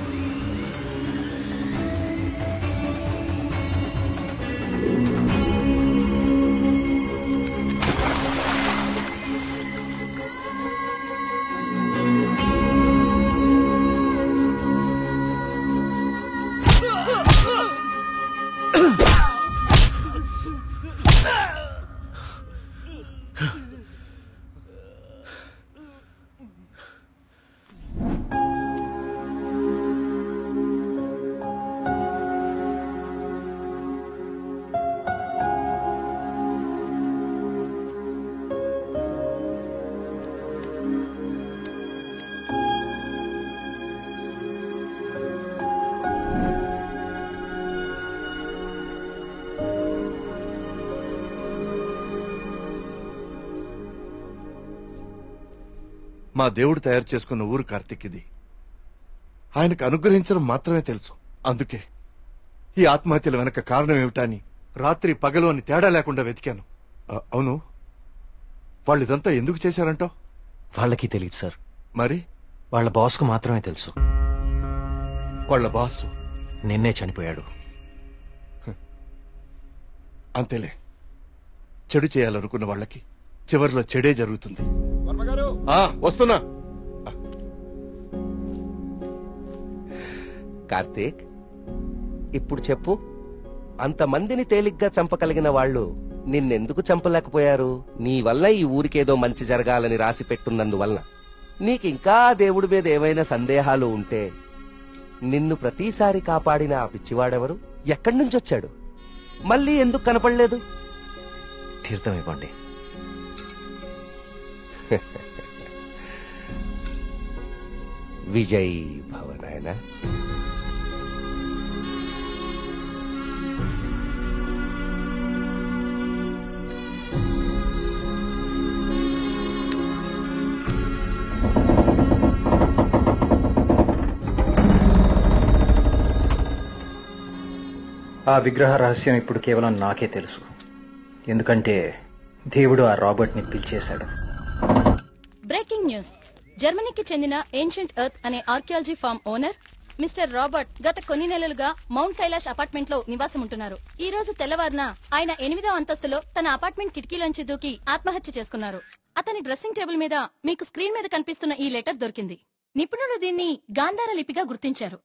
మా దేవుడు తయారు చేసుకున్న ఊరు కార్తీక్ ఇది. ఆయనకు అనుగ్రహించడం మాత్రమే తెలుసు. అందుకే ఈ ఆత్మహత్యల వెనక కారణం ఏమిటా అని రాత్రి పగలు అని తేడా లేకుండా వెతికాను. అవును, వాళ్ళు ఇదంతా ఎందుకు చేశారంటావు? వాళ్ళకి తెలియదు సార్. మరి వాళ్ళ బాస్కు మాత్రమే తెలుసు. వాళ్ళ బాసు నిన్నే చనిపోయాడు. అంతేలే, చెడు చేయాలనుకున్న వాళ్ళకి చివరిలో చెడే జరుగుతుంది. వస్తున్నా. కార్తీక్, ఇప్పుడు చెప్పు, అంతమందిని తేలిగ్గా చంపగలిగిన వాళ్ళు నిన్నెందుకు చంపలేకపోయారు? నీ వల్ల ఈ ఊరికేదో మంచి జరగాలని రాసి పెట్టున్నందువల్ల. నీకింకా దేవుడి మీద ఏమైనా సందేహాలు ఉంటే నిన్ను ప్రతిసారి కాపాడిన ఆ పిచ్చివాడెవరు? ఎక్కడి నుంచి వచ్చాడు? మళ్ళీ ఎందుకు కనపడలేదు? తీర్థం ఇవ్వండి. విజయ్ భవనాయన. ఆ విగ్రహ రహస్యం ఇప్పుడు కేవలం నాకే తెలుసు. ఎందుకంటే దేవుడు ఆ రాబర్ట్ ని పిలిచేశాడు. Breaking news. జర్మనీకి చెందిన ఏన్షియంట్ ఎర్త్ అనే archaeology firm owner mister Robert గత కొన్ని నెలలుగా మౌంట్ కైలాష్ అపార్ట్మెంట్ లో నివాసం ఉంటున్నారు. ఈ రోజు తెల్లవారున ఆయన 8వ అంతస్తులో తన అపార్ట్మెంట్ కిటికీలోంచి దూకి ఆత్మహత్య చేసుకున్నారు. అతని డ్రెస్సింగ్ టేబుల్ మీద మీకు స్క్రీన్ మీద కనిపిస్తున్న ఈ లెటర్ దొరికింది. నిపుణులు దీన్ని గాంధార లిపిగా గుర్తించారు.